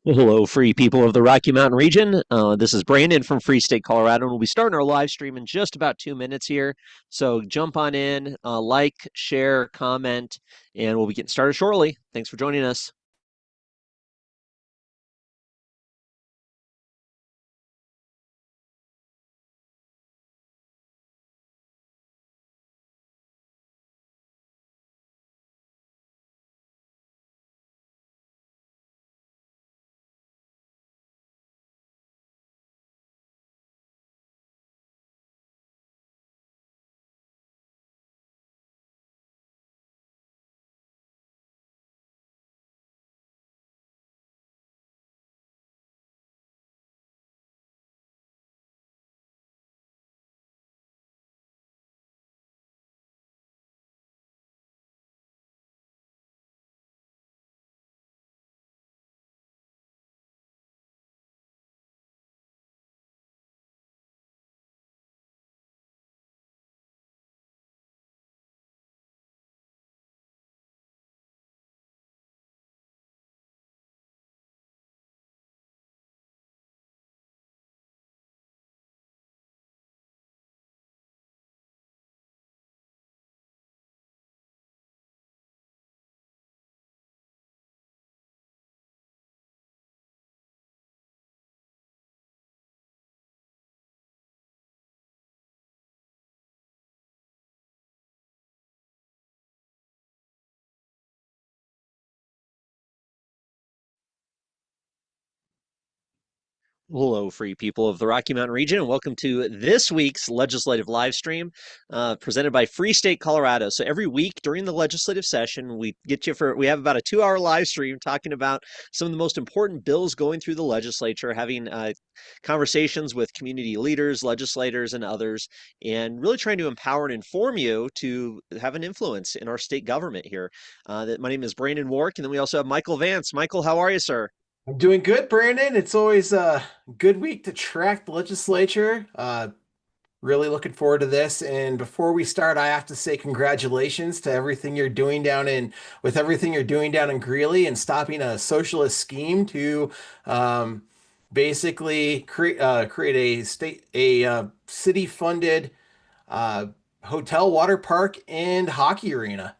Hello, free people of the Rocky Mountain region. This is Brandon from Free State, Colorado, and we'll be starting our live stream in just about 2 minutes here. So jump on in, like, share, comment, and we'll be getting started shortly. Thanks for joining us. Hello, free people of the Rocky Mountain region, and welcome to this week's legislative live stream presented by Free State, Colorado. So every week during the legislative session, we have about a 2 hour live stream talking about some of the most important bills going through the legislature, having conversations with community leaders, legislators, and others, and really trying to empower and inform you to have an influence in our state government here. My name is Brandon Wark, and then we also have Michael Vance. Michael, how are you, sir? I'm doing good, Brandon. It's always a good week to track the legislature. Really looking forward to this. And before we start, I have to say congratulations to everything you're doing down in Greeley and stopping a socialist scheme to um, basically create a city funded uh, hotel, water park, and hockey arena.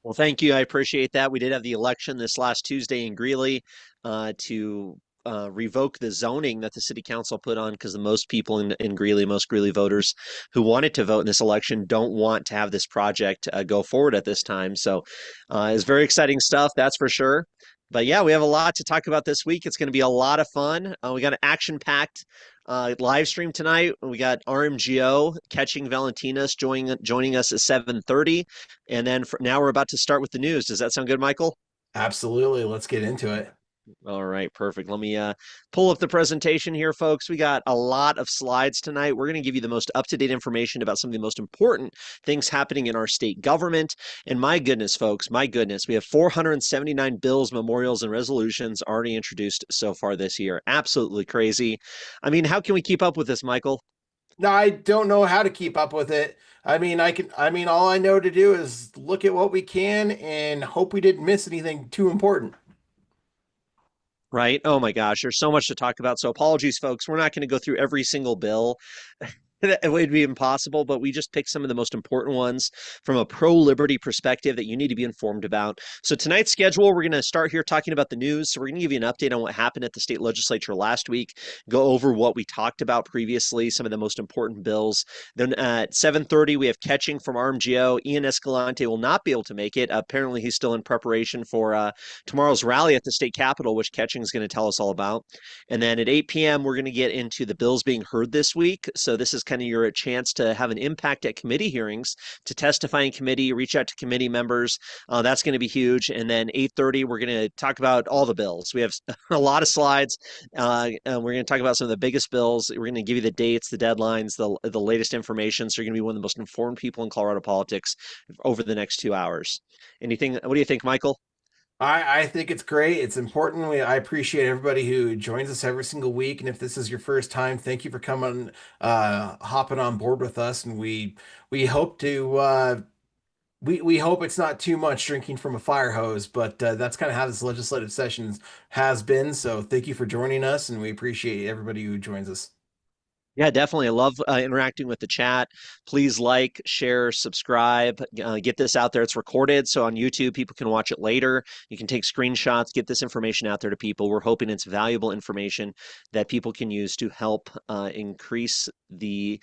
Well, thank you. I appreciate that. We did have the election this last Tuesday in Greeley to revoke the zoning that the city council put on because the most people in Greeley, most Greeley voters who wanted to vote in this election don't want to have this project go forward at this time. So it's very exciting stuff, that's for sure. But yeah, we have a lot to talk about this week. It's going to be a lot of fun. We got an action-packed live stream tonight. We got RMGO catching Valentinas joining us at 7:30. And then now we're about to start with the news. Does that sound good, Michael? Absolutely. Let's get into it. All right, perfect. Let me pull up the presentation here, folks. We got a lot of slides tonight. We're going to give you the most up-to-date information about some of the most important things happening in our state government. And my goodness, folks, my goodness, we have 479 bills, memorials, and resolutions already introduced so far this year. Absolutely crazy. I mean, how can we keep up with this, Michael? No, I don't know how to keep up with it. All I know to do is look at what we can and hope we didn't miss anything too important. Right? Oh my gosh, there's so much to talk about. So apologies, folks. We're not going to go through every single bill. It would be impossible, but we just picked some of the most important ones from a pro liberty perspective that you need to be informed about. So, tonight's schedule, we're going to start here talking about the news. So, we're going to give you an update on what happened at the state legislature last week, go over what we talked about previously, some of the most important bills. Then at 7:30, we have catching from RMGO. Ian Escalante will not be able to make it. Apparently, he's still in preparation for tomorrow's rally at the state capitol, which catching is going to tell us all about. And then at 8 p.m., we're going to get into the bills being heard this week. So this is kind of your chance to have an impact at committee hearings, to testify in committee, reach out to committee members. That's going to be huge. And then 8:30, we're going to talk about all the bills. We have a lot of slides. And we're going to talk about some of the biggest bills. We're going to give you the dates, the deadlines, the latest information. So you're going to be one of the most informed people in Colorado politics over the next 2 hours. Anything? What do you think, Michael? I think it's great. It's important. I appreciate everybody who joins us every single week. And if this is your first time, thank you for hopping on board with us. And we hope to we hope it's not too much drinking from a fire hose, but that's kind of how this legislative session has been. So thank you for joining us, and we appreciate everybody who joins us. Yeah, definitely. I love interacting with the chat. Please like, share, subscribe, get this out there. It's recorded, so on YouTube, people can watch it later. You can take screenshots, get this information out there to people. We're hoping it's valuable information that people can use to help increase the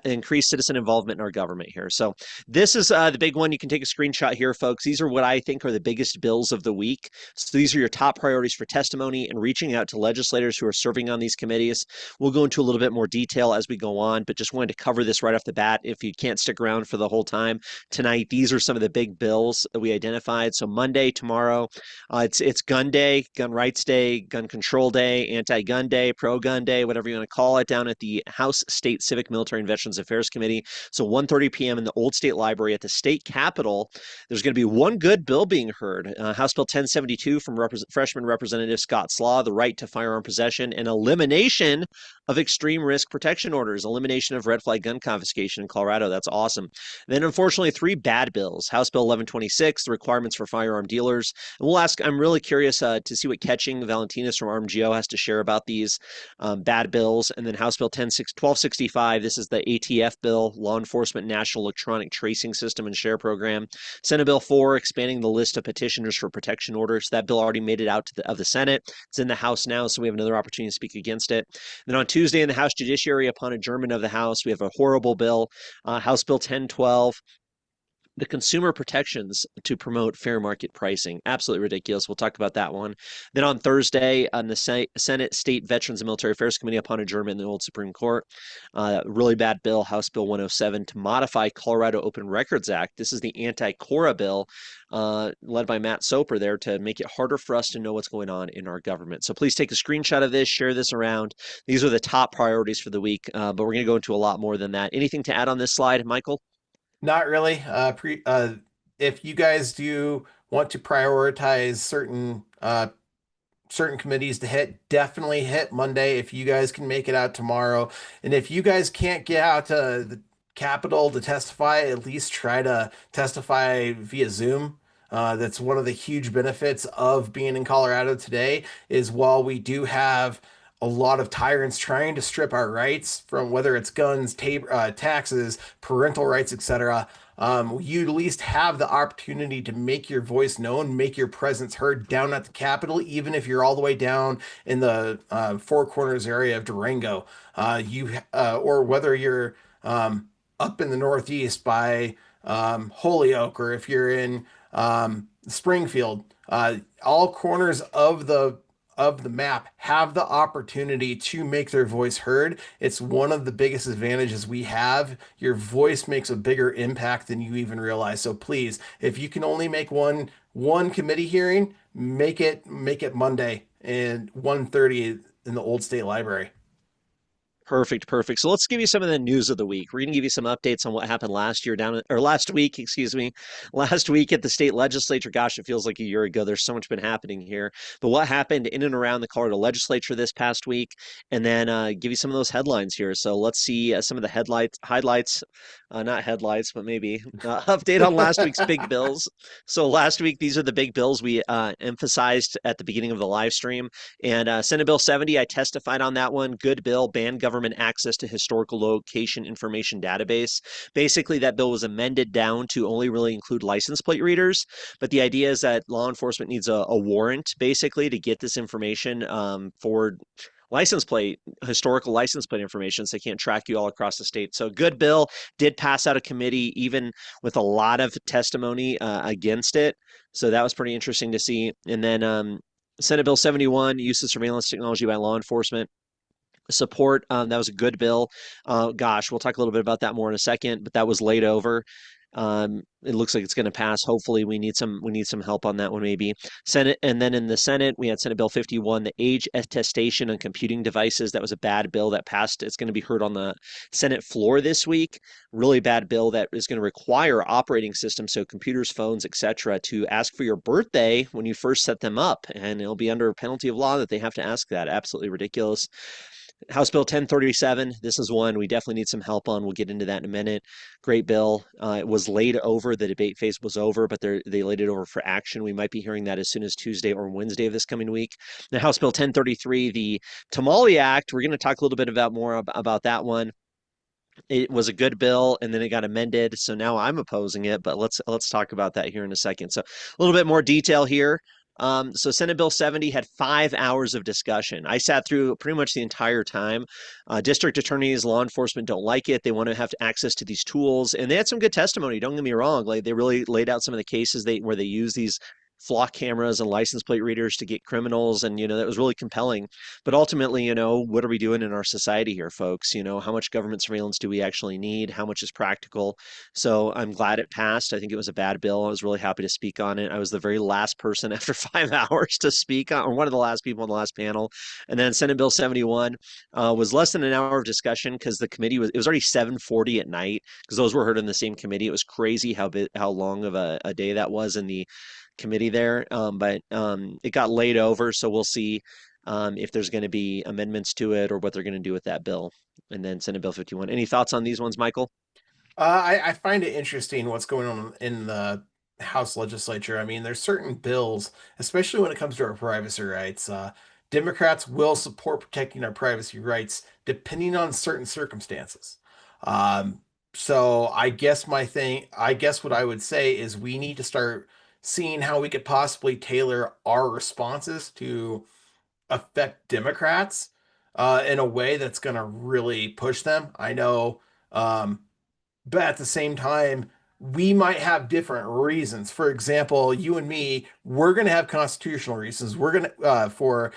increase citizen involvement in our government here. So this is the big one. You can take a screenshot here, folks. These are what I think are the biggest bills of the week. So these are your top priorities for testimony and reaching out to legislators who are serving on these committees. We'll go into a little bit more detail as we go on, but just wanted to cover this right off the bat. If you can't stick around for the whole time tonight, these are some of the big bills that we identified. So Monday, tomorrow, it's Gun Day, Gun Rights Day, Gun Control Day, Anti-Gun Day, Pro-Gun Day, whatever you want to call it, down at the House State Civic, Military, and Veterans Affairs Committee. So 1:30 p.m. in the Old State Library at the state capitol. There's going to be one good bill being heard. House Bill 1072 from freshman Representative Scott Slaw, the right to firearm possession and elimination of extreme risk protection orders, elimination of red flag gun confiscation in Colorado. That's awesome. Then, unfortunately, three bad bills. House Bill 1126, the requirements for firearm dealers. And we'll ask, I'm really curious to see what Catching Valentinas from RMGO has to share about these bad bills. And then House Bill 1265, this is the ATF bill, Law Enforcement National Electronic Tracing System and Share Program. Senate Bill 4, expanding the list of petitioners for protection orders. That bill already made it out to the Senate. It's in the House now, so we have another opportunity to speak against it. Then on Tuesday in the House Judiciary, upon adjournment of the House, we have a horrible bill, House Bill 1012, the consumer protections to promote fair market pricing. Absolutely ridiculous. We'll talk about that one. Then on Thursday, on the Senate State Veterans and Military Affairs Committee, upon adjournment in the old Supreme Court, really bad bill, House Bill 107, to modify Colorado Open Records Act. This is the anti-Cora bill led by Matt Soper there to make it harder for us to know what's going on in our government. So please take a screenshot of this, share this around. These are the top priorities for the week, but we're going to go into a lot more than that. Anything to add on this slide, Michael? Not really. If you guys do want to prioritize certain committees to hit, definitely hit Monday if you guys can make it out tomorrow. And if you guys can't get out to the Capitol to testify, at least try to testify via Zoom. That's one of the huge benefits of being in Colorado today is while we do have a lot of tyrants trying to strip our rights from whether it's guns, taxes, parental rights, etc. You at least have the opportunity to make your voice known, make your presence heard down at the Capitol, even if you're all the way down in the Four Corners area of Durango. Or whether you're up in the Northeast by Holyoke, or if you're in Springfield, all corners of the map have the opportunity to make their voice heard. It's one of the biggest advantages we have. Your voice makes a bigger impact than you even realize. So please, if you can only make one committee hearing, make it Monday and 1:30 in the Old State Library. Perfect, perfect. So let's give you some of the news of the week. We're going to give you some updates on what happened last year or last week, excuse me, last week at the state legislature. Gosh, it feels like a year ago. There's so much been happening here. But what happened in and around the Colorado legislature this past week, and then give you some of those headlines here. So let's see some of the highlights, not headlights, but maybe update on last week's big bills. So last week, these are the big bills we emphasized at the beginning of the live stream. And Senate Bill 70, I testified on that one. Good bill, ban government access to historical location information database. Basically, that bill was amended down to only really include license plate readers. But the idea is that law enforcement needs a warrant, basically, to get this information for historical license plate information, so they can't track you all across the state. So good bill, did pass out of committee, even with a lot of testimony against it. So that was pretty interesting to see. And then Senate Bill 71, use of surveillance technology by law enforcement. Support, that was a good bill. Gosh, we'll talk a little bit about that more in a second, but that was laid over. It looks like it's going to pass. Hopefully, we need some help on that one, maybe. Senate, and then in the Senate, we had Senate Bill 51, the age attestation on computing devices. That was a bad bill that passed. It's going to be heard on the Senate floor this week. Really bad bill that is going to require operating systems, so computers, phones, etc., to ask for your birthday when you first set them up, and it'll be under penalty of law that they have to ask that. Absolutely ridiculous. House Bill 1037. This is one we definitely need some help on. We'll get into that in a minute. Great bill. It was laid over. The debate phase was over, but they laid it over for action. We might be hearing that as soon as Tuesday or Wednesday of this coming week. Now, House Bill 1033, the Tamale Act. We're going to talk a little bit about that one. It was a good bill and then it got amended, so now I'm opposing it, but let's talk about that here in a second. So a little bit more detail here. So Senate Bill 70 had 5 hours of discussion. I sat through pretty much the entire time. District attorneys, law enforcement don't like it. They want to have access to these tools, and they had some good testimony. Don't get me wrong; like they really laid out some of the cases where they use these flock cameras and license plate readers to get criminals, and that was really compelling. But ultimately, what are we doing in our society here, folks? How much government surveillance do we actually need? How much is practical? So I'm glad it passed. I think it was a bad bill. I was really happy to speak on it. I was the very last person after 5 hours to speak on, or one of the last people on the last panel. And then Senate Bill 71 was less than an hour of discussion because it was already 7:40 at night because those were heard in the same committee. It was crazy how long of a day that was in the committee there. But it got laid over, so we'll see if there's going to be amendments to it or what they're going to do with that bill. And then Senate Bill 51. Any thoughts on these ones, Michael? I find it interesting what's going on in the House legislature. I mean, there's certain bills, especially when it comes to our privacy rights. Democrats will support protecting our privacy rights depending on certain circumstances. Um, so I guess what I would say is we need to start seeing how we could possibly tailor our responses to affect Democrats in a way that's going to really push them. I know. But at the same time, we might have different reasons. For example, you and me, we're going to have constitutional reasons. We're going to for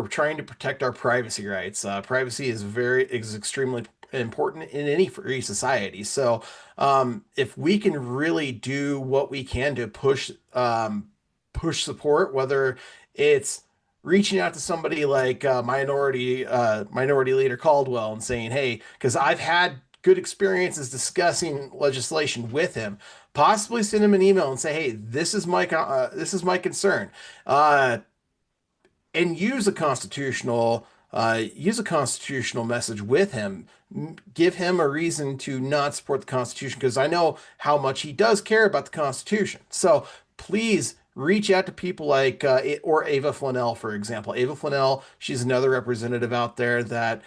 trying to protect our privacy rights. Privacy is extremely important in any free society. So, if we can really do what we can to push support, whether it's reaching out to somebody like Minority Leader Caldwell and saying, "Hey," because I've had good experiences discussing legislation with him. Possibly send him an email and say, "Hey, this is my concern," uh, and use a constitutional message with him. Give him a reason to not support the Constitution because I know how much he does care about the Constitution. So please reach out to people like or Ava Flanell, for example. Ava Flanell, she's another representative out there that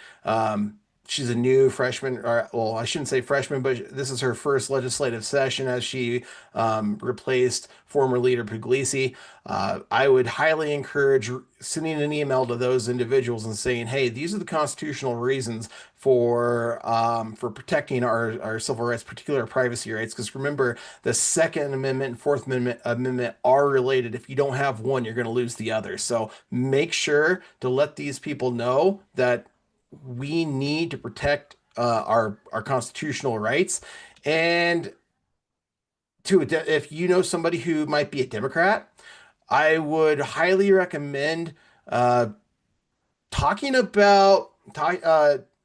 she's a new freshman, or well, I shouldn't say freshman, but this is her first legislative session as she replaced former leader Puglisi. I would highly encourage sending an email to those individuals and saying, "Hey, these are the constitutional reasons for protecting our civil rights, particularly our privacy rights." Because remember, the Second Amendment and Fourth Amendment are related. If you don't have one, you're going to lose the other. So make sure to let these people know that we need to protect our constitutional rights. And if you know somebody who might be a Democrat, I would highly recommend uh, talking about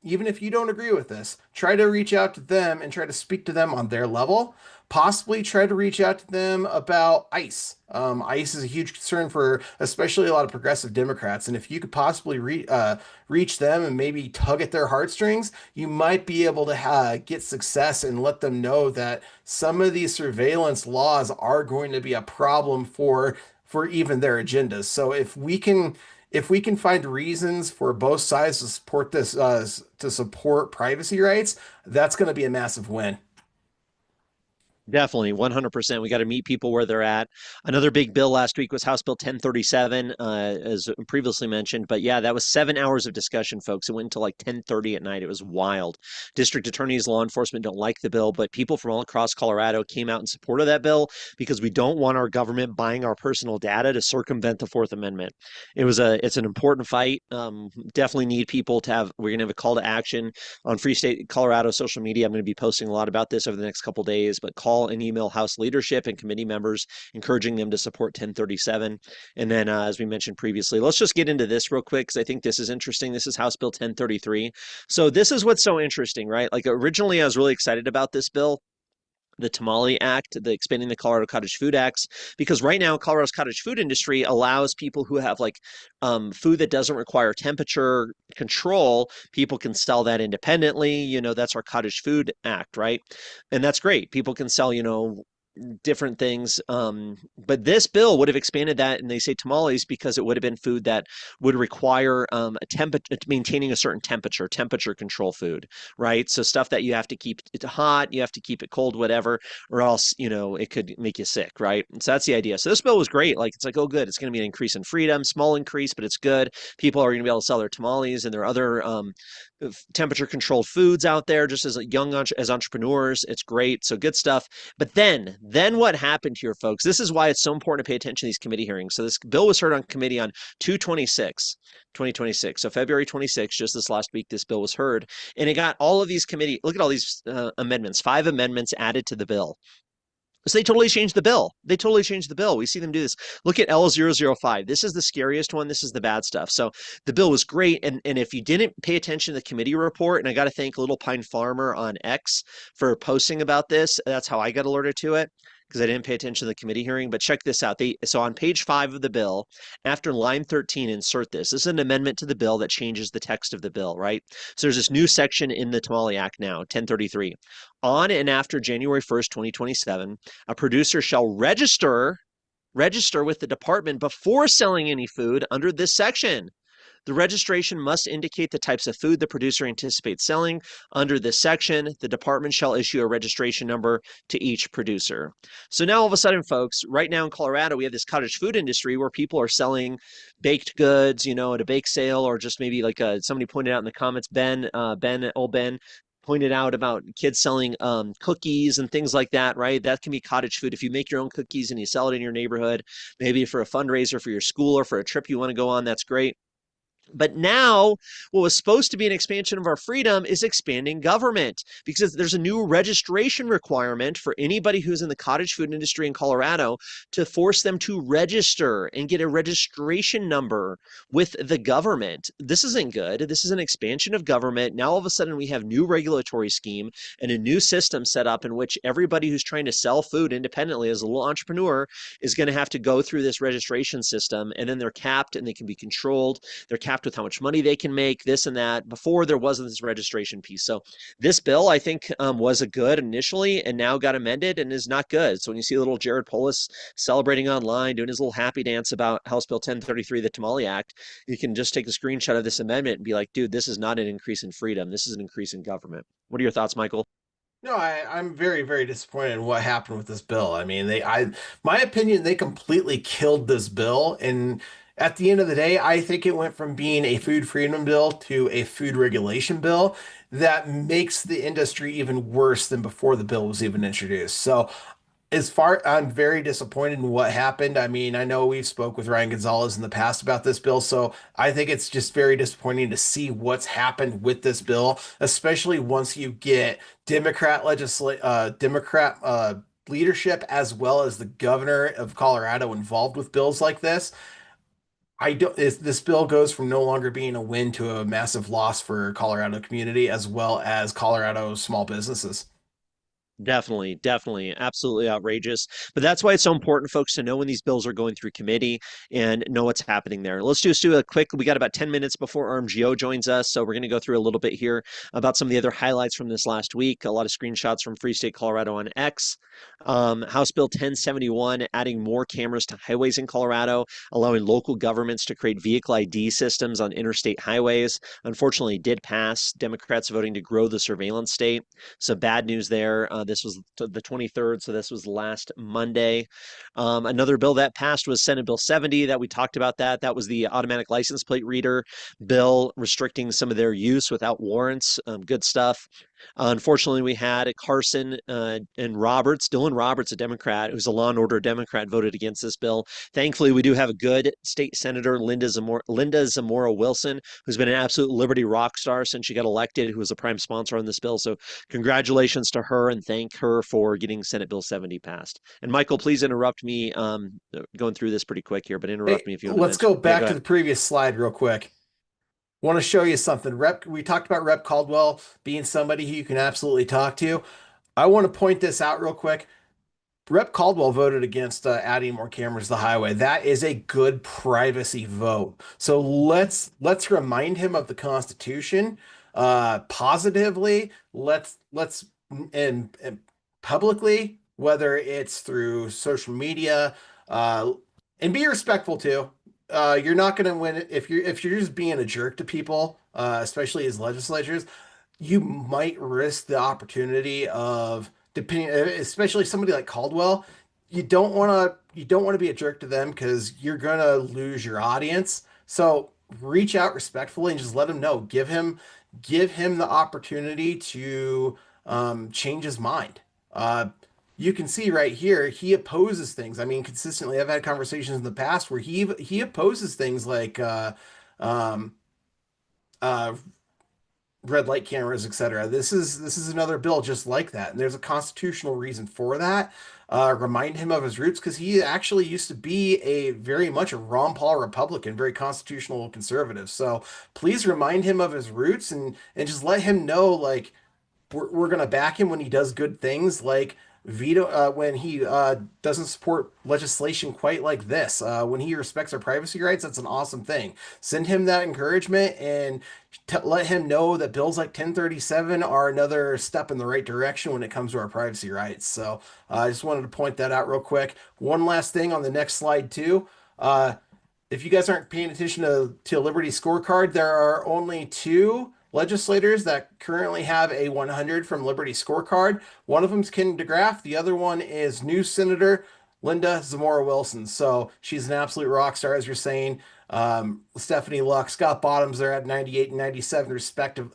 even if you don't agree with this, try to reach out to them and try to speak to them on their level. Possibly try to reach out to them about ICE. ICE is a huge concern for especially a lot of progressive Democrats, and if you could possibly reach them and maybe tug at their heartstrings, you might be able to get success and let them know that some of these surveillance laws are going to be a problem for even their agendas. So if we can find reasons for both sides to support this to support privacy rights, that's going to be a massive win. Definitely, 100%. We got to meet people where they're at. Another big bill last week was House Bill 1037, as previously mentioned. But yeah, that was 7 hours of discussion, folks. It went until like 10:30 at night. It was wild. District attorneys, law enforcement don't like the bill, but people from all across Colorado came out in support of that bill because we don't want our government buying our personal data to circumvent the Fourth Amendment. It's an important fight. Definitely need people to have. We're gonna have a call to action on Free State Colorado social media. I'm going to be posting a lot about this over the next couple days, but call and email House leadership and committee members, encouraging them to support 1037. And then, as we mentioned previously, let's just get into this real quick because I think this is interesting. This is House Bill 1033. So this is what's so interesting, right? Like originally, I was really excited about this bill the Tamale Act, the expanding the Colorado Cottage Food Acts, because right now Colorado's cottage food industry allows people who have like food that doesn't require temperature control, people can sell that independently. That's our Cottage Food Act, right? And that's great. People can sell, different things. But this bill would have expanded that, and they say tamales because it would have been food that would require a temperature, maintaining a certain temperature control food, right? So stuff that you have to keep it hot, you have to keep it cold, whatever, or else it could make you sick, right? And so that's the idea. So this bill was great. Like it's like, oh, good, it's going to be an increase in freedom, small increase, but it's good. People are going to be able to sell their tamales and their other temperature controlled foods out there just as as entrepreneurs. It's great. So good stuff. But then what happened here, folks? This is why it's so important to pay attention to these committee hearings. So this bill was heard on committee on 2/26, 2026. So February 26th, just this last week, this bill was heard. And it got all of these committee, look at all these amendments, 5 amendments added to the bill. So they totally changed the bill. They totally changed the bill. We see them do this. Look at L005. This is the scariest one. This is the bad stuff. So the bill was great. And if you didn't pay attention to the committee report, and I got to thank Little Pine Farmer on X for posting about this. That's how I got alerted to it because I didn't pay attention to the committee hearing. But check this out. So on page 5 of the bill, after line 13, insert this. This is an amendment to the bill that changes the text of the bill, right? So there's this new section in the Tamale Act now, 1033. On and after January 1st, 2027, a producer shall register with the department before selling any food under this section. The registration must indicate the types of food the producer anticipates selling. Under this section, the department shall issue a registration number to each producer. So now all of a sudden, folks, right now in Colorado, we have this cottage food industry where people are selling baked goods, at a bake sale, or just maybe like somebody pointed out in the comments, old Ben, pointed out about kids selling cookies and things like that, right? That can be cottage food. If you make your own cookies and you sell it in your neighborhood, maybe for a fundraiser for your school or for a trip you want to go on, that's great. But now, what was supposed to be an expansion of our freedom is expanding government because there's a new registration requirement for anybody who's in the cottage food industry in Colorado to force them to register and get a registration number with the government. This isn't good. This is an expansion of government. Now, all of a sudden, we have new regulatory scheme and a new system set up in which everybody who's trying to sell food independently as a little entrepreneur is going to have to go through this registration system, and then they're capped and they can be controlled. They're capped with how much money they can make, this and that. Before there wasn't this registration piece. So this bill, I think, was a good initially and now got amended and is not good. So when you see little Jared Polis celebrating online, doing his little happy dance about House Bill 1033, the Tamale Act, you can just take a screenshot of this amendment and be like, dude, this is not an increase in freedom. This is an increase in government. What are your thoughts, Michael? No, I'm very, very disappointed in what happened with this bill. I mean, my opinion, they completely killed this bill. And at the end of the day, I think it went from being a food freedom bill to a food regulation bill that makes the industry even worse than before the bill was even introduced. So I'm very disappointed in what happened. I mean, I know we've spoke with Ryan Gonzalez in the past about this bill, so I think it's just very disappointing to see what's happened with this bill, especially once you get Democrat leadership as well as the governor of Colorado involved with bills like this. This bill goes from no longer being a win to a massive loss for Colorado community as well as Colorado small businesses. Definitely, definitely, absolutely outrageous. But that's why it's so important, folks, to know when these bills are going through committee and know what's happening there. Let's just do a quick, we got about 10 minutes before RMGO joins us. So we're going to go through a little bit here about some of the other highlights from this last week. A lot of screenshots from Free State Colorado on X. House Bill 1071, adding more cameras to highways in Colorado, allowing local governments to create vehicle ID systems on interstate highways. Unfortunately, did pass. Democrats voting to grow the surveillance state. So bad news there. This was the 23rd, so this was last Monday. Another bill that passed was Senate Bill 70 that we talked about that. That was the automatic license plate reader bill restricting some of their use without warrants. Good stuff. Unfortunately, we had Carson and Dylan Roberts, a Democrat, who's a law and order Democrat, voted against this bill. Thankfully, we do have a good state senator, Linda Zamora Wilson, who's been an absolute Liberty rock star since she got elected, who was a prime sponsor on this bill. So congratulations to her and thank her for getting Senate Bill 70 passed. And Michael, please interrupt me. Going through this pretty quick here, but interrupt Hey, me if you want to let's mention. go Yeah, go back to ahead. the previous slide real quick. Want to show you something. We talked about Rep Caldwell being somebody who you can absolutely talk to. I want to point this out real quick. Rep Caldwell voted against adding more cameras to the highway. That is a good privacy vote. So let's remind him of the Constitution positively. Let's and publicly, whether it's through social media, uh, and be respectful too. You're not going to win if you're just being a jerk to people, especially as legislatures. You might risk the opportunity of depending, especially somebody like Caldwell. You don't want to be a jerk to them because you're gonna lose your audience. So reach out respectfully and just let him know. Give him the opportunity to change his mind. Uh, you can see right here he opposes things. I mean, consistently. I've had conversations in the past where he opposes things like um, uh, red light cameras, etc. This is another bill just like that, and there's a constitutional reason for that. Remind him of his roots because he actually used to be a very much a Ron Paul Republican, very constitutional conservative. So please remind him of his roots and just let him know like we're gonna back him when he does good things like veto when he doesn't support legislation quite like this when he respects our privacy rights. That's an awesome thing. Send him that encouragement and let him know that bills like 1037 are another step in the right direction when it comes to our privacy rights. So I just wanted to point that out real quick. One last thing on the next slide too. uh, if you guys aren't paying attention to Liberty scorecard, there are only two legislators that currently have a 100 from Liberty scorecard. One of them is Ken DeGraff. The other one is new Senator Linda Zamora Wilson. So she's an absolute rock star, as you're saying. Stephanie Luck, Scott Bottoms, they're at 98 and 97 respectively.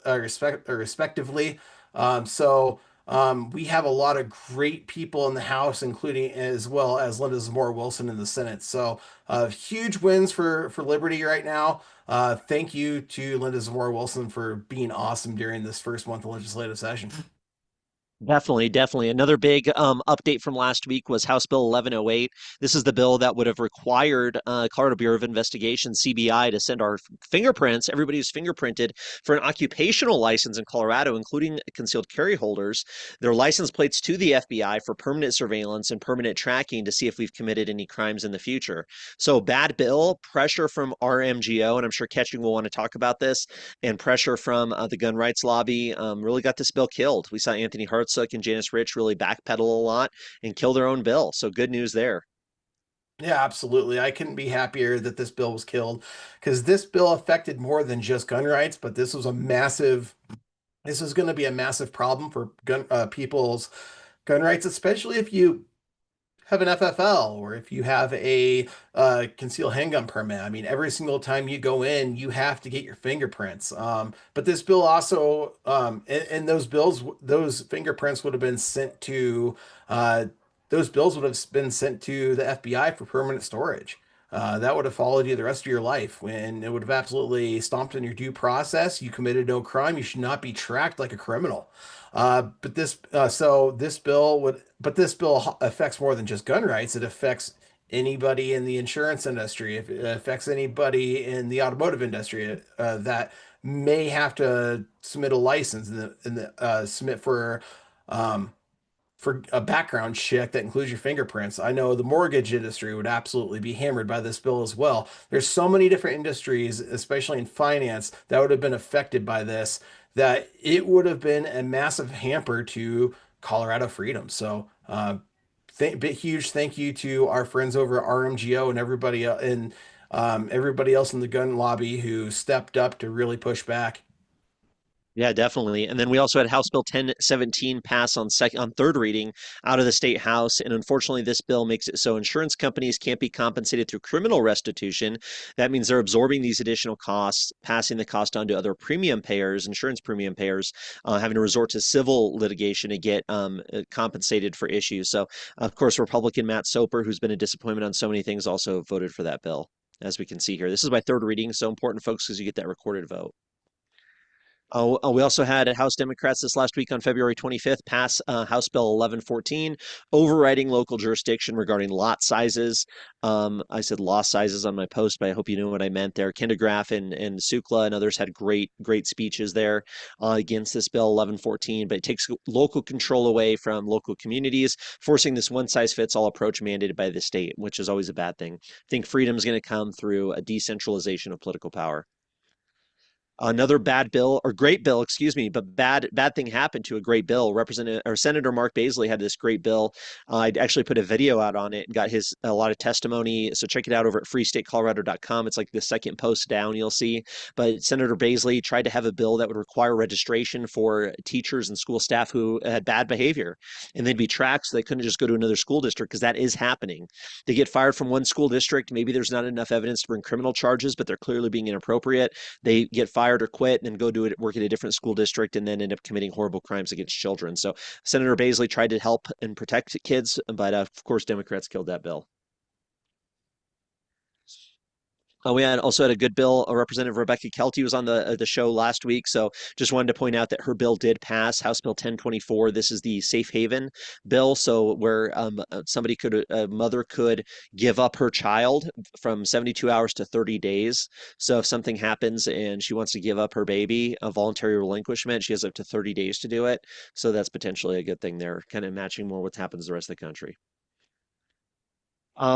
We have a lot of great people in the House, including as well as Linda Zamora Wilson in the Senate. So huge wins for Liberty right now. Thank you to Linda Zamora Wilson for being awesome during this first month of legislative session. Definitely, definitely. Another big update from last week was House Bill 1108. This is the bill that would have required Colorado Bureau of Investigation, CBI, to send our fingerprints, everybody who's fingerprinted for an occupational license in Colorado, including concealed carry holders, their license plates to the FBI for permanent surveillance and permanent tracking to see if we've committed any crimes in the future. So, bad bill, pressure from RMGO, and I'm sure Ketching will want to talk about this, and pressure from the gun rights lobby really got this bill killed. We saw Anthony Hartsook and Janice Rich really backpedal a lot and kill their own bill. So good news there. Yeah, absolutely. I couldn't be happier that this bill was killed because this bill affected more than just gun rights, but this is going to be a massive problem for people's gun rights, especially if you have an FFL or if you have a concealed handgun permit. I mean, every single time you go in, you have to get your fingerprints. But this bill also, and those fingerprints would have been sent to, uh, those bills would have been sent to the FBI for permanent storage. That would have followed you the rest of your life when it would have absolutely stomped on your due process. You committed no crime. You should not be tracked like a criminal. But this bill affects more than just gun rights. It affects anybody in the insurance industry. It affects anybody in the automotive industry that may have to submit a license and submit um, for a background check that includes your fingerprints. I know the mortgage industry would absolutely be hammered by this bill as well. There's so many different industries, especially in finance, that would have been affected by this, that it would have been a massive hamper to Colorado freedom. So, big huge thank you to our friends over at RMGO and everybody else in the gun lobby who stepped up to really push back. Yeah, definitely. And then we also had House Bill 1017 pass on third reading out of the state house. And unfortunately, this bill makes it so insurance companies can't be compensated through criminal restitution. That means they're absorbing these additional costs, passing the cost on to other premium payers, insurance premium payers, having to resort to civil litigation to get compensated for issues. So, of course, Republican Matt Soper, who's been a disappointment on so many things, also voted for that bill, as we can see here. This is my third reading. So important, folks, because you get that recorded vote. We also had House Democrats this last week on February 25th pass House Bill 1114, overriding local jurisdiction regarding lot sizes. I said lot sizes on my post, but I hope you know what I meant there. Kindergraff and Sukla and others had great speeches there against this bill 1114, but it takes local control away from local communities, forcing this one size fits all approach mandated by the state, which is always a bad thing. I think freedom is going to come through a decentralization of political power. Another bad bill or great bill, excuse me, but bad thing happened to a great bill. Representative or Senator Mark Baisley had this great bill. I actually put a video out on it and got his a lot of testimony. So check it out over at freestatecolorado.com. It's like the second post down you'll see. But Senator Baisley tried to have a bill that would require registration for teachers and school staff who had bad behavior, and they'd be tracked so they couldn't just go to another school district because that is happening. They get fired from one school district. Maybe there's not enough evidence to bring criminal charges, but they're clearly being inappropriate. They get fired or quit and then go do it, work at a different school district, and then end up committing horrible crimes against children. So Senator Baisley tried to help and protect kids, but of course, Democrats killed that bill. We also had a good bill. Representative Rebecca Kelty was on the show last week, so just wanted to point out that her bill did pass House Bill 1024. This is the safe haven bill, so where a mother could give up her child from 72 hours to 30 days. So if something happens and she wants to give up her baby, a voluntary relinquishment, she has up to 30 days to do it. So that's potentially a good thing there, kind of matching more what happens the rest of the country.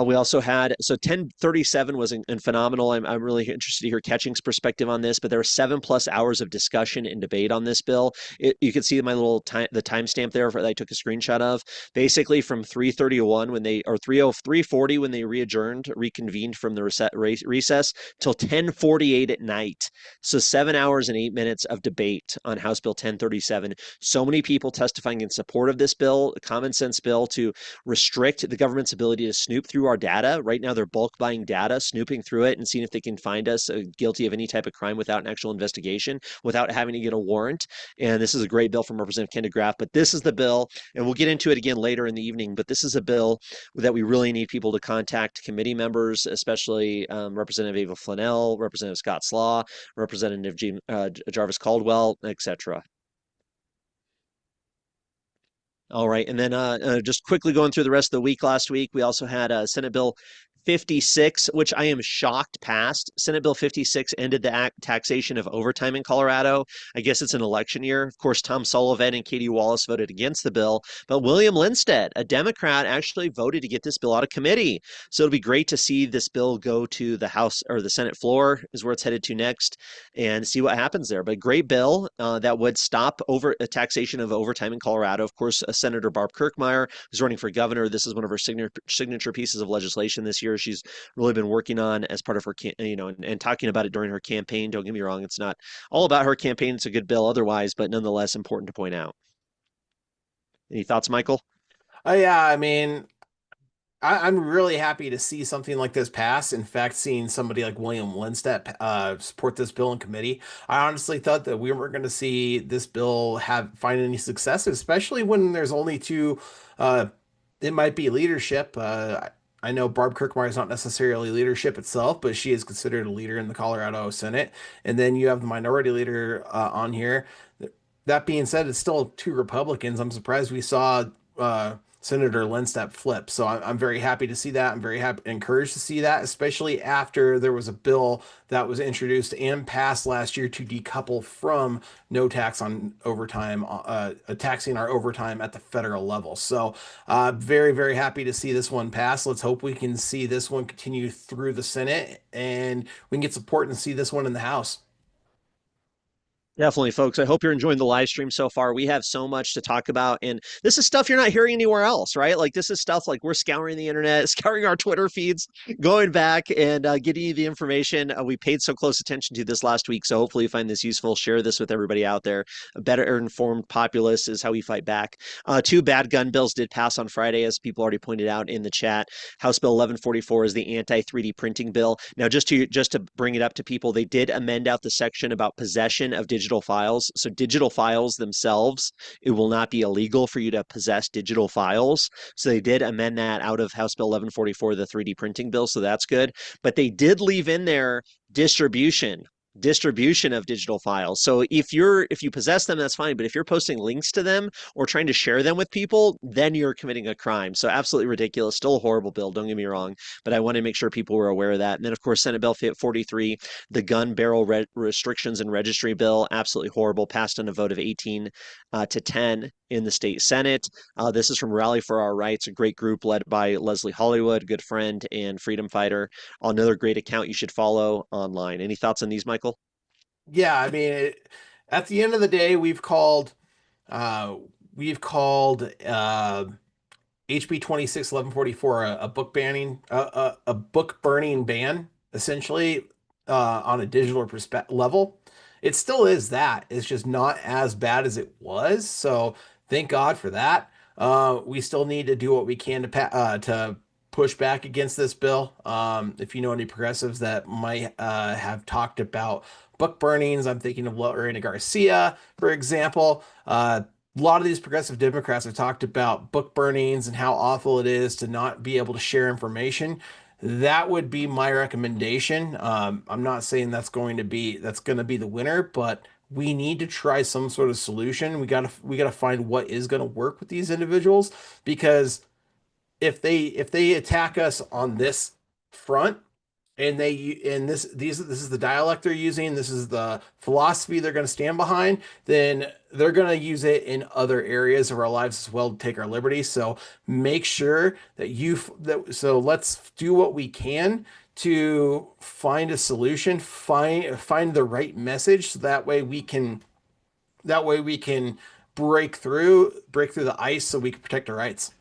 We also had 1037 was phenomenal. I'm really interested to hear Catching's perspective on this, but there were 7+ hours of discussion and debate on this bill. You can see my little the timestamp there that I took a screenshot of. Basically, from 3:31 when they or 3:40 when they reconvened from the recess till 10:48 at night. So 7 hours and 8 minutes of debate on House Bill 1037. So many people testifying in support of this bill, a common sense bill to restrict the government's ability to snoop through our data. Right now, they're bulk buying data, snooping through it, and seeing if they can find us guilty of any type of crime without an actual investigation, without having to get a warrant. And this is a great bill from Representative Kindergraff. But this is the bill, and we'll get into it again later in the evening. But this is a bill that we really need people to contact committee members, especially Representative Ava Flanell, Representative Scott Slaw, Representative Jarvis Caldwell, etc. All right. And then just quickly going through the rest of the week last week, we also had Senate Bill 56, which I am shocked passed. Senate Bill 56 ended the taxation of overtime in Colorado. I guess it's an election year. Of course, Tom Sullivan and Katie Wallace voted against the bill, but William Linstead, a Democrat, actually voted to get this bill out of committee. So it'll be great to see this bill go to the House or the Senate floor is where it's headed to next and see what happens there. But great bill that would stop over a taxation of overtime in Colorado. Of course, Senator Barb Kirkmeyer, who's running for governor. This is one of her signature pieces of legislation this year. She's really been working on as part of her, and talking about it during her campaign. Don't get me wrong; it's not all about her campaign. It's a good bill otherwise, but nonetheless important to point out. Any thoughts, Michael? Oh yeah, I mean, I'm really happy to see something like this pass. In fact, seeing somebody like William Linstead support this bill in committee, I honestly thought that we weren't going to see this bill find any success, especially when there's only two. It might be leadership. I know Barb Kirkmeyer is not necessarily leadership itself, but she is considered a leader in the Colorado Senate. And then you have the minority leader on here. That being said, it's still two Republicans. I'm surprised we saw Senator Linstead flip. So I'm very happy to see that. I'm very happy, encouraged to see that, especially after there was a bill that was introduced and passed last year to decouple from no tax on overtime, taxing our overtime at the federal level. So very, very happy to see this one pass. Let's hope we can see this one continue through the Senate and we can get support and see this one in the House. Definitely, folks. I hope you're enjoying the live stream so far. We have so much to talk about, and this is stuff you're not hearing anywhere else, right? Like this is stuff like we're scouring the internet, scouring our Twitter feeds, going back and getting you the information. We paid so close attention to this last week, so hopefully you find this useful. Share this with everybody out there. A better informed populace is how we fight back. Two bad gun bills did pass on Friday, as people already pointed out in the chat. House Bill 1144 is the anti-3D printing bill. Now, just to bring it up to people, they did amend out the section about possession of digital files. So digital files themselves, it will not be illegal for you to possess digital files. So they did amend that out of House Bill 1144, the 3D printing bill. So that's good. But they did leave in there distribution. distribution of digital files. So if you possess them, that's fine. But if you're posting links to them or trying to share them with people, then you're committing a crime. So absolutely ridiculous. Still a horrible bill. Don't get me wrong. But I want to make sure people were aware of that. And then of course Senate Bill 43, the gun barrel restrictions and registry bill, absolutely horrible. Passed on a vote of 18 to 10 in the state Senate. This is from Rally for Our Rights, a great group led by Leslie Hollywood, good friend and freedom fighter. Another great account you should follow online. Any thoughts on these, Michael? Yeah, I mean, at the end of the day, uh, we've called HB 26/1144 a book banning a book burning ban essentially on a digital level. It still is that. It's just not as bad as it was. So thank God for that. We still need to do what we can to push back against this bill. If you know any progressives that might have talked about book burnings, I'm thinking of Lorena Garcia, for example. A lot of these progressive Democrats have talked about book burnings and how awful it is to not be able to share information. That would be my recommendation. I'm not saying that's going to be the winner, but we need to try some sort of solution. We gotta find what is going to work with these individuals because if they attack us on this front and this is the dialect they're using, this is the philosophy they're going to stand behind, then they're going to use it in other areas of our lives as well to take our liberty. So make sure that let's do what we can to find a solution, find the right message so that way we can break through the ice so we can protect our rights.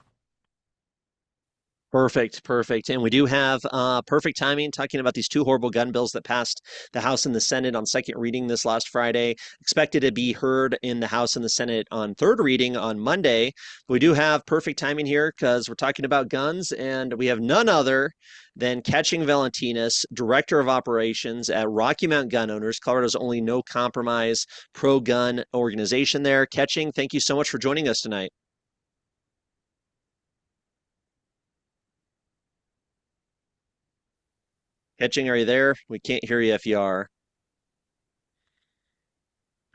Perfect, perfect. And we do have perfect timing talking about these two horrible gun bills that passed the House and the Senate on second reading this last Friday. Expected to be heard in the House and the Senate on third reading on Monday. We do have perfect timing here because we're talking about guns, and we have none other than Catching Valentinas, Director of Operations at Rocky Mount Gun Owners, Colorado's only no compromise pro gun organization there. Catching, thank you so much for joining us tonight. Catching, are you there? We can't hear you if you are.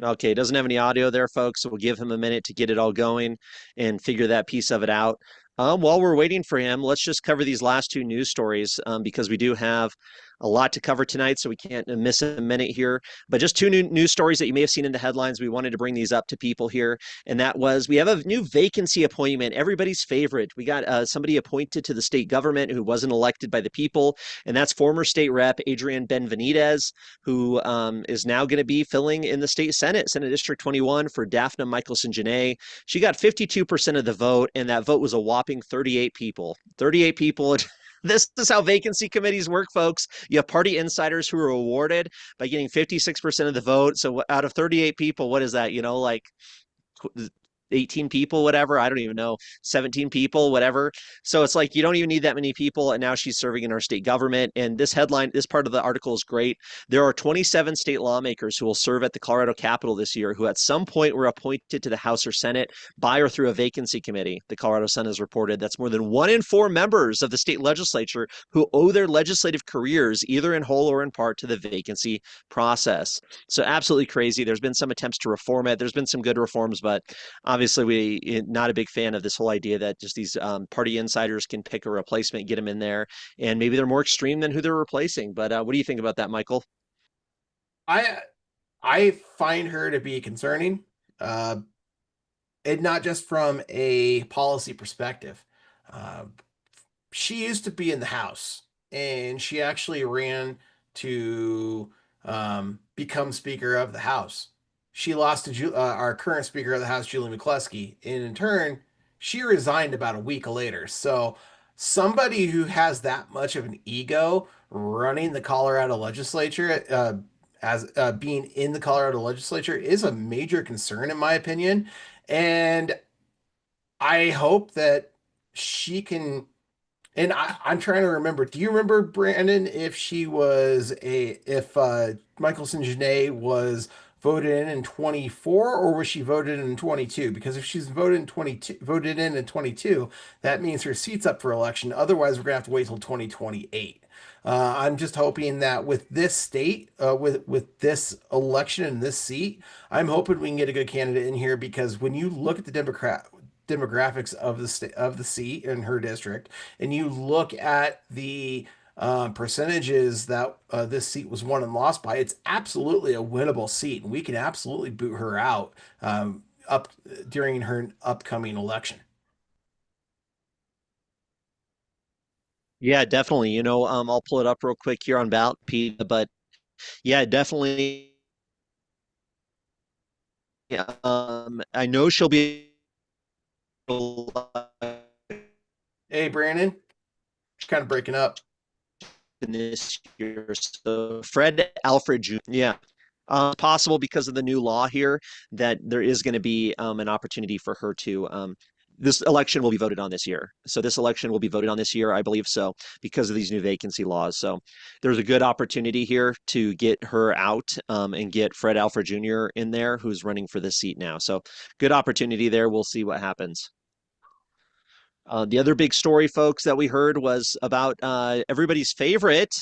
Okay, doesn't have any audio there, folks, so we'll give him a minute to get it all going and figure that piece of it out. While we're waiting for him, let's just cover these last two news stories because we do have a lot to cover tonight, so we can't miss a minute here. But just two new news stories that you may have seen in the headlines. We wanted to bring these up to people here, and that was we have a new vacancy appointment, everybody's favorite. We got somebody appointed to the state government who wasn't elected by the people, and that's former state rep Adrian Benvenidez, who is now going to be filling in the state Senate, Senate District 21 for Daphne Michelson Janae. She got 52% of the vote, and that vote was a whopping 38 people. 38 people. This is how vacancy committees work, folks. You have party insiders who are awarded by getting 56% of the vote. So out of 38 people, what is that? Like 18 people, whatever. I don't even know, 17 people, whatever. So it's like you don't even need that many people. And now she's serving in our state government. And this headline, this part of the article is great. There are 27 state lawmakers who will serve at the Colorado Capitol this year who at some point were appointed to the House or Senate by or through a vacancy committee. The Colorado Sun has reported that's more than 1 in 4 members of the state legislature who owe their legislative careers either in whole or in part to the vacancy process. So absolutely crazy. There's been some attempts to reform it. There's been some good reforms, but obviously we not a big fan of this whole idea that just these party insiders can pick a replacement, get them in there, and maybe they're more extreme than who they're replacing. But what do you think about that, Michael? I I find her to be concerning, uh, and not just from a policy perspective. Uh, she used to be in the House, and she actually ran to become Speaker of the House. She lost to our current Speaker of the House, Julie McCluskey, and in turn, she resigned about a week later. So, somebody who has that much of an ego running the Colorado legislature, as being in the Colorado legislature, is a major concern, in my opinion. And I hope that she can and I'm trying to remember. Do you remember Brandon if Michelson Janae was voted in 24 or was she voted in 22? Because if she's voted in 22, that means her seat's up for election. Otherwise, we're gonna have to wait till 2028. I'm just hoping that with this state, with this election and this seat, I'm hoping we can get a good candidate in here because when you look at the demographics of the seat in her district, and you look at the percentages that this seat was won and lost by, it's absolutely a winnable seat, and we can absolutely boot her out up during her upcoming election. Yeah, definitely. I'll pull it up real quick here on ballot, Pete, but yeah, definitely. I know she'll be Hey, Brandon, she's kind of breaking up. in this year. So Fred Alfred Jr. Yeah. Possible because of the new law here that there is going to be an opportunity for her to. This election will be voted on this year. So this election will be voted on this year, I believe so, because of these new vacancy laws. So there's a good opportunity here to get her out and get Fred Alfred Jr. in there, who's running for this seat now. So good opportunity there. We'll see what happens. The other big story, folks, that we heard was about everybody's favorite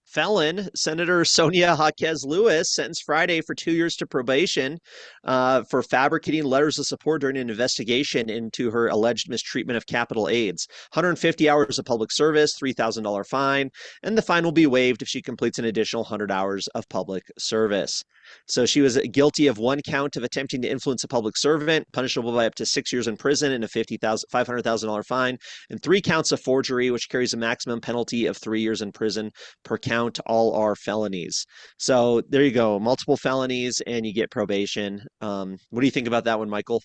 felon, Senator Sonia Jaquez Lewis, sentenced Friday for 2 years to probation for fabricating letters of support during an investigation into her alleged mistreatment of capital aids. 150 hours of public service, $3,000 fine, and the fine will be waived if she completes an additional 100 hours of public service. So she was guilty of one count of attempting to influence a public servant, punishable by up to 6 years in prison and a $500,000 fine, and three counts of forgery, which carries a maximum penalty of 3 years in prison per count. All are felonies. So there you go, multiple felonies, and you get probation. What do you think about that one, Michael?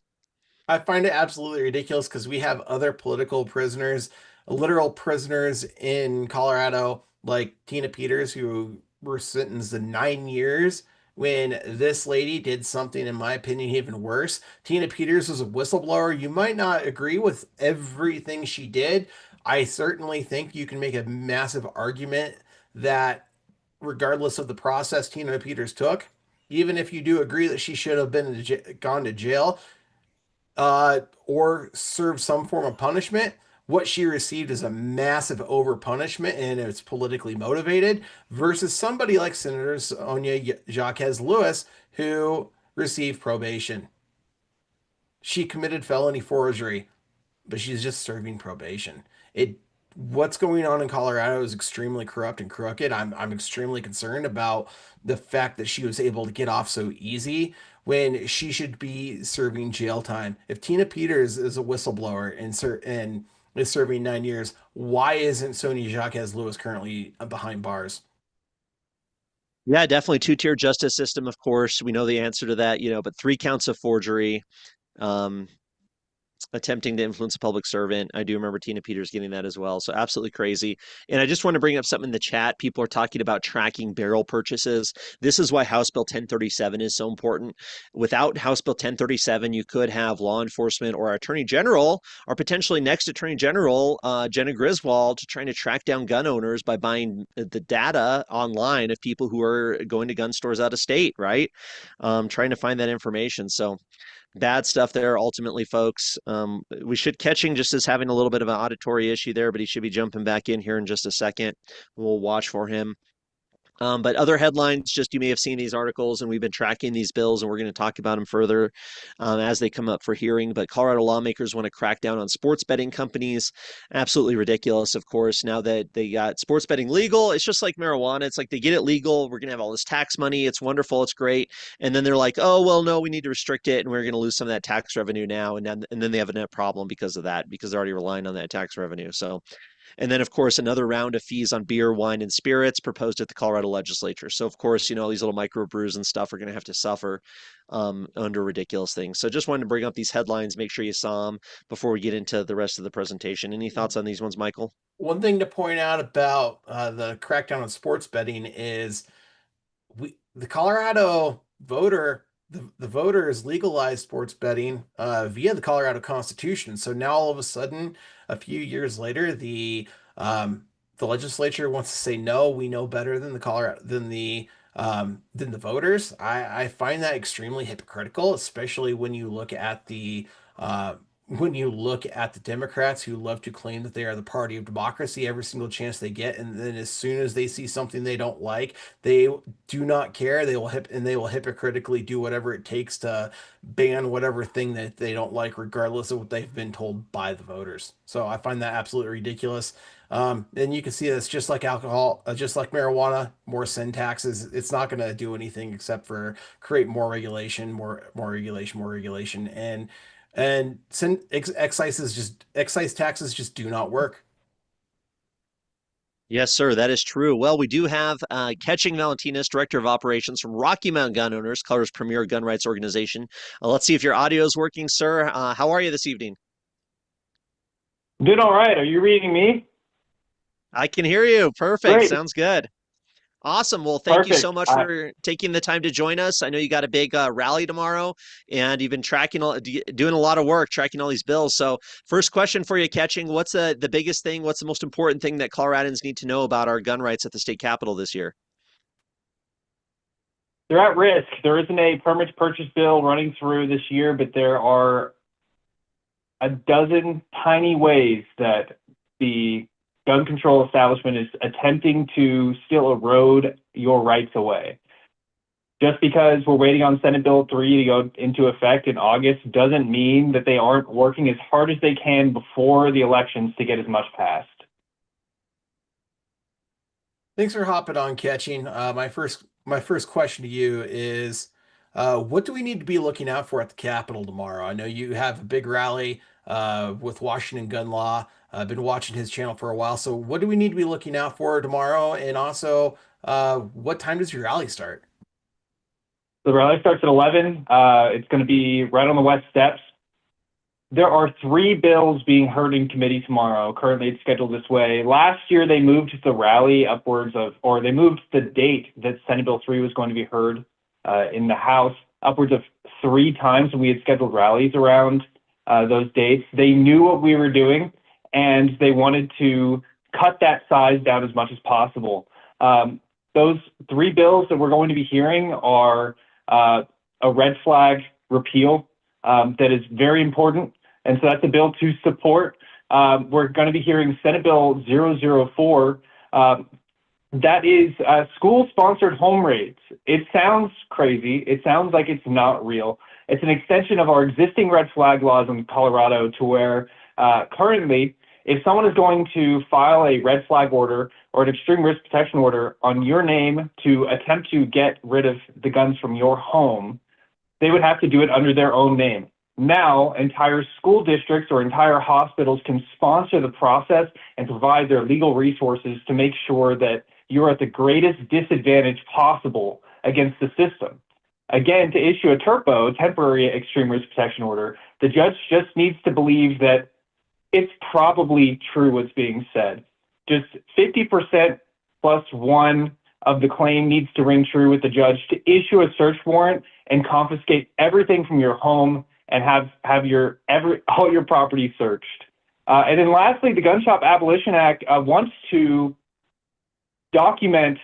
I find it absolutely ridiculous because we have other political prisoners, literal prisoners in Colorado, like Tina Peters, who were sentenced to 9 years when this lady did something, in my opinion, even worse. Tina Peters was a whistleblower. You might not agree with everything she did. I certainly think you can make a massive argument that regardless of the process Tina Peters took, even if you do agree that she should have gone to jail, or serve some form of punishment. What she received is a massive over punishment and it's politically motivated versus somebody like Senator Sonia Jaquez Lewis, who received probation. She committed felony forgery, but she's just serving probation. It What's going on in Colorado is extremely corrupt and crooked. I'm extremely concerned about the fact that she was able to get off so easy when she should be serving jail time. If Tina Peters is a whistleblower and is serving 9 years, why isn't Sonia Jacques Lewis currently behind bars? Yeah, definitely two-tier justice system, of course. We know the answer to that, but three counts of forgery. Um, Attempting to influence a public servant. I do remember Tina Peters getting that as well. So absolutely crazy. And I just want to bring up something in the chat. People are talking about tracking barrel purchases. This is why House Bill 1037 is so important. Without House Bill 1037, you could have law enforcement or Attorney General or potentially next Attorney General, Jenna Griswold, trying to track down gun owners by buying the data online of people who are going to gun stores out of state, right? Trying to find that information. So bad stuff there ultimately, folks. We should catching just as having a little bit of an auditory issue there, but he should be jumping back in here in just a second. We'll watch for him. But other headlines, just you may have seen these articles, and we've been tracking these bills, and we're going to talk about them further as they come up for hearing. But Colorado lawmakers want to crack down on sports betting companies. Absolutely ridiculous, of course. Now that they got sports betting legal, it's just like marijuana. It's like they get it legal. We're going to have all this tax money. It's wonderful. It's great. And then they're like, oh, well, no, we need to restrict it, and we're going to lose some of that tax revenue now. And then they have a net problem because of that, because they're already relying on that tax revenue. So and then, of course, another round of fees on beer, wine, and spirits proposed at the Colorado Legislature. So, of course, these little microbrews and stuff are going to have to suffer under ridiculous things. So, just wanted to bring up these headlines, make sure you saw them before we get into the rest of the presentation. Any thoughts on these ones, Michael? One thing to point out about the crackdown on sports betting is the Colorado the voters legalized sports betting via the Colorado Constitution. So now all of a sudden, a few years later, the legislature wants to say no, we know better than the than the voters. I find that extremely hypocritical, especially uh, when you look at the Democrats who love to claim that they are the party of democracy every single chance they get, and then as soon as they see something they don't like, they do not care. They will hypocritically do whatever it takes to ban whatever thing that they don't like, regardless of what they've been told by the voters. So I find that absolutely ridiculous. And you can see this just like alcohol, just like marijuana, more sin taxes. It's not going to do anything except for create more regulation, more regulation, more regulation, and excise taxes just do not work. Yes, sir, that is true. Well, we do have Catching Valentinas, Director of Operations from Rocky Mountain Gun Owners, Colorado's premier gun rights organization. Let's see if your audio is working, sir. How are you this evening? Doing all right. Are you reading me? I can hear you. Perfect. Great. Sounds good. Awesome. Well, thank you so Perfect. much for taking the time to join us. I know you got a big rally tomorrow, and you've been doing a lot of work tracking all these bills. So, first question for you, Catching: what's the biggest thing? What's the most important thing that Coloradans need to know about our gun rights at the state capitol this year? They're at risk. There isn't a permit to purchase bill running through this year, but there are a dozen tiny ways that the gun control establishment is attempting to still erode your rights away. Just because we're waiting on Senate Bill 3 to go into effect in August doesn't mean that they aren't working as hard as they can before the elections to get as much passed. Thanks for hopping on, Catching. My first question to you is, what do we need to be looking out for at the Capitol tomorrow? I know you have a big rally with Washington Gun Law. I've been watching his channel for a while. So, what do we need to be looking out for tomorrow? And also, what time does your rally start? The rally starts at 11. It's going to be right on the West Steps. There are three bills being heard in committee tomorrow. Currently, it's scheduled this way. Last year, they moved the rally they moved the date that Senate Bill 3 was going to be heard in the House upwards of three times. We had scheduled rallies around those dates. They knew what we were doing, and they wanted to cut that size down as much as possible. Those three bills that we're going to be hearing are a red flag repeal that is very important. And so that's a bill to support. We're going to be hearing Senate Bill 004. That is school-sponsored home raids. It sounds crazy. It sounds like it's not real. It's an extension of our existing red flag laws in Colorado to where currently, if someone is going to file a red flag order or an extreme risk protection order on your name to attempt to get rid of the guns from your home, they would have to do it under their own name. Now, entire school districts or entire hospitals can sponsor the process and provide their legal resources to make sure that you're at the greatest disadvantage possible against the system. Again, to issue a TERPO, temporary extreme risk protection order, the judge just needs to believe that it's probably true what's being said. Just 50% plus one of the claim needs to ring true with the judge to issue a search warrant and confiscate everything from your home and have all your property searched. And then lastly, the Gun Shop Abolition Act wants to document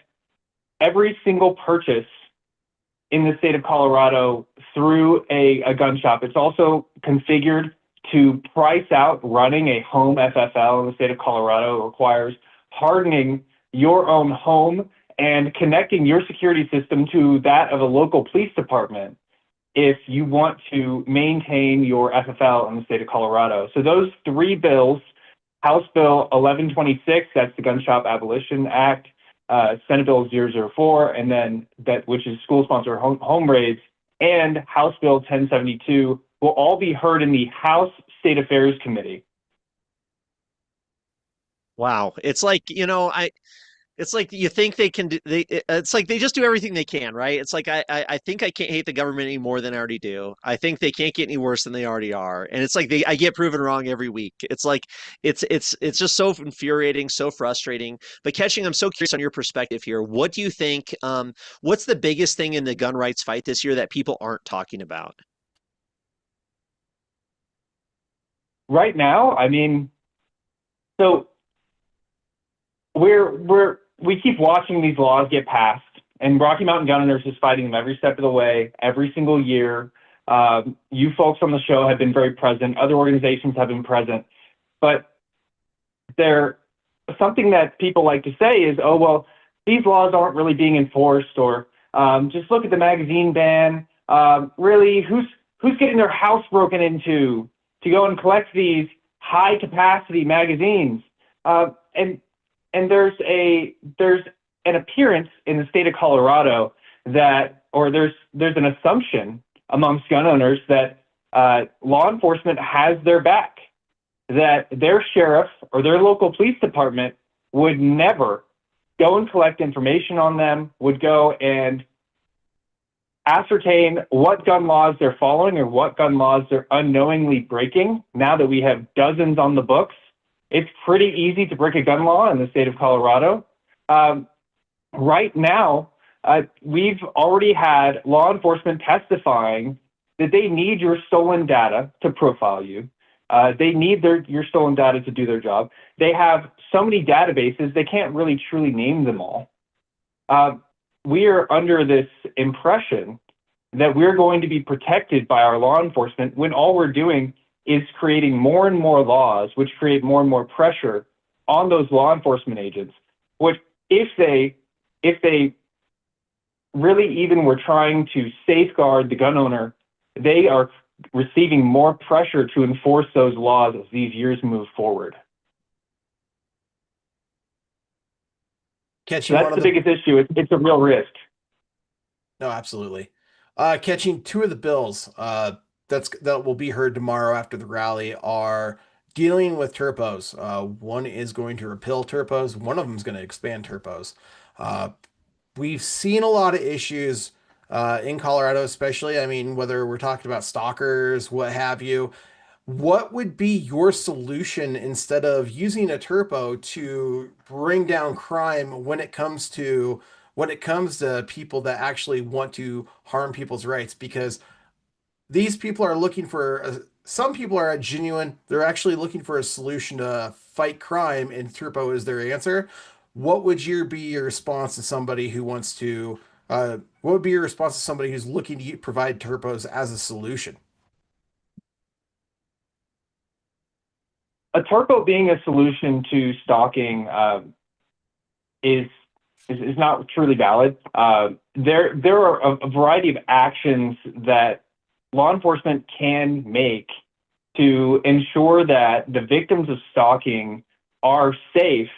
every single purchase in the state of Colorado through a gun shop. It's also configured to price out running a home FFL in the state of Colorado. It requires hardening your own home and connecting your security system to that of a local police department if you want to maintain your FFL in the state of Colorado. So those three bills, House Bill 1126, that's the Gun Shop Abolition Act, Senate Bill 004, and then which is school-sponsored home raids, and House Bill 1072 will all be heard in the House State Affairs Committee. Wow. It's like you think they can do it's like they just do everything they can, right? It's like I think I can't hate the government any more than I already do. I think they can't get any worse than they already are. And it's like I get proven wrong every week. It's like it's just so infuriating, so frustrating. But Catching, I'm so curious on your perspective here. What do you think what's the biggest thing in the gun rights fight this year that people aren't talking about? Right now, I mean, so we keep watching these laws get passed, and Rocky Mountain Gun Owners is fighting them every step of the way, every single year. You folks on the show have been very present. Other organizations have been present. But something that people like to say is, oh, well, these laws aren't really being enforced, or just look at the magazine ban. Really, who's getting their house broken into to go and collect these high capacity magazines? And there's an appearance in the state of Colorado or there's an assumption amongst gun owners that law enforcement has their back, that their sheriff or their local police department would never go and collect information on them, would go and ascertain what gun laws they're following or what gun laws they're unknowingly breaking. Now that we have dozens on the books, it's pretty easy to break a gun law in the state of Colorado. Right now, we've already had law enforcement testifying that they need your stolen data to profile you. They need your stolen data to do their job. They have so many databases, they can't really truly name them all. We are under this impression that we're going to be protected by our law enforcement when all we're doing is creating more and more laws, which create more and more pressure on those law enforcement agents, which if they really even were trying to safeguard the gun owner, they are receiving more pressure to enforce those laws as these years move forward. So that's the biggest issue. It's a real risk. No, absolutely. Catching two of the bills that will be heard tomorrow after the rally are dealing with turpos. One is going to repeal turpos. One of them is going to expand turpos. We've seen a lot of issues in Colorado, especially. I mean, whether we're talking about stalkers, what have you. What would be your solution instead of using a turpo to bring down crime when it comes to people that actually want to harm people's rights? Because these people are looking for some people are genuine. They're actually looking for a solution to fight crime, and turpo is their answer. What would be your response to somebody who wants to? What would be your response to somebody who's looking to provide turpos as a solution? A turpo being a solution to stalking is not truly valid. There are a variety of actions that law enforcement can make to ensure that the victims of stalking are safe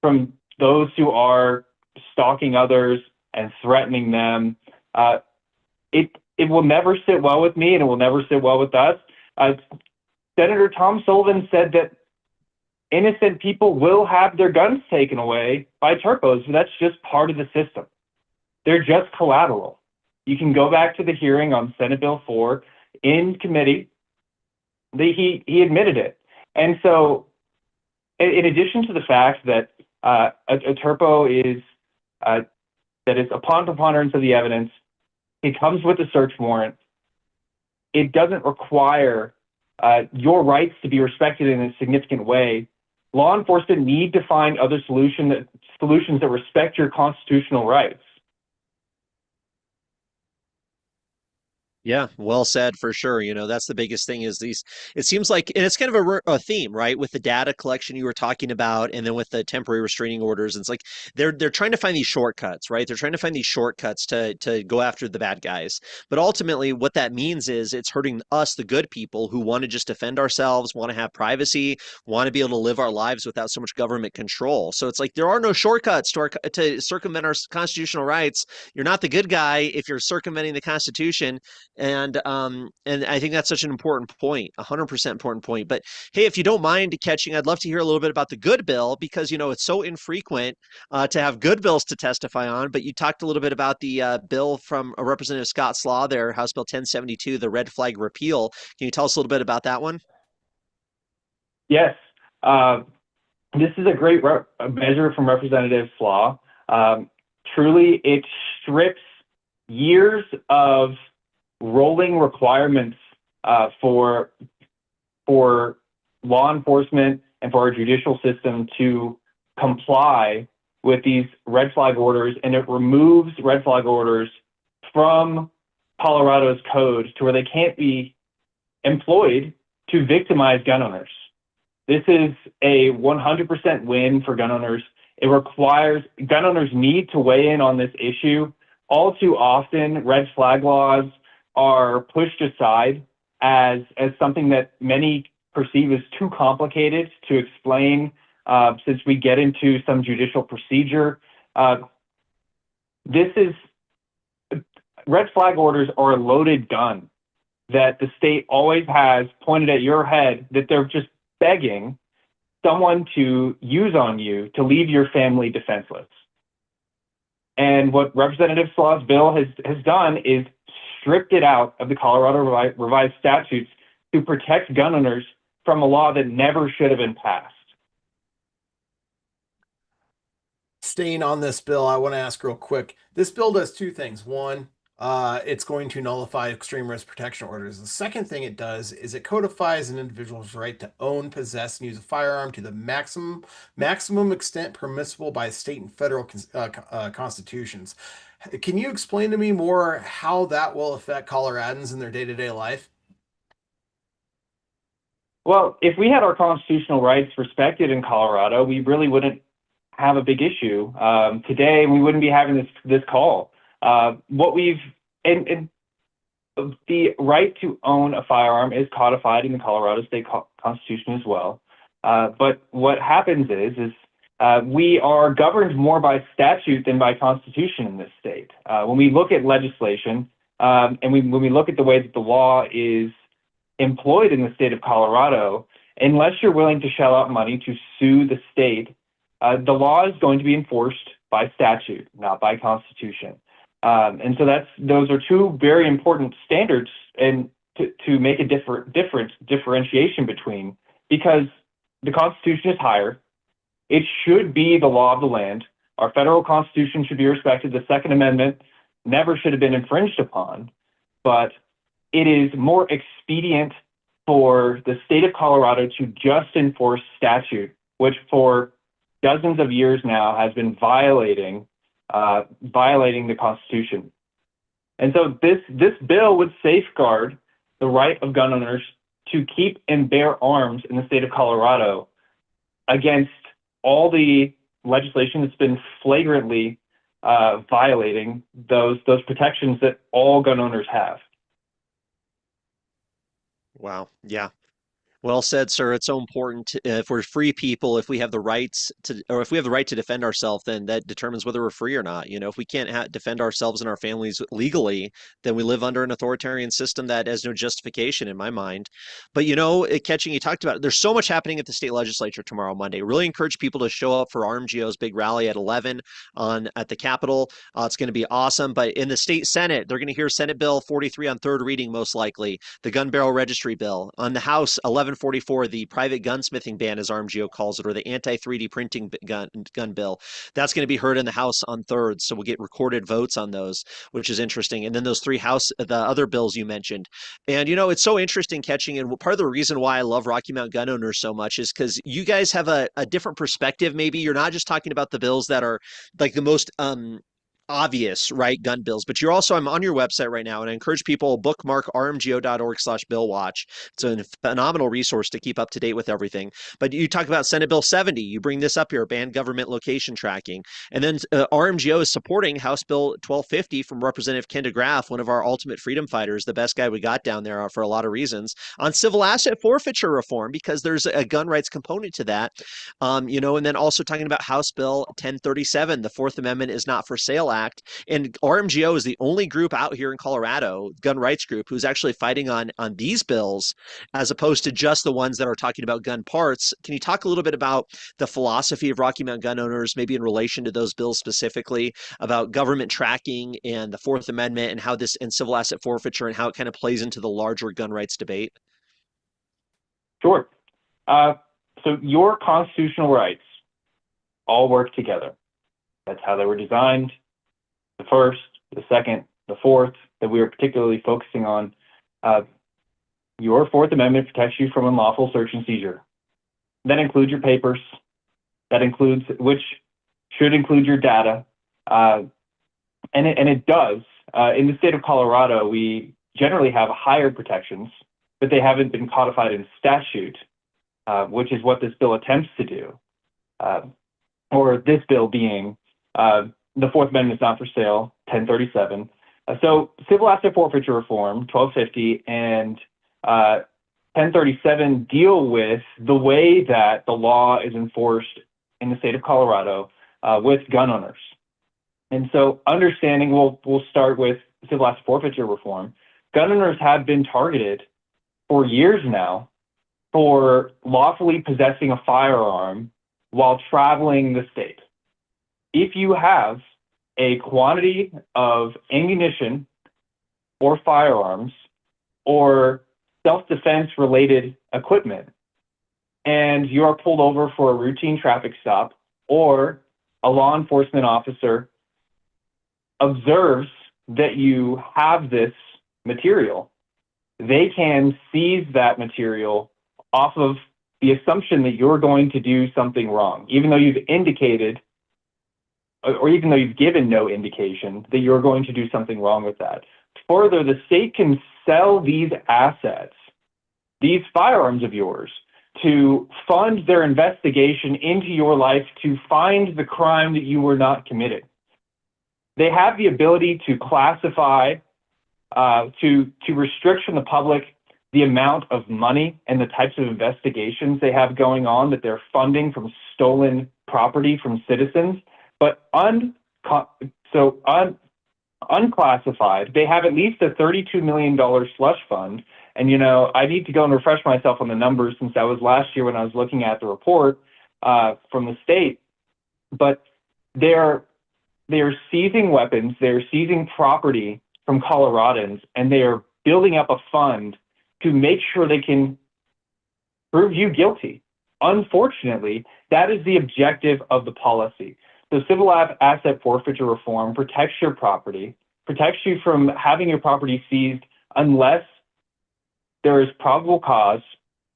from those who are stalking others and threatening them. It will never sit well with me, and it will never sit well with us. Senator Tom Sullivan said that innocent people will have their guns taken away by turpos. That's just part of the system. They're just collateral. You can go back to the hearing on Senate Bill 4 in committee. He admitted it. And so in addition to the fact that a turpo is that is upon preponderance of the evidence, it comes with a search warrant. It doesn't require your rights to be respected in a significant way. Law enforcement need to find other solutions that respect your constitutional rights. Yeah, well said for sure. You know, that's the biggest thing is it seems like, and it's kind of a theme, right? With the data collection you were talking about, and then with the temporary restraining orders, it's like they're trying to find these shortcuts, right? They're trying to find these shortcuts to go after the bad guys. But ultimately what that means is it's hurting us, the good people who want to just defend ourselves, want to have privacy, want to be able to live our lives without so much government control. So it's like there are no shortcuts to circumvent our constitutional rights. You're not the good guy if you're circumventing the Constitution. And I think that's such an important point, 100% important point. But hey, if you don't mind catching, I'd love to hear a little bit about the good bill, because, you know, it's so infrequent to have good bills to testify on. But you talked a little bit about the bill from Representative Scott Slaw there, House Bill 1072, the red flag repeal. Can you tell us a little bit about that one? Yes. This is a great measure from Representative Slaw. Truly, it strips years of rolling requirements for law enforcement and for our judicial system to comply with these red flag orders, and it removes red flag orders from Colorado's code to where they can't be employed to victimize gun owners. This is a 100% win for gun owners. It requires gun owners need to weigh in on this issue. All too often, red flag laws are pushed aside as something that many perceive as too complicated to explain, since we get into some judicial procedure. Red flag orders are a loaded gun that the state always has pointed at your head, that they're just begging someone to use on you to leave your family defenseless. And what Representative Slaw's bill has done is stripped it out of the Colorado revised statutes to protect gun owners from a law that never should have been passed. Staying on this bill, I want to ask real quick. This bill does two things. One, it's going to nullify extreme risk protection orders. The second thing it does is it codifies an individual's right to own, possess, and use a firearm to the maximum extent permissible by state and federal constitutions. Can you explain to me more how that will affect Coloradans in their day-to-day life? Well, if we had our constitutional rights respected in Colorado, we really wouldn't have a big issue today. We wouldn't be having this call. And the right to own a firearm is codified in the Colorado State Constitution as well. But what happens is we are governed more by statute than by constitution in this state. When we look at legislation, and when we look at the way that the law is employed in the state of Colorado, unless you're willing to shell out money to sue the state, the law is going to be enforced by statute, not by constitution. And so those are two very important standards, and to make a differentiation between, because the Constitution is higher. It should be the law of the land. Our federal Constitution should be respected. The Second Amendment never should have been infringed upon, but it is more expedient for the state of Colorado to just enforce statute, which for dozens of years now has been violating the Constitution. And so this bill would safeguard the right of gun owners to keep and bear arms in the state of Colorado against all the legislation that's been flagrantly violating those protections that all gun owners have. Wow. Yeah. Well said, sir. It's so important if we're free people, if we have the rights to, or if we have the right to defend ourselves, then that determines whether we're free or not. You know, if we can't defend ourselves and our families legally, then we live under an authoritarian system that has no justification in my mind. But, you know, Ketching, you talked about, there's so much happening at the state legislature tomorrow, Monday. Really encourage people to show up for RMGO's big rally at 11 at the Capitol. It's going to be awesome. But in the state Senate, they're going to hear Senate Bill 43 on third reading, most likely, the gun barrel registry bill. On the House, 1144, the private gunsmithing ban, as RMGO calls it, or the anti-3D printing gun bill. That's going to be heard in the House on third, so we'll get recorded votes on those, which is interesting. And then those three the other bills you mentioned. And, you know, it's so interesting, Ketching, and part of the reason why I love Rocky Mount gun owners so much is because you guys have a different perspective. Maybe you're not just talking about the bills that are like the most obvious, right, gun bills, but you're also, I'm on your website right now, and I encourage people bookmark rmgo.org/billwatch. It's a phenomenal resource to keep up to date with everything. But you talk about Senate Bill 70, you bring this up here, ban government location tracking, and then RMGO is supporting House Bill 1250 from Representative Ken DeGraff, one of our ultimate freedom fighters, the best guy we got down there for a lot of reasons, on civil asset forfeiture reform, because there's a gun rights component to that. You know, and then also talking about House Bill 1037, the Fourth Amendment is not for sale Act. And RMGO is the only group out here in Colorado, gun rights group, who's actually fighting on these bills as opposed to just the ones that are talking about gun parts. Can you talk a little bit about the philosophy of Rocky Mount gun owners, maybe in relation to those bills specifically, about government tracking and the Fourth Amendment and how this, and civil asset forfeiture, and how it kind of plays into the larger gun rights debate? Sure. So your constitutional rights all work together. That's how they were designed. The first, the second, the fourth, that we are particularly focusing on. Your Fourth Amendment protects you from unlawful search and seizure. That includes your papers. That includes which should include your data, and it does. In the state of Colorado, we generally have higher protections, but they haven't been codified in statute, which is what this bill attempts to do. Or this bill being the Fourth Amendment is not for sale, 1037. So civil asset forfeiture reform, 1250, and 1037 deal with the way that the law is enforced in the state of Colorado with gun owners. And so understanding, we'll start with civil asset forfeiture reform. Gun owners have been targeted for years now for lawfully possessing a firearm while traveling the state. If you have a quantity of ammunition or firearms or self-defense related equipment, and you are pulled over for a routine traffic stop, or a law enforcement officer observes that you have this material, they can seize that material off of the assumption that you're going to do something wrong, even though you've indicated, or even though you've given no indication that you're going to do something wrong with that. Further, the state can sell these assets, these firearms of yours, to fund their investigation into your life to find the crime that you were not committed. They have the ability to classify, to restrict from the public the amount of money and the types of investigations they have going on that they're funding from stolen property from citizens. But unclassified, they have at least a $32 million slush fund. And, you know, I need to go and refresh myself on the numbers since that was last year when I was looking at the report from the state. But they are seizing weapons, they're seizing property from Coloradans, and they are building up a fund to make sure they can prove you guilty. Unfortunately, that is the objective of the policy. So civil asset forfeiture reform protects your property, protects you from having your property seized unless there is probable cause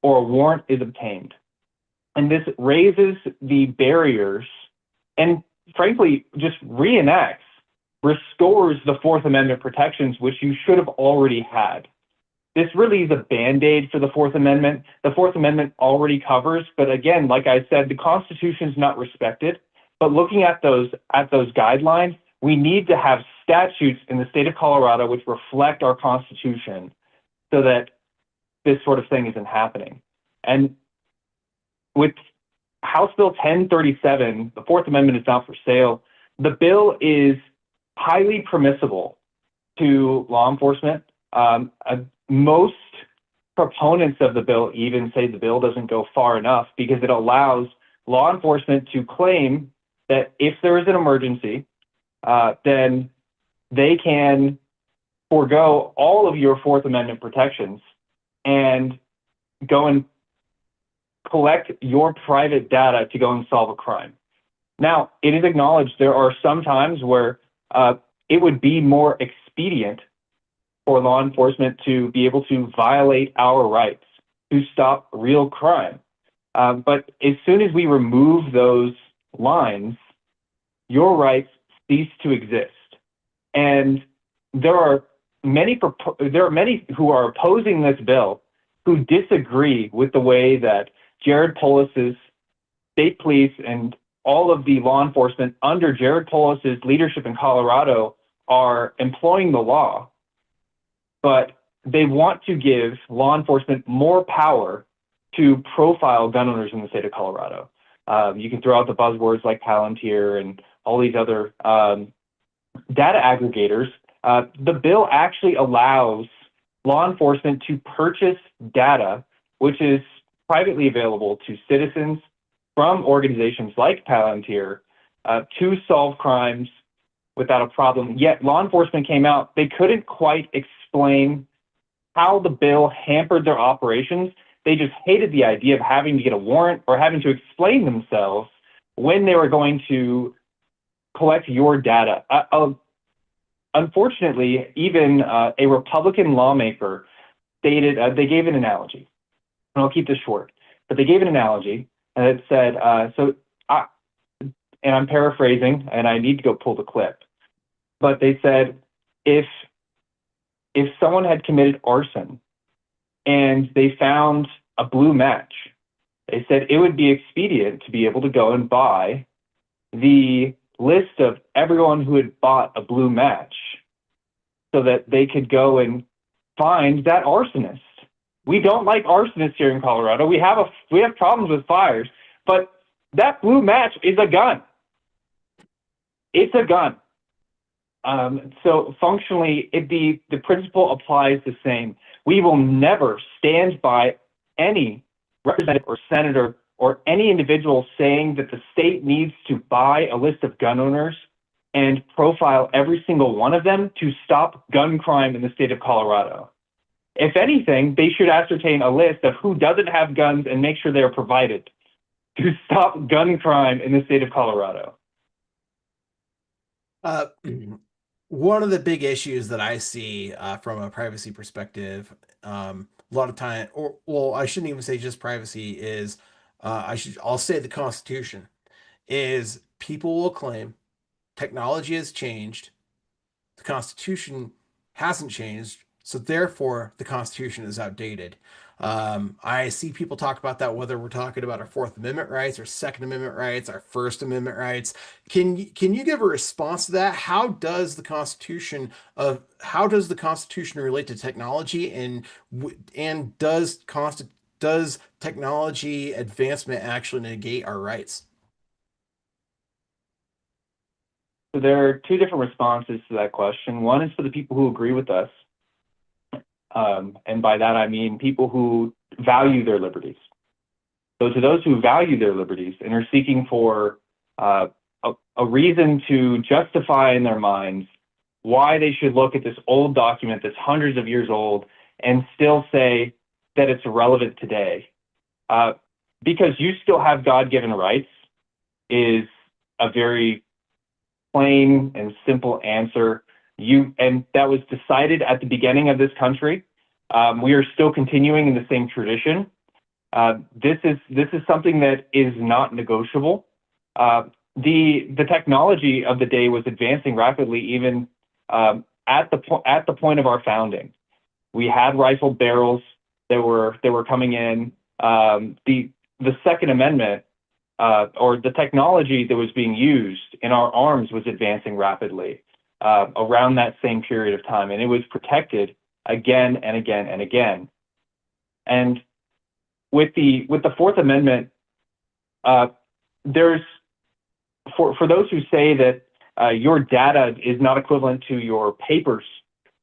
or a warrant is obtained. And this raises the barriers and frankly just restores the Fourth Amendment protections, which you should have already had. This really is a Band-Aid for the Fourth Amendment. The Fourth Amendment already covers, but again, like I said, the Constitution is not respected. But looking at those guidelines, we need to have statutes in the state of Colorado which reflect our Constitution so that this sort of thing isn't happening. And with House Bill 1037, the Fourth Amendment is not for sale. The bill is highly permissible to law enforcement. Most proponents of the bill even say the bill doesn't go far enough because it allows law enforcement to claim that if there is an emergency, then they can forego all of your Fourth Amendment protections and go and collect your private data to go and solve a crime. Now, it is acknowledged there are some times where it would be more expedient for law enforcement to be able to violate our rights to stop real crime. But as soon as we remove those lines, your rights cease to exist. And there are many who are opposing this bill who disagree with the way that Jared Polis's state police and all of the law enforcement under Jared Polis's leadership in Colorado are employing the law, but they want to give law enforcement more power to profile gun owners in the state of Colorado. You can throw out the buzzwords like Palantir and all these other data aggregators. The bill actually allows law enforcement to purchase data, which is privately available to citizens from organizations like Palantir to solve crimes without a problem. Yet law enforcement came out, they couldn't quite explain how the bill hampered their operations. They just hated the idea of having to get a warrant or having to explain themselves when they were going to collect your data. Unfortunately, even a Republican lawmaker stated, they gave an analogy, and I'll keep this short, but they gave an analogy that said, and I'm paraphrasing, and I need to go pull the clip, but they said if someone had committed arson and they found a blue match, they said it would be expedient to be able to go and buy the list of everyone who had bought a blue match so that they could go and find that arsonist. We don't like arsonists here in Colorado. We have problems with fires, but that blue match is a gun. It's a gun. So functionally, the principle applies the same. We will never stand by any representative or senator or any individual saying that the state needs to buy a list of gun owners and profile every single one of them to stop gun crime in the state of Colorado. If anything, they should ascertain a list of who doesn't have guns and make sure they're provided to stop gun crime in the state of Colorado. One of the big issues that I see from a privacy perspective, a lot of time, or well, I shouldn't even say just privacy, is I'll say the Constitution, is people will claim technology has changed, the Constitution hasn't changed, so therefore the Constitution is outdated. I see people talk about that, whether we're talking about our Fourth Amendment rights, our Second Amendment rights, our First Amendment rights. Can you give a response to that? How does the Constitution relate to technology, and does technology advancement actually negate our rights? So there are two different responses to that question. One is for the people who agree with us. And by that, I mean people who value their liberties. So to those who value their liberties and are seeking for a reason to justify in their minds why they should look at this old document that's hundreds of years old and still say that it's relevant today, because you still have God-given rights, is a very plain and simple answer. And that was decided at the beginning of this country. We are still continuing in the same tradition. This is something that is not negotiable. The technology of the day was advancing rapidly, even at the point of our founding. We had rifled barrels that were coming in. The Second Amendment, or the technology that was being used in our arms, was advancing rapidly around that same period of time, and it was protected again and again and again. And with the Fourth Amendment, there's for those who say that your data is not equivalent to your papers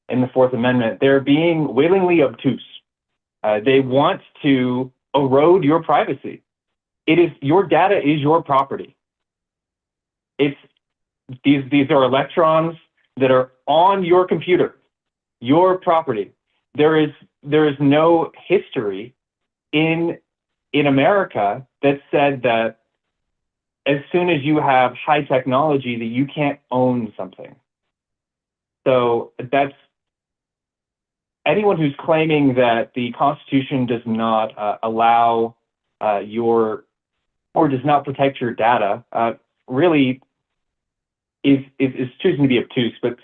in the Fourth Amendment, they're being willingly obtuse. They want to erode your privacy. Your data is your property. These are electrons that are on your computer, your property. There is no history in America that said that as soon as you have high technology that you can't own something. So that's anyone who's claiming that the Constitution does not allow or does not protect your data really is choosing to be obtuse. But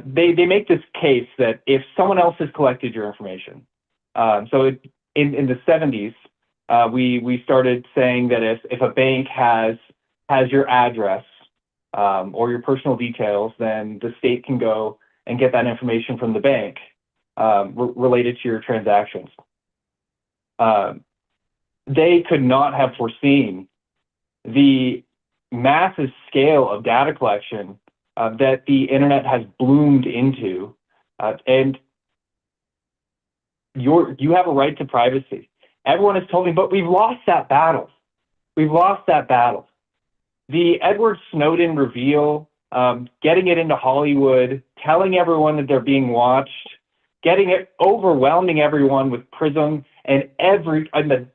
they make this case that if someone else has collected your information, so in the 70s, we started saying that if a bank has your address or your personal details, then the state can go and get that information from the bank related to your transactions. They could not have foreseen the massive scale of data collection that the internet has bloomed into, and you have a right to privacy. Everyone has told me, but we've lost that battle. We've lost that battle. The Edward Snowden reveal, getting it into Hollywood, telling everyone that they're being watched, overwhelming everyone with Prism and the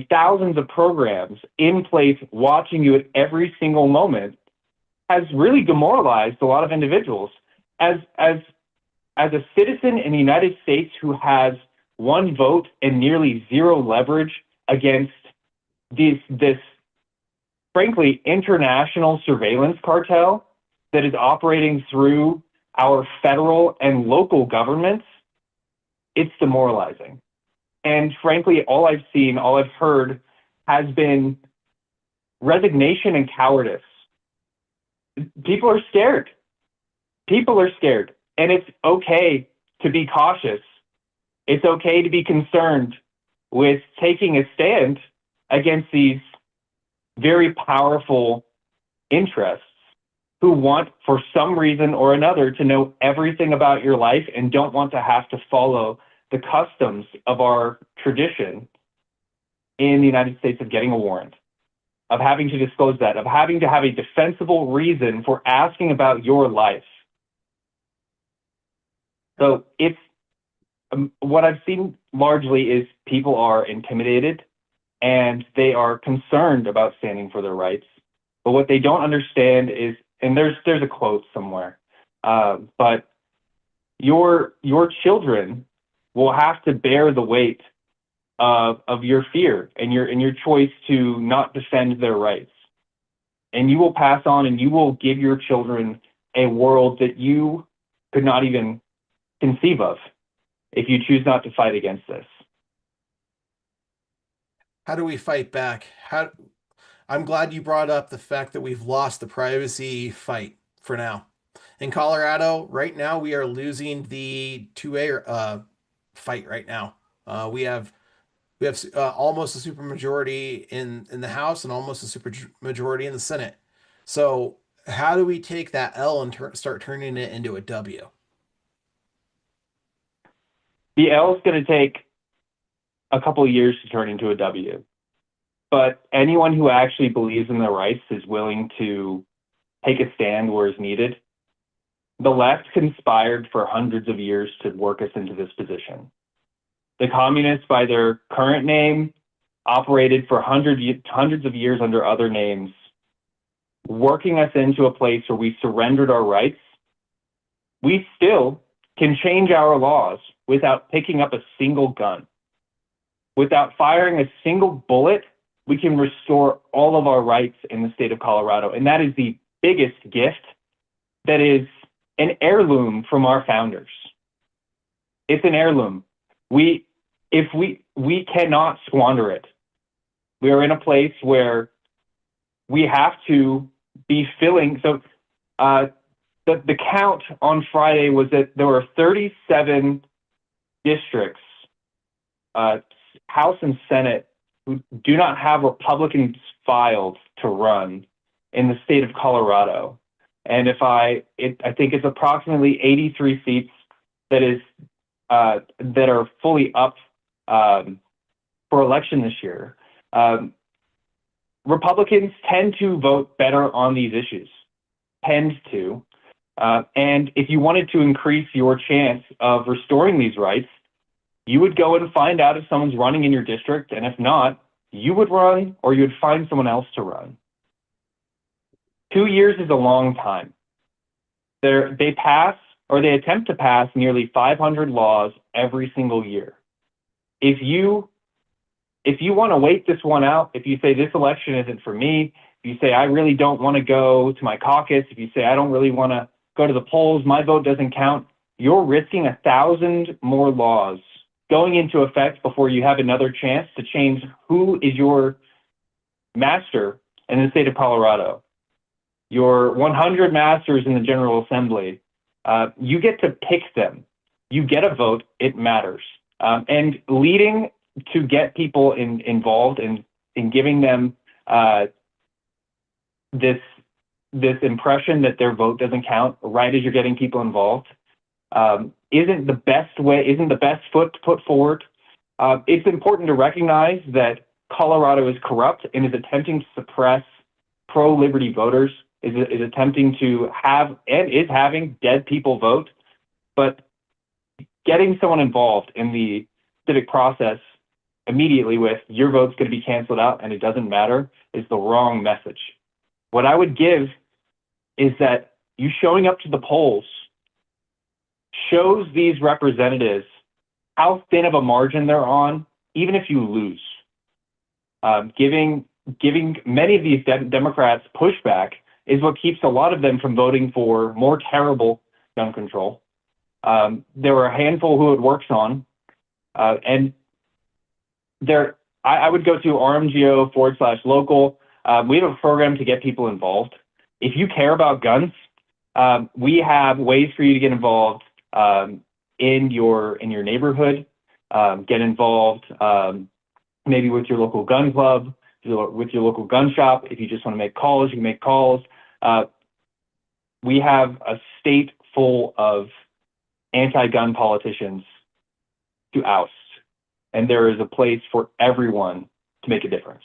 thousands of programs in place watching you at every single moment, has really demoralized a lot of individuals. As a citizen in the United States who has one vote and nearly zero leverage against this frankly, international surveillance cartel that is operating through our federal and local governments, it's demoralizing. And frankly, all I've seen, all I've heard has been resignation and cowardice. People are scared. People are scared. And it's okay to be cautious. It's okay to be concerned with taking a stand against these very powerful interests who want, for some reason or another, to know everything about your life and don't want to have to follow the customs of our tradition in the United States of getting a warrant, of having to disclose that, of having to have a defensible reason for asking about your life. So it's what I've seen largely is people are intimidated and they are concerned about standing for their rights. But what they don't understand is, and there's a quote somewhere, but your children will have to bear the weight of your fear and your choice to not defend their rights. And you will pass on and you will give your children a world that you could not even conceive of if you choose not to fight against this. How do we fight back? I'm glad you brought up the fact that we've lost the privacy fight for now. In Colorado, right now, we are losing the 2A fight right now. We have almost a supermajority in the House and almost a supermajority in the Senate. So how do we take that L and start turning it into a W? The L is going to take a couple of years to turn into a W. But anyone who actually believes in their rights is willing to take a stand where it's needed. The left conspired for hundreds of years to work us into this position. The communists, by their current name, operated for hundreds of years under other names, working us into a place where we surrendered our rights. We still can change our laws without picking up a single gun. Without firing a single bullet, we can restore all of our rights in the state of Colorado. And that is the biggest gift that is an heirloom from our founders. It's an heirloom. We cannot squander it. We are in a place where we have to be filling. So the count on Friday was that there were 37 districts, House and Senate, who do not have Republicans filed to run in the state of Colorado. And I think it's approximately 83 seats that are fully up for election this year. Republicans tend to vote better on these issues, and if you wanted to increase your chance of restoring these rights, you would go and find out if someone's running in your district, and if not, you would run or you would find someone else to run. 2 years is a long time. They pass or they attempt to pass nearly 500 laws every single year. If you want to wait this one out, if you say this election isn't for me, if you say I really don't want to go to my caucus, if you say I don't really want to go to the polls, my vote doesn't count, you're risking 1,000 more laws going into effect before you have another chance to change who is your master in the state of Colorado. Your 100 masters in the General Assembly, you get to pick them. You get a vote, it matters. And leading to get people involved in giving them this impression that their vote doesn't count right as you're getting people involved isn't the best foot to put forward. It's important to recognize that Colorado is corrupt and is attempting to suppress pro-liberty voters, is attempting to have and is having dead people vote. But getting someone involved in the civic process immediately with your vote's going to be canceled out and it doesn't matter is the wrong message. What I would give is that you showing up to the polls shows these representatives how thin of a margin they're on, even if you lose. Giving giving many of these Democrats pushback is what keeps a lot of them from voting for more terrible gun control. There were a handful who it works on, and I would go to RMGO/local. We have a program to get people involved. If you care about guns, we have ways for you to get involved in your neighborhood. Get involved maybe with your local gun club, with your local gun shop. If you just want to make calls, you can make calls. We have a state full of anti-gun politicians to oust, and there is a place for everyone to make a difference.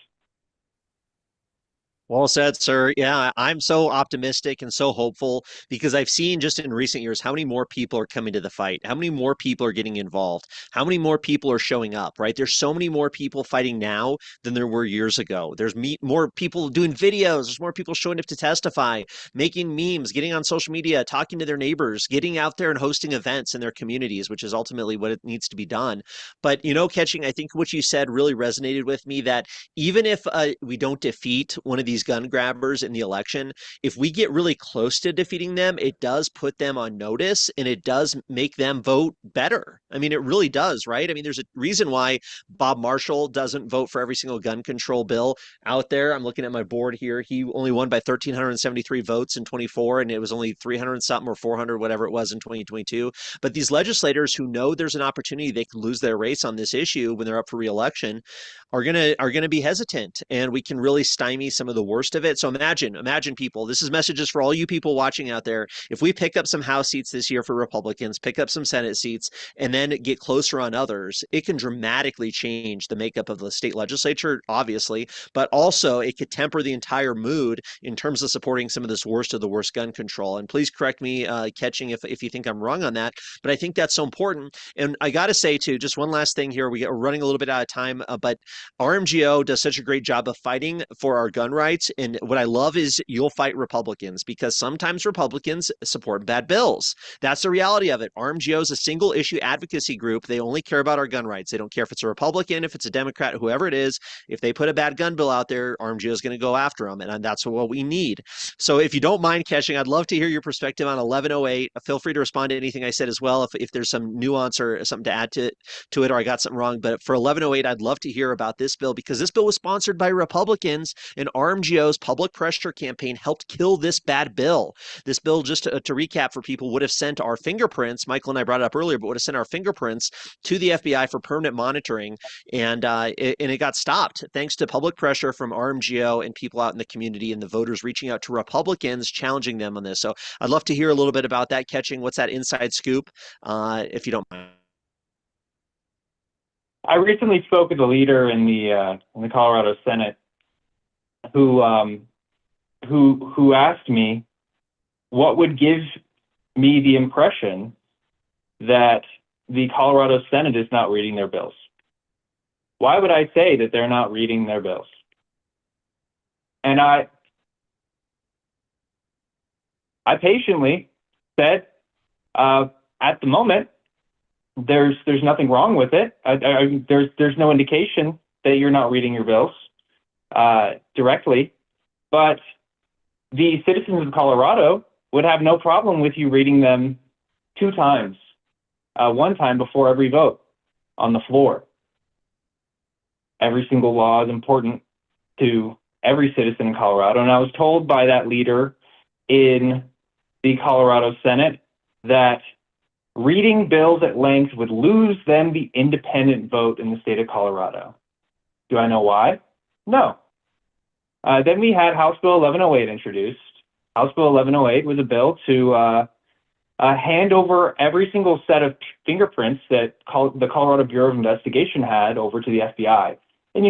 Well said, sir. Yeah, I'm so optimistic and so hopeful because I've seen just in recent years how many more people are coming to the fight, how many more people are getting involved, how many more people are showing up, right? There's so many more people fighting now than there were years ago. There's more people doing videos, there's more people showing up to testify, making memes, getting on social media, talking to their neighbors, getting out there and hosting events in their communities, which is ultimately what it needs to be done. But, Catching, I think what you said really resonated with me that even if we don't defeat one of these gun grabbers in the election, if we get really close to defeating them, it does put them on notice and it does make them vote better. I mean, it really does, right? I mean, there's a reason why Bob Marshall doesn't vote for every single gun control bill out there. I'm looking at my board here. He only won by 1,373 votes in 24, and it was only 300 something or 400, whatever it was in 2022. But these legislators who know there's an opportunity they can lose their race on this issue when they're up for re-election are gonna be hesitant, and we can really stymie some of the worst of it. So imagine people. This is messages for all you people watching out there. If we pick up some House seats this year for Republicans, pick up some Senate seats, and then get closer on others, it can dramatically change the makeup of the state legislature, obviously, but also it could temper the entire mood in terms of supporting some of this worst of the worst gun control. And please correct me, Catching, if you think I'm wrong on that, but I think that's so important. And I got to say too, just one last thing here. We're running a little bit out of time, but RMGO does such a great job of fighting for our gun rights. And what I love is you'll fight Republicans because sometimes Republicans support bad bills. That's the reality of it. RMGO is a single issue advocacy group. They only care about our gun rights. They don't care if it's a Republican, if it's a Democrat, whoever it is. If they put a bad gun bill out there, RMGO is going to go after them. And that's what we need. So if you don't mind, Catching, I'd love to hear your perspective on 1108. Feel free to respond to anything I said as well if there's some nuance or something to add to it, or I got something wrong. But for 1108, I'd love to hear about this bill because this bill was sponsored by Republicans, and RMGO's public pressure campaign helped kill this bad bill. This bill, just to recap for people, would have sent our fingerprints, Michael and I brought it up earlier, but would have sent our fingerprints to the FBI for permanent monitoring, and it got stopped thanks to public pressure from RMGO and people out in the community and the voters reaching out to Republicans, challenging them on this. So I'd love to hear a little bit about that, Catching. What's that inside scoop, if you don't mind? I recently spoke with a leader in the Colorado Senate who asked me what would give me the impression that the Colorado Senate is not reading their bills. Why would I say that they're not reading their bills? And I patiently said, at the moment, there's nothing wrong with it. There's no indication that you're not reading your bills directly, but the citizens of Colorado would have no problem with you reading them 2 times, one time before every vote on the floor. Every single law is important to every citizen in Colorado, and I was told by that leader in the Colorado Senate that reading bills at length would lose them the independent vote in the state of Colorado. Do I know why? No. Then we had House Bill 1108 introduced. House Bill 1108 was a bill to hand over every single set of fingerprints that the Colorado Bureau of Investigation had over to the FBI. And,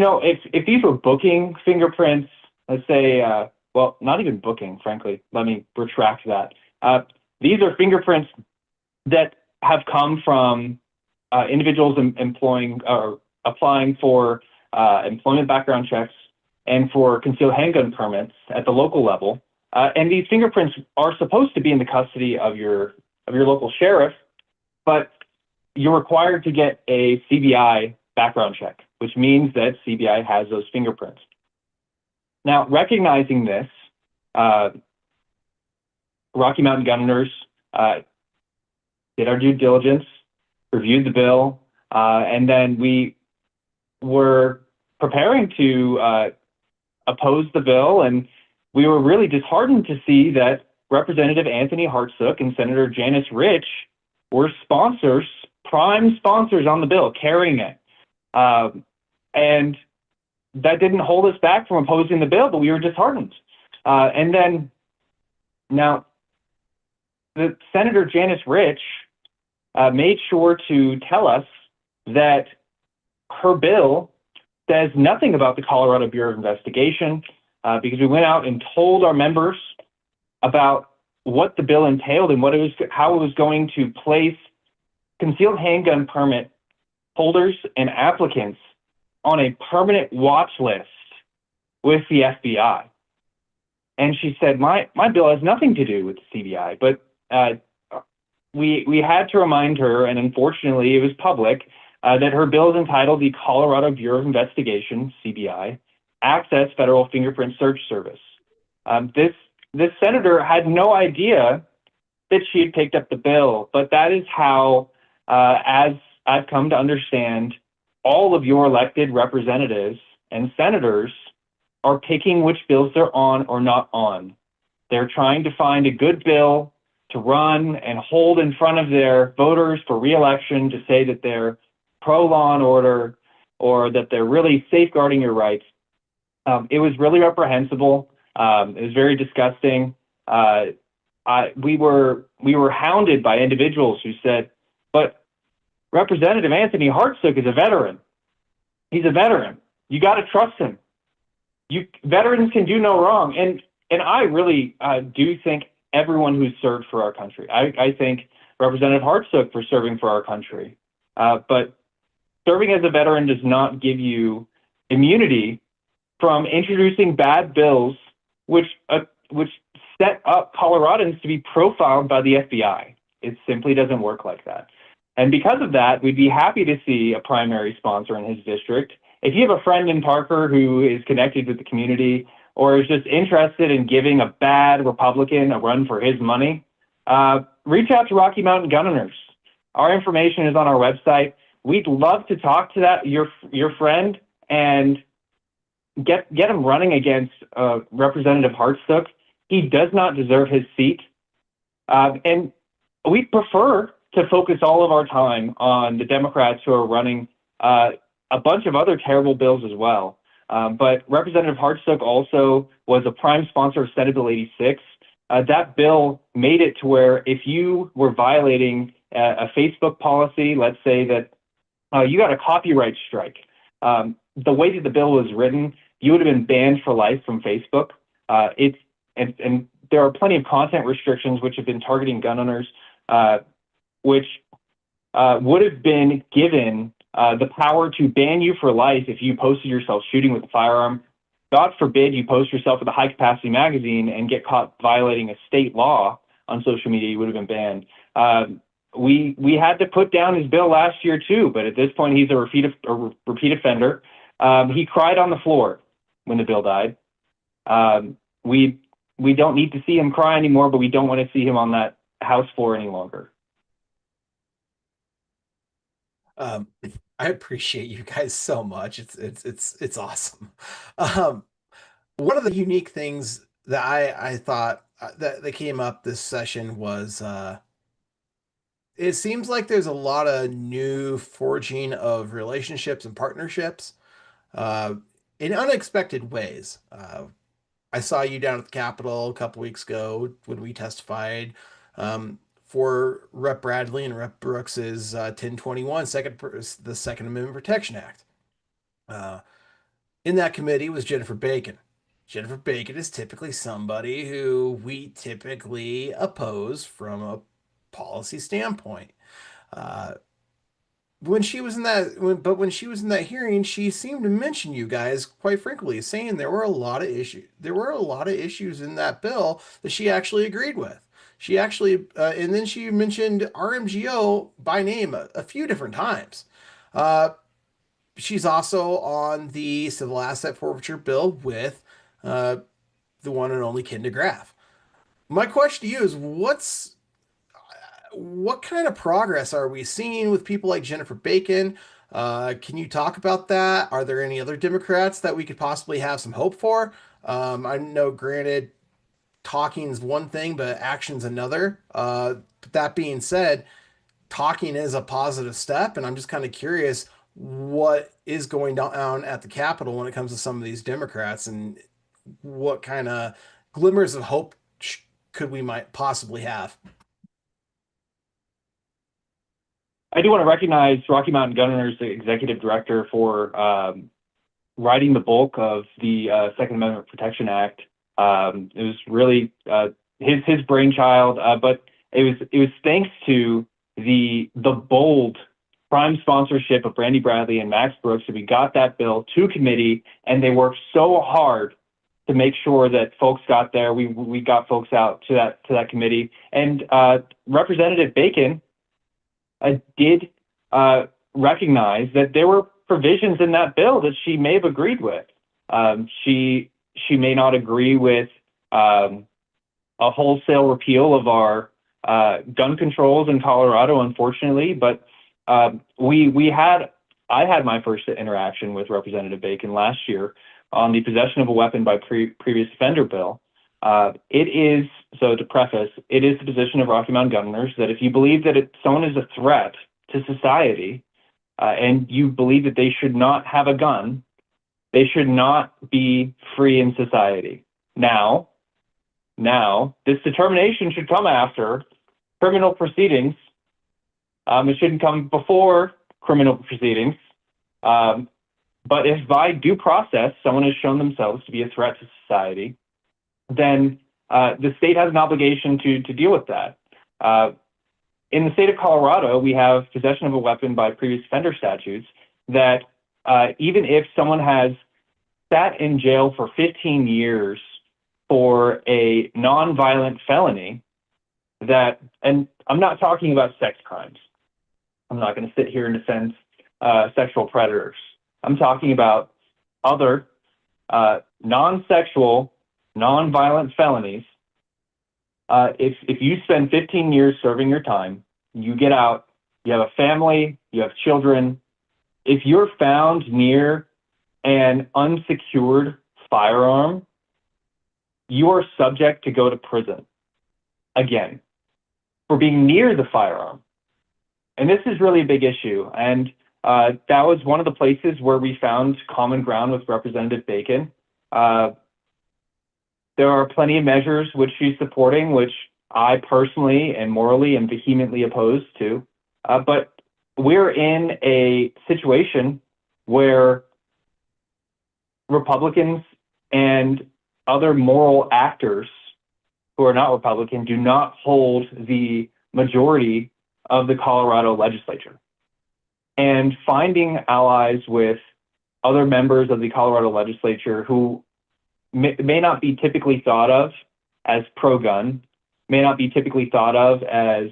if these were booking fingerprints, let's say, well, not even booking, frankly, let me retract that. These are fingerprints that have come from individuals employing or applying for employment background checks and for concealed handgun permits at the local level. And these fingerprints are supposed to be in the custody of your local sheriff, but you're required to get a CBI background check, which means that CBI has those fingerprints. Now, recognizing this, Rocky Mountain gun owners did our due diligence, reviewed the bill, and then we were preparing to oppose the bill, and we were really disheartened to see that Representative Anthony Hartsook and Senator Janice Rich were sponsors, prime sponsors on the bill, carrying it. And that didn't hold us back from opposing the bill, but we were disheartened. And then now, the Senator Janice Rich made sure to tell us that her bill says nothing about the Colorado Bureau of Investigation, because we went out and told our members about what the bill entailed and how it was going to place concealed handgun permit holders and applicants on a permanent watch list with the FBI. And she said, my bill has nothing to do with the CBI, but we had to remind her, and unfortunately it was public, that her bill is entitled the Colorado Bureau of Investigation, CBI, Access Federal Fingerprint Search Service. This senator had no idea that she had picked up the bill, but that is how, as I've come to understand, all of your elected representatives and senators are picking which bills they're on or not on. They're trying to find a good bill to run and hold in front of their voters for re-election to say that they're pro-law and order or that they're really safeguarding your rights. It was really reprehensible. It was very disgusting. We were hounded by individuals who said, but Representative Anthony Hartsook is a veteran. He's a veteran. You got to trust him. Veterans can do no wrong. And I really do thank everyone who's served for our country. I thank Representative Hartsook for serving for our country. But serving as a veteran does not give you immunity from introducing bad bills which set up Coloradans to be profiled by the FBI. It simply doesn't work like that. And because of that, we'd be happy to see a primary sponsor in his district. If you have a friend in Parker who is connected with the community or is just interested in giving a bad Republican a run for his money, reach out to Rocky Mountain Gun Owners. Our information is on our website. We'd love to talk to your friend and get him running against Representative Hartsook. He does not deserve his seat. And we prefer to focus all of our time on the Democrats who are running a bunch of other terrible bills as well. But Representative Hartsook also was a prime sponsor of Senate Bill 86. That bill made it to where if you were violating a Facebook policy, let's say that you got a copyright strike, the way that the bill was written, you would have been banned for life from Facebook. And there are plenty of content restrictions which have been targeting gun owners, which would have been given the power to ban you for life if you posted yourself shooting with a firearm. God forbid you post yourself with a high-capacity magazine and get caught violating a state law on social media, you would have been banned. We had to put down his bill last year too, but at this point he's a repeat offender. He cried on the floor when the bill died. We don't need to see him cry anymore, but we don't want to see him on that House floor any longer. I appreciate you guys so much. It's awesome. One of the unique things that I thought that came up this session was it seems like there's a lot of new forging of relationships and partnerships in unexpected ways. I saw you down at the Capitol a couple weeks ago when we testified for Rep. Bradley and Rep. Brooks's 1021, the Second Amendment Protection Act. In that committee was Jennifer Bacon. Jennifer Bacon is typically somebody who we typically oppose from a policy standpoint. When she was in that hearing, she seemed to mention you guys quite frankly, saying there were a lot of issues in that bill that she actually agreed with. She actually, and then she mentioned RMGO by name a few different times. She's also on the civil asset forfeiture bill with the one and only Ken DeGraff. My question to you is, what kind of progress are we seeing with people like Jennifer Bacon? Can you talk about that? Are there any other Democrats that we could possibly have some hope for? I know, granted, talking is one thing, but action's another. But that being said, talking is a positive step, and I'm just kind of curious what is going down at the Capitol when it comes to some of these Democrats, and what kind of glimmers of hope could we might possibly have. I do want to recognize Rocky Mountain Gunrunners, the executive director, for writing the bulk of the Second Amendment Protection Act. It was really his brainchild, but it was thanks to the bold prime sponsorship of Brandy Bradley and Max Brooks that we got that bill to committee, and they worked so hard to make sure that folks got there. We got folks out to that committee, and Representative Bacon did recognize that there were provisions in that bill that she may have agreed with. She may not agree with a wholesale repeal of our gun controls in Colorado, unfortunately, but I had my first interaction with Representative Bacon last year on the possession of a weapon by previous offender bill. It is, so to preface, it is the position of Rocky Mountain Gunrunners that if you believe that someone is a threat to society, and you believe that they should not have a gun, they should not be free in society. Now, this determination should come after criminal proceedings. It shouldn't come before criminal proceedings. But if by due process someone has shown themselves to be a threat to society, then the state has an obligation to deal with that. In the state of Colorado, we have possession of a weapon by previous offender statutes that even if someone has sat in jail for 15 years for a nonviolent felony, and I'm not talking about sex crimes. I'm not going to sit here and defend sexual predators. I'm talking about other non-sexual, non-violent felonies. If you spend 15 years serving your time, you get out, you have a family, you have children. If you're found near an unsecured firearm, you are subject to go to prison again for being near the firearm. And this is really a big issue. And that was one of the places where we found common ground with Representative Bacon. There are plenty of measures which she's supporting, which I personally and morally am vehemently opposed to. But we're in a situation where Republicans and other moral actors who are not Republican do not hold the majority of the Colorado legislature. And finding allies with other members of the Colorado legislature who may not be typically thought of as pro-gun, may not be typically thought of as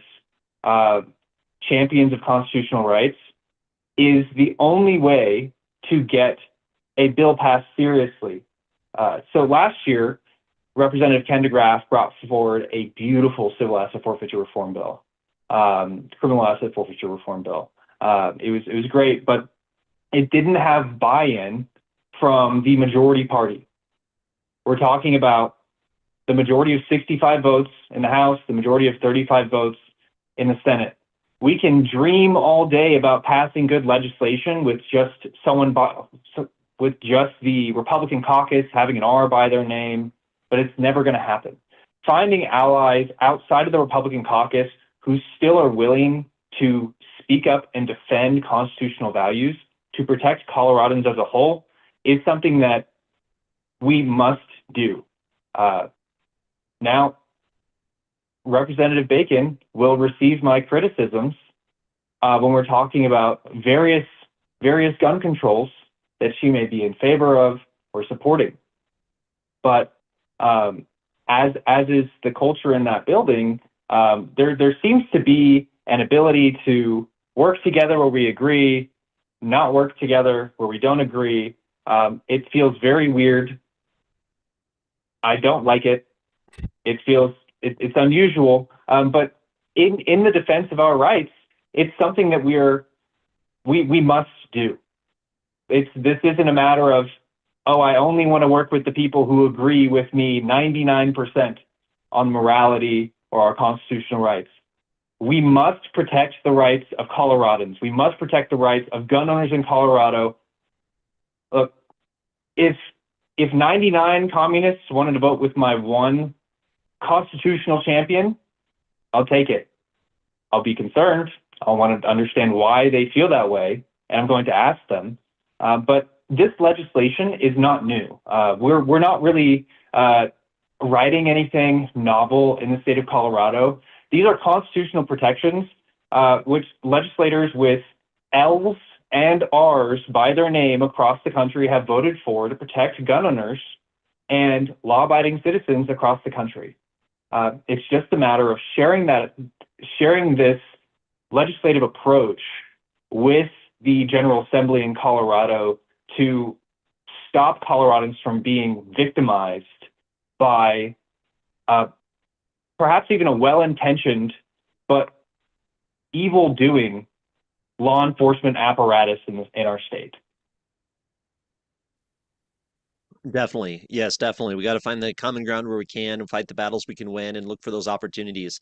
champions of constitutional rights, is the only way to get a bill passed seriously. So last year, Representative Ken DeGraff brought forward a beautiful civil asset forfeiture reform bill, criminal asset forfeiture reform bill. It was great, but it didn't have buy-in from the majority party. We're talking about the majority of 65 votes in the House, the majority of 35 votes in the Senate. We can dream all day about passing good legislation with just with just the Republican caucus having an R by their name, but it's never going to happen. Finding allies outside of the Republican caucus who still are willing to speak up and defend constitutional values to protect Coloradans as a whole is something that we must do. Now, Representative Bacon will receive my criticisms when we're talking about various gun controls that she may be in favor of or supporting. But as is the culture in that building, there seems to be an ability to work together where we agree, not work together where we don't agree. It feels very weird. I don't like it. It feels it's unusual, but in the defense of our rights, it's something that we must do. This isn't a matter of, oh, I only want to work with the people who agree with me 99% on morality or our constitutional rights. We must protect the rights of Coloradans. We must protect the rights of gun owners in Colorado. Look, if 99 communists wanted to vote with my one constitutional champion, I'll take it. I'll be concerned. I'll want to understand why they feel that way, and I'm going to ask them. But this legislation is not new. We're not really writing anything novel in the state of Colorado. These are constitutional protections, which legislators with L's and R's by their name across the country have voted for to protect gun owners and law-abiding citizens across the country. It's just a matter of sharing this legislative approach with the General Assembly in Colorado to stop Coloradans from being victimized by perhaps even a well-intentioned but evil-doing law enforcement apparatus in our state. Definitely. Yes, definitely. We got to find the common ground where we can and fight the battles we can win and look for those opportunities.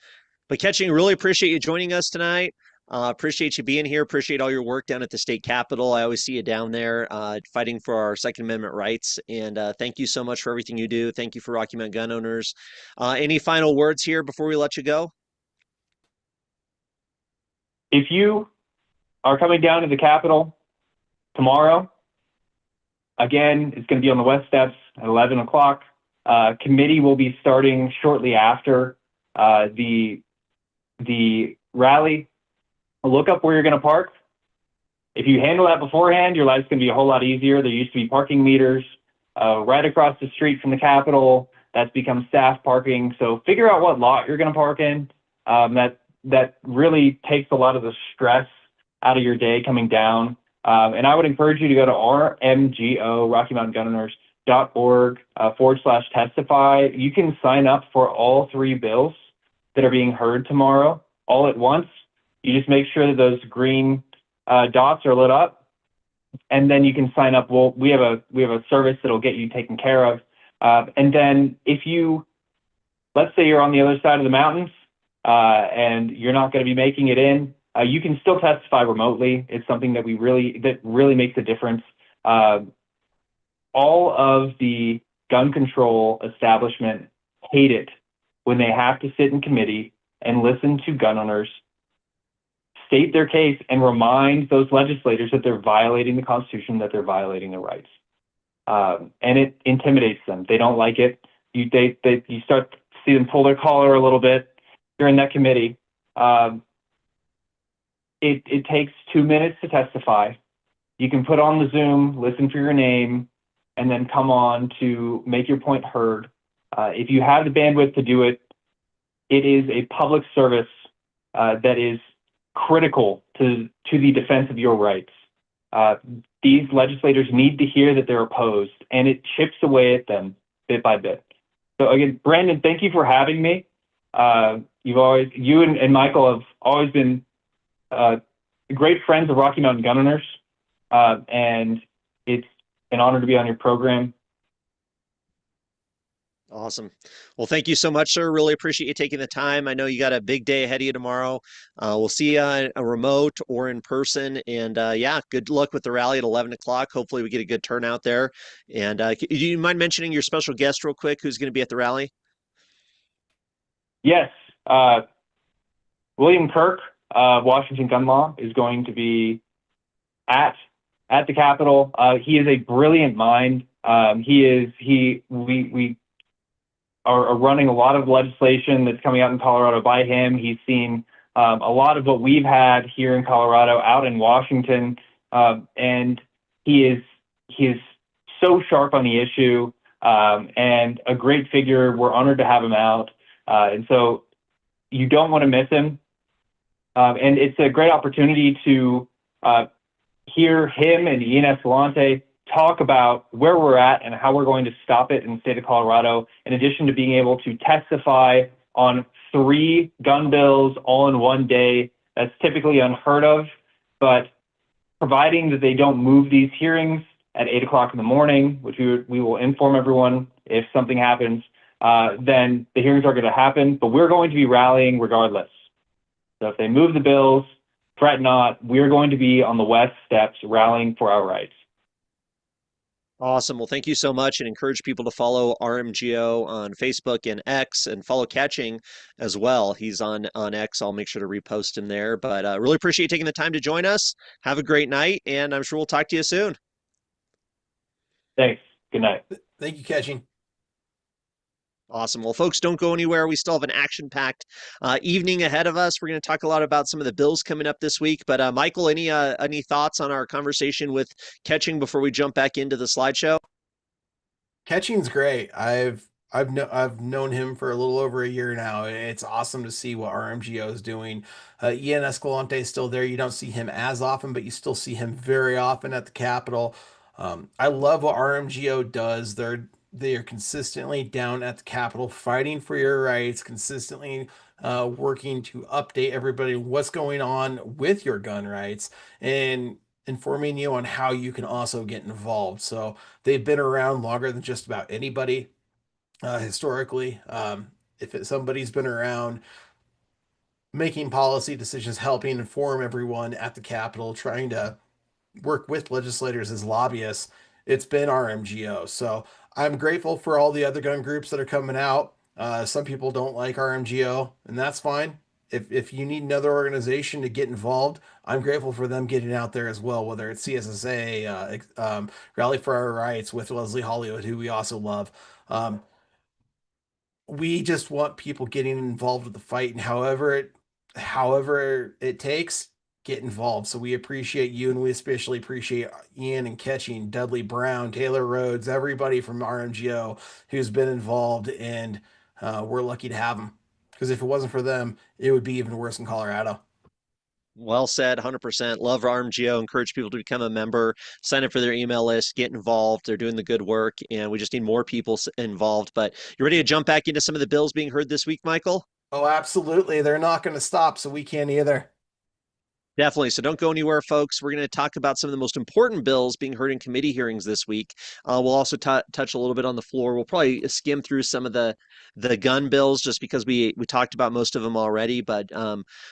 But Catching, really appreciate you joining us tonight. Appreciate you being here. Appreciate all your work down at the state capitol. I always see you down there fighting for our Second Amendment rights. And thank you so much for everything you do. Thank you for Rocky Mountain gun owners. Any final words here before we let you go? If you are coming down to the Capitol tomorrow, again, it's going to be on the West Steps at 11 o'clock. Committee will be starting shortly after the rally. Look up where you're going to park. If you handle that beforehand, your life's going to be a whole lot easier. There used to be parking meters right across the street from the Capitol. That's become staff parking. So figure out what lot you're going to park in. That really takes a lot of the stress out of your day coming down. And I would encourage you to go to RMGO, RockyMountainGunOwners.org/testify. You can sign up for all three bills that are being heard tomorrow all at once. You just make sure that those green dots are lit up, and then you can sign up. Well, we have a service that'll get you taken care of. And then if you, let's say you're on the other side of the mountains and you're not going to be making it in, you can still testify remotely. It's something that really makes a difference. All of the gun control establishment hate it when they have to sit in committee and listen to gun owners state their case and remind those legislators that they're violating the Constitution, that they're violating their rights. And it intimidates them. They don't like it. You start to see them pull their collar a little bit during that committee. It takes 2 minutes to testify. You can put on the Zoom, listen for your name, and then come on to make your point heard. If you have the bandwidth to do it, it is a public service that is critical to the defense of your rights. These legislators need to hear that they're opposed, and it chips away at them bit by bit. So again, Brandon, thank you for having me. You and Michael have always been great friends of Rocky Mountain Gun Owners, and it's an honor to be on your program. Awesome. Well, thank you so much, sir. Really appreciate you taking the time. I know you got a big day ahead of you tomorrow. We'll see you a remote or in person. And yeah, good luck with the rally at 11 o'clock. Hopefully we get a good turnout there. And do you mind mentioning your special guest real quick who's going to be at the rally? Yes. William Kirk, Washington Gun Law, is going to be at the Capitol. He is a brilliant mind. We are running a lot of legislation that's coming out in Colorado by him. He's seen a lot of what we've had here in Colorado out in Washington, and he is so sharp on the issue and a great figure. We're honored to have him out, and so you don't want to miss him. And it's a great opportunity to hear him and Ian Escalante talk about where we're at and how we're going to stop it in the state of Colorado, in addition to being able to testify on 3 gun bills all in one day. That's typically unheard of, but providing that they don't move these hearings at 8 o'clock in the morning, which we will inform everyone if something happens, then the hearings are going to happen, but we're going to be rallying regardless. So if they move the bills, fret not, we're going to be on the West Steps rallying for our rights. Awesome. Well, thank you so much, and encourage people to follow RMGO on Facebook and X, and follow Catching as well. He's on X. I'll make sure to repost him there. But really appreciate you taking the time to join us. Have a great night, and I'm sure we'll talk to you soon. Thanks. Good night. Thank you, Catching. Awesome. Well, folks, don't go anywhere. We still have an action-packed evening ahead of us. We're going to talk a lot about some of the bills coming up this week. But Michael, any thoughts on our conversation with Catching before we jump back into the slideshow? Catching's great. I've known him for a little over a year now. It's awesome to see what RMGO is doing. Ian Escalante is still there. You don't see him as often, but you still see him very often at the Capitol. I love what RMGO does. They are consistently down at the Capitol fighting for your rights, consistently working to update everybody what's going on with your gun rights, and informing you on how you can also get involved. So they've been around longer than just about anybody historically. If somebody's been around making policy decisions, helping inform everyone at the Capitol, trying to work with legislators as lobbyists, it's been RMGO. So I'm grateful for all the other gun groups that are coming out. Some people don't like RMGO, and that's fine. If you need another organization to get involved, I'm grateful for them getting out there as well, whether it's CSSA, Rally for Our Rights with Leslie Hollywood, who we also love. We just want people getting involved with the fight, and however it takes, get involved. So we appreciate you, and we especially appreciate Ian and Catching, Dudley Brown, Taylor Rhodes, everybody from RMGO who's been involved, and we're lucky to have them, because if it wasn't for them, it would be even worse in Colorado. Well said, 100%. Love RMGO. Encourage people to become a member, sign up for their email list, get involved. They're doing the good work, and we just need more people involved. But you ready to jump back into some of the bills being heard this week, Michael? Oh, absolutely. They're not going to stop, so we can't either. Definitely. So don't go anywhere, folks. We're going to talk about some of the most important bills being heard in committee hearings this week. We'll also touch a little bit on the floor. We'll probably skim through some of the gun bills, just because we talked about most of them already. But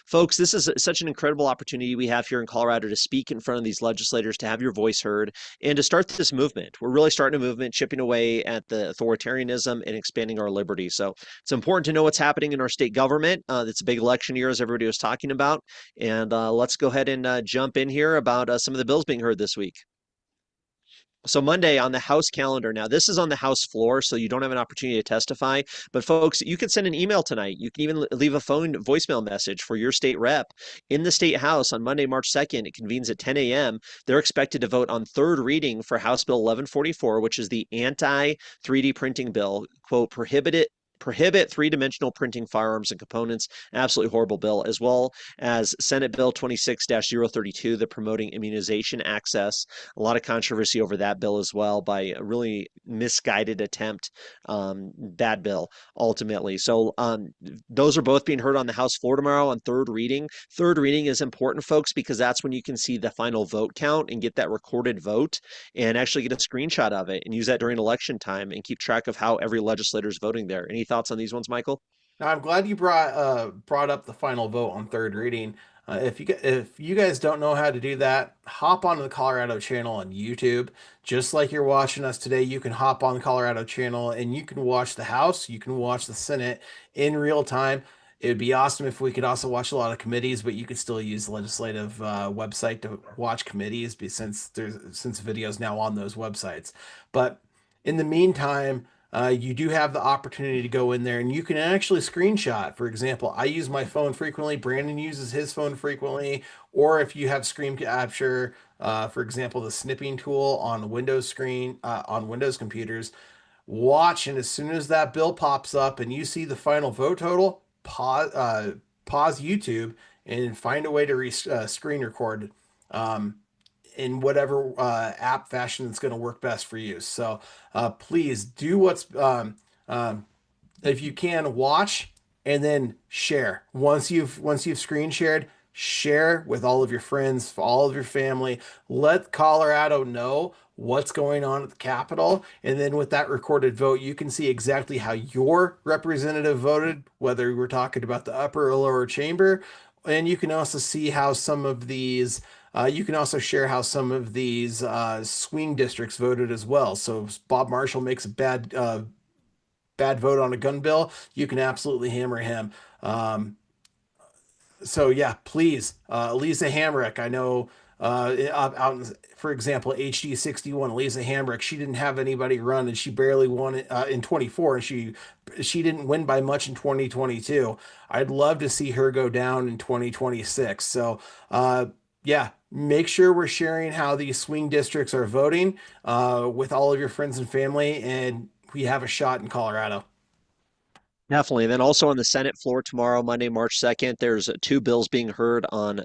folks, this is such an incredible opportunity we have here in Colorado to speak in front of these legislators, to have your voice heard, and to start this movement. We're really starting a movement, chipping away at the authoritarianism and expanding our liberty. So it's important to know what's happening in our state government. It's a big election year, as everybody was talking about. And let's go ahead and jump in here about some of the bills being heard this week. So Monday on the House calendar. Now, this is on the House floor, so you don't have an opportunity to testify. But folks, you can send an email tonight. You can even leave a phone voicemail message for your state rep in the State House on Monday, March 2nd. It convenes at 10 a.m. They're expected to vote on third reading for House Bill 1144, which is the anti-3D printing bill. Quote, prohibit three-dimensional printing firearms and components. Absolutely horrible bill, as well as Senate Bill 26-032, the Promoting Immunization Access. A lot of controversy over that bill as well, by a really misguided attempt. Bad bill, ultimately. So those are both being heard on the House floor tomorrow on third reading. Third reading is important, folks, because that's when you can see the final vote count and get that recorded vote, and actually get a screenshot of it and use that during election time and keep track of how every legislator is voting there. Any thoughts on these ones, Michael? Now, I'm glad you brought up the final vote on third reading. If you guys don't know how to do that, hop onto the Colorado channel on YouTube. Just like you're watching us today, you can hop on the Colorado channel and you can watch the House, you can watch the Senate in real time. It would be awesome if we could also watch a lot of committees, but you could still use the legislative website to watch committees, since videos now on those websites. But in the meantime, you do have the opportunity to go in there and you can actually screenshot. For example, I use my phone frequently. Brandon uses his phone frequently. Or if you have screen capture, for example, the snipping tool on on Windows computers, watch, and as soon as that bill pops up and you see the final vote total, pause YouTube and find a way to screen record. Um, in whatever app fashion that's going to work best for you. So please do what's if you can, watch and then share. Once you've screen shared, share with all of your friends, all of your family. Let Colorado know what's going on at the Capitol, and then with that recorded vote, you can see exactly how your representative voted, whether we're talking about the upper or lower chamber, and you can also see how some of these. You can also share how some of these swing districts voted as well. So if Bob Marshall makes a bad vote on a gun bill, you can absolutely hammer him. So yeah, please, Lisa Hamrick. I know out in, for example, HD 61, Lisa Hamrick. She didn't have anybody run, and she barely won it in 24, and she didn't win by much in 2022. I'd love to see her go down in 2026. So yeah, make sure we're sharing how these swing districts are voting with all of your friends and family, and we have a shot in Colorado. Definitely. And then also on the Senate floor tomorrow, Monday, March 2nd, there's two bills being heard on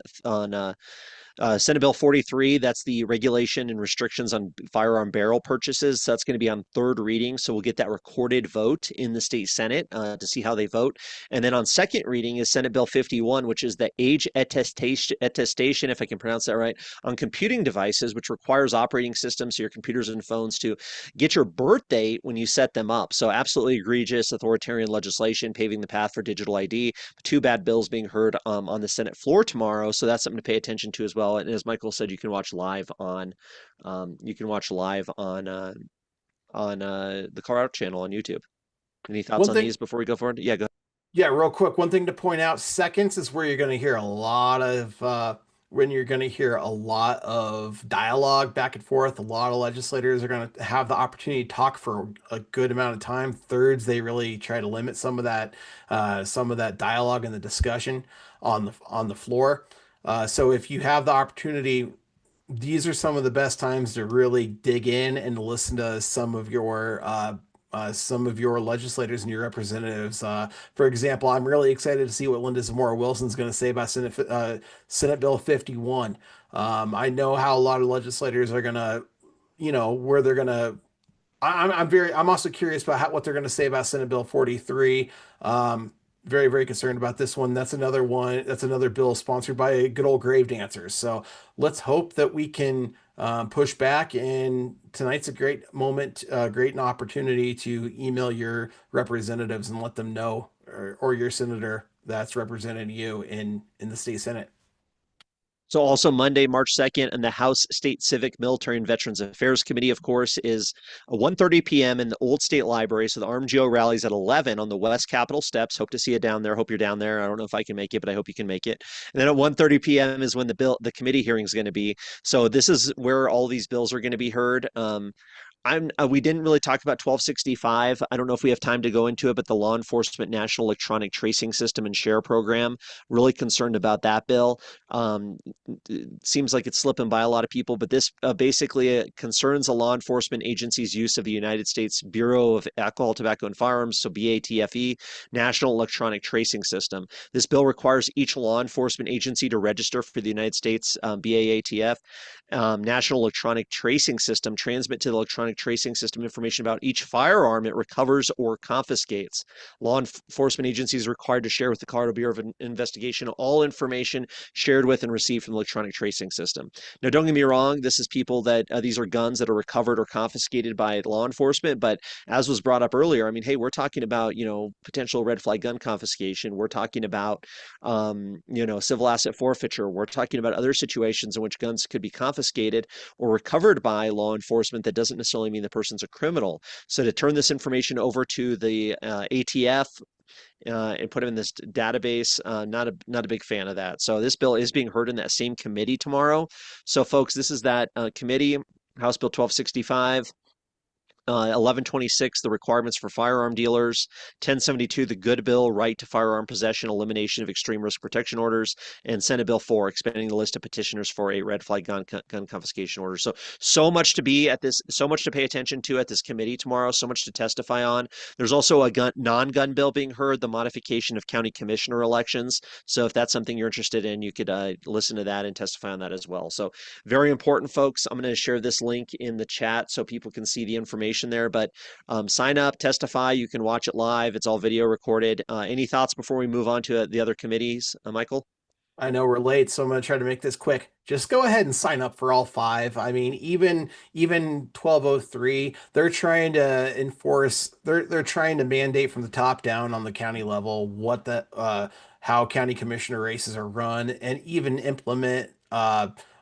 Senate Bill 43. That's the regulation and restrictions on firearm barrel purchases. So that's going to be on third reading. So we'll get that recorded vote in the state Senate to see how they vote. And then on second reading is Senate Bill 51, which is the age attestation, if I can pronounce that right, on computing devices, which requires operating systems, so your computers and phones, to get your birth date when you set them up. So absolutely egregious authoritarian legislation paving the path for digital ID. Two bad bills being heard on the Senate floor tomorrow. So that's something to pay attention to as well. And as Michael said, you can watch live on the Car Out channel on YouTube. Any thoughts One on thing, these before we go forward? Yeah, go. yeah, real quick, one thing to point out, seconds is where you're going to hear a lot of when you're going to hear a lot of dialogue back and forth. A lot of legislators are going to have the opportunity to talk for a good amount of time. Thirds, they really try to limit some of that dialogue and the discussion on the floor. So if you have the opportunity, these are some of the best times to really dig in and listen to some of your legislators and your representatives. For example, I'm really excited to see what Linda Zamora Wilson's going to say about Senate Bill 51. I know how a lot of legislators are going to, where they're going to I'm also curious about what they're going to say about Senate Bill 43. Very, very concerned about this one. That's another one. That's another bill sponsored by good old grave dancers. So let's hope that we can push back. And tonight's a great moment, great an opportunity to email your representatives and let them know, or your senator that's representing you in the state Senate. So also Monday, March 2nd, and the House State Civic, Military, and Veterans Affairs Committee, of course, is 1:30 p.m. in the Old State Library. So the RMGO rallies at 11 on the West Capitol steps. Hope to see you down there. Hope you're down there. I don't know if I can make it, but I hope you can make it. And then at 1:30 p.m. is when the committee hearing is going to be. So this is where all these bills are going to be heard. We didn't really talk about 1265. I don't know if we have time to go into it, but the Law Enforcement National Electronic Tracing System and Share Program, really concerned about that bill. It seems like it's slipping by a lot of people, but this basically concerns a law enforcement agency's use of the United States Bureau of Alcohol, Tobacco, and Firearms, so BATFE, National Electronic Tracing System. This bill requires each law enforcement agency to register for the United States BAATF. National Electronic Tracing System, transmit to the electronic tracing system information about each firearm it recovers or confiscates. Law enforcement agencies are required to share with the Colorado Bureau of Investigation all information shared with and received from the electronic tracing system. Now, don't get me wrong, this is people that these are guns that are recovered or confiscated by law enforcement, but as was brought up earlier, I mean, hey, we're talking about, potential red flag gun confiscation. We're talking about, civil asset forfeiture. We're talking about other situations in which guns could be confiscated or recovered by law enforcement. That doesn't necessarily mean the person's a criminal. So to turn this information over to the ATF and put them in this database, not a big fan of that. So this bill is being heard in that same committee tomorrow. So folks, this is that committee, House Bill 1265. 1126, the requirements for firearm dealers, 1072, the good bill, right to firearm possession, elimination of extreme risk protection orders, and Senate Bill 4, expanding the list of petitioners for a red flag gun confiscation order. So much to be at this, so much to pay attention to at this committee tomorrow, so much to testify on. There's also a non-gun bill being heard, the modification of county commissioner elections. So if that's something you're interested in, you could listen to that and testify on that as well. So very important, folks. I'm going to share this link in the chat so people can see the information there. But sign up, testify. You can watch it live. It's all video recorded. Any thoughts before we move on to the other committees, Michael? I know we're late, so I'm going to try to make this quick. Just go ahead and sign up for all five. I mean, even 1203, they're trying to enforce, they're trying to mandate from the top down on the county level what the how county commissioner races are run, and even implement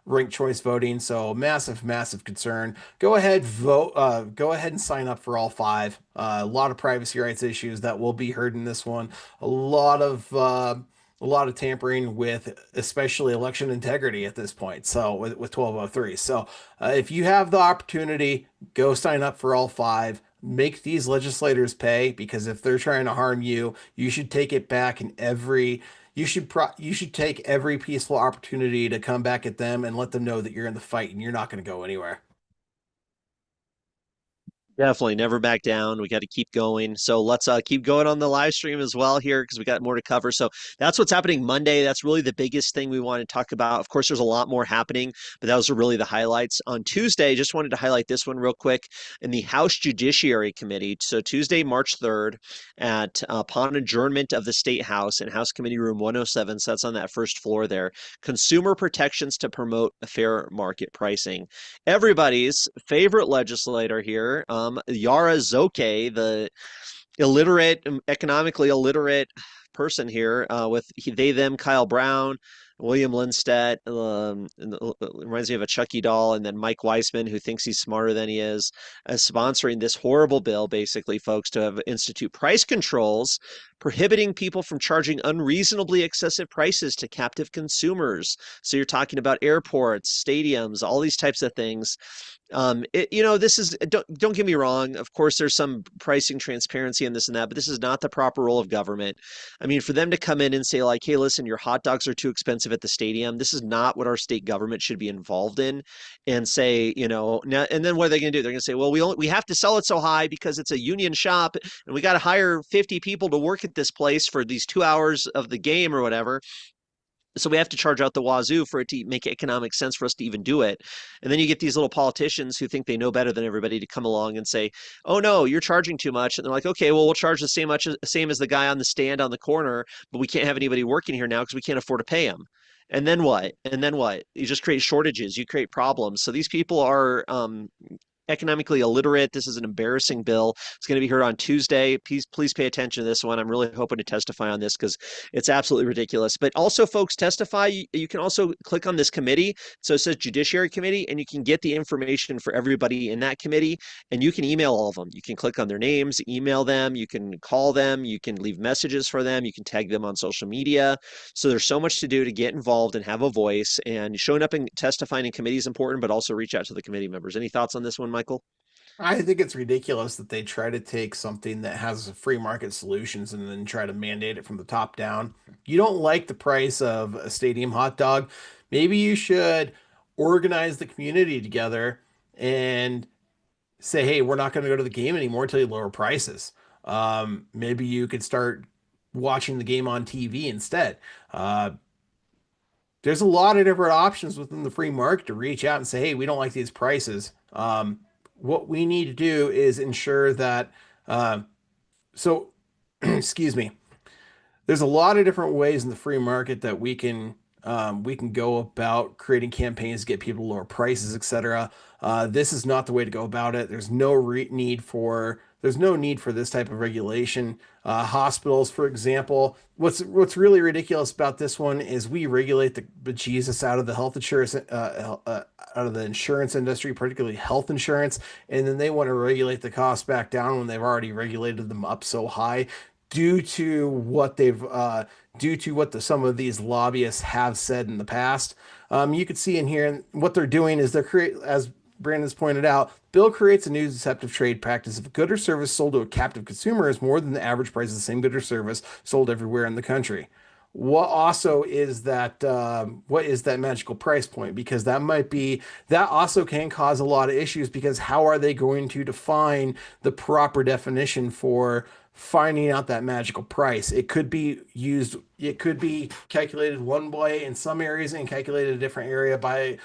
ranked choice voting. So massive concern. Go ahead, vote. Go ahead and sign up for all five. A lot of privacy rights issues that will be heard in this one. A lot of tampering with especially election integrity at this point. So with 1203. So if you have the opportunity, go sign up for all five. Make these legislators pay, because if they're trying to harm you, you should take it back in every you should take every peaceful opportunity to come back at them and let them know that you're in the fight and you're not going to go anywhere. Definitely never back down. We got to keep going. So let's keep going on the live stream as well here, because we got more to cover. So that's what's happening Monday. That's really the biggest thing we want to talk about. Of course, there's a lot more happening, but those are really the highlights. On Tuesday, just wanted to highlight this one real quick in the House Judiciary Committee. So Tuesday, March 3rd, upon adjournment of the State House in House Committee Room 107, so that's on that first floor there, consumer protections to promote fair market pricing. Everybody's favorite legislator here, Yara Zoke, the economically illiterate person here, with they, them, Kyle Brown, William Lindstedt, reminds me of a Chucky doll, and then Mike Weissman, who thinks he's smarter than he is, sponsoring this horrible bill, basically, folks, to have institute price controls prohibiting people from charging unreasonably excessive prices to captive consumers. So you're talking about airports, stadiums, all these types of things. This is, don't get me wrong. Of course, there's some pricing transparency and this and that, but this is not the proper role of government. I mean, for them to come in and say like, hey, listen, your hot dogs are too expensive at the stadium. This is not what our state government should be involved in, and say, now, and then what are they going to do? They're going to say, well, we have to sell it so high because it's a union shop and we got to hire 50 people to work at this place for these 2 hours of the game or whatever. So we have to charge out the wazoo for it to make economic sense for us to even do it. And then you get these little politicians who think they know better than everybody to come along and say, oh, no, you're charging too much. And they're like, okay, well, we'll charge the same as the guy on the stand on the corner, but we can't have anybody working here now because we can't afford to pay him. And then what? And then what? You just create shortages. You create problems. So these people are economically illiterate. This is an embarrassing bill. It's going to be heard on Tuesday. Please pay attention to this one. I'm really hoping to testify on this because it's absolutely ridiculous. But also, folks, testify. You can also click on this committee. So it says Judiciary Committee, and you can get the information for everybody in that committee, and you can email all of them. You can click on their names, email them, you can call them, you can leave messages for them, you can tag them on social media. So there's so much to do to get involved and have a voice, and showing up and testifying in committee is important, but also reach out to the committee members. Any thoughts on this one, Michael? I think it's ridiculous that they try to take something that has free market solutions and then try to mandate it from the top down. You don't like the price of a stadium hot dog, maybe you should organize the community together and say, hey, we're not going to go to the game anymore until you lower prices. Maybe you could start watching the game on TV instead. There's a lot of different options within the free market to reach out and say, hey, we don't like these prices. What we need to do is ensure that, excuse me, there's a lot of different ways in the free market that we can go about creating campaigns to get people to lower prices, etc. This is not the way to go about it. There's no need for this type of regulation. Hospitals, for example, what's really ridiculous about this one is we regulate the bejesus out of the health insurance, out of the insurance industry, particularly health insurance, and then they want to regulate the costs back down when they've already regulated them up so high due to what some of these lobbyists have said in the past. You could see in here, and what they're doing is Brandon's pointed out, bill creates a new deceptive trade practice. If a good or service sold to a captive consumer is more than the average price of the same good or service sold everywhere in the country. What also is that? What is that magical price point? Because that also can cause a lot of issues. Because how are they going to define the proper definition for finding out that magical price? It could be used. It could be calculated one way in some areas and calculated a different area by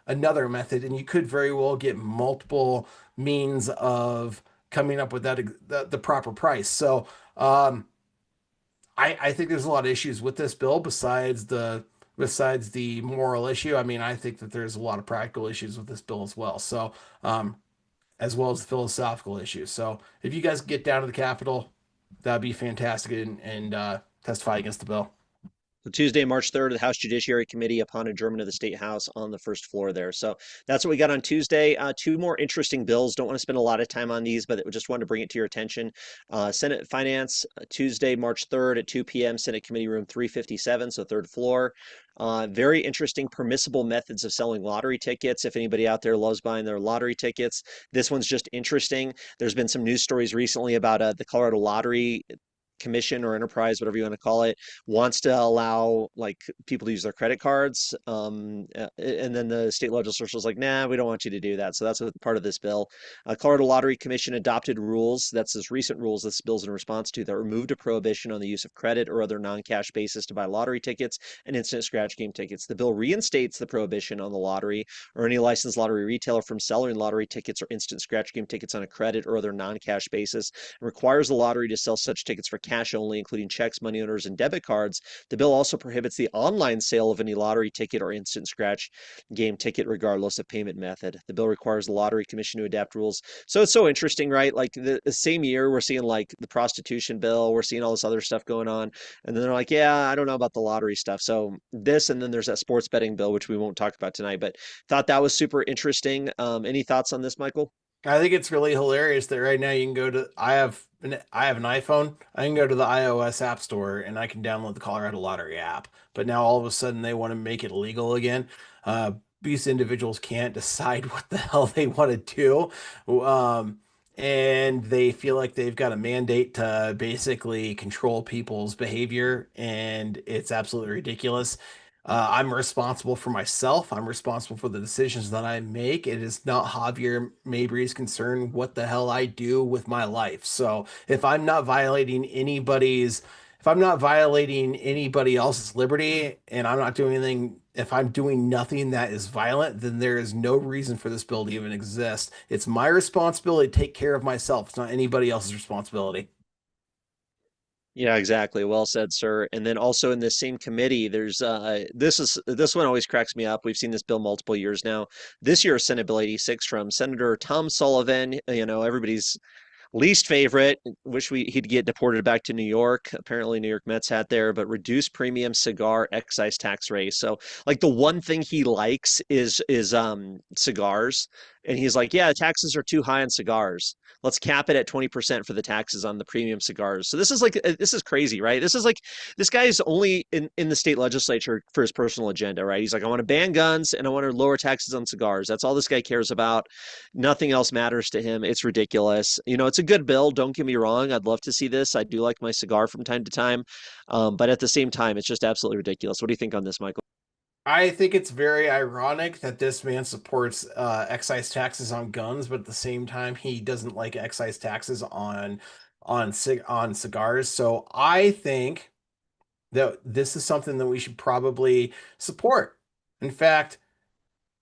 another method, and you could very well get multiple means of coming up with the proper price. So. I think there's a lot of issues with this bill besides the moral issue. I mean, I think that there's a lot of practical issues with this bill as well. So, as well as the philosophical issues. So, if you guys get down to the Capitol, that'd be fantastic and testify against the bill. So Tuesday, March 3rd, the House Judiciary Committee upon adjournment of the State House on the first floor there. So that's what we got on Tuesday. Two more interesting bills. Don't want to spend a lot of time on these, but just wanted to bring it to your attention. Senate Finance, Tuesday, March 3rd at 2 p.m., Senate Committee Room 357, so third floor. Very interesting permissible methods of selling lottery tickets. If anybody out there loves buying their lottery tickets, this one's just interesting. There's been some news stories recently about the Colorado Lottery Commission or enterprise, whatever you want to call it, wants to allow like people to use their credit cards. And then the state legislature was like, nah, we don't want you to do that. So that's a part of this bill. Colorado Lottery Commission adopted rules. That's this recent rules this bill's in response to that removed a prohibition on the use of credit or other non-cash basis to buy lottery tickets and instant scratch game tickets. The bill reinstates the prohibition on the lottery or any licensed lottery retailer from selling lottery tickets or instant scratch game tickets on a credit or other non-cash basis and requires the lottery to sell such tickets for cash only, including checks, money orders, and debit cards. The bill also prohibits the online sale of any lottery ticket or instant scratch game ticket, regardless of payment method. The bill requires the Lottery Commission to adapt rules. So it's so interesting, right? Like the same year, we're seeing like the prostitution bill, we're seeing all this other stuff going on. And then they're like, yeah, I don't know about the lottery stuff. So this, and then there's that sports betting bill, which we won't talk about tonight, but thought that was super interesting. Any thoughts on this, Michael? I think it's really hilarious that right now you can go to I have an iPhone. I can go to the iOS App Store and I can download the Colorado Lottery app. But now all of a sudden they want to make it illegal again. These individuals can't decide what the hell they want to do. And they feel like they've got a mandate to basically control people's behavior, and it's absolutely ridiculous. I'm responsible for myself. I'm responsible for the decisions that I make. It is not Javier Mabry's concern what the hell I do with my life. So if I'm not violating anybody else's liberty and I'm not doing anything, if I'm doing nothing that is violent, then there is no reason for this bill to even exist. It's my responsibility to take care of myself. It's not anybody else's responsibility. Yeah, exactly. Well said, sir. And then also in this same committee, there's this one always cracks me up. We've seen this bill multiple years now. This year, Senate Bill 86 from Senator Tom Sullivan, everybody's least favorite. Wish he'd get deported back to New York. Apparently, New York Mets hat there, but reduced premium cigar excise tax rate. So, like the one thing he likes is cigars, and he's like, yeah, taxes are too high on cigars. Let's cap it at 20% for the taxes on the premium cigars. So this is crazy, right? This is like this guy is only in the state legislature for his personal agenda, right? He's like, I want to ban guns and I want to lower taxes on cigars. That's all this guy cares about. Nothing else matters to him. It's ridiculous. It's a good bill. Don't get me wrong. I'd love to see this. I do like my cigar from time to time. But at the same time, it's just absolutely ridiculous. What do you think on this, Michael? I think it's very ironic that this man supports excise taxes on guns, but at the same time, he doesn't like excise taxes on cigars. So I think that this is something that we should probably support. In fact,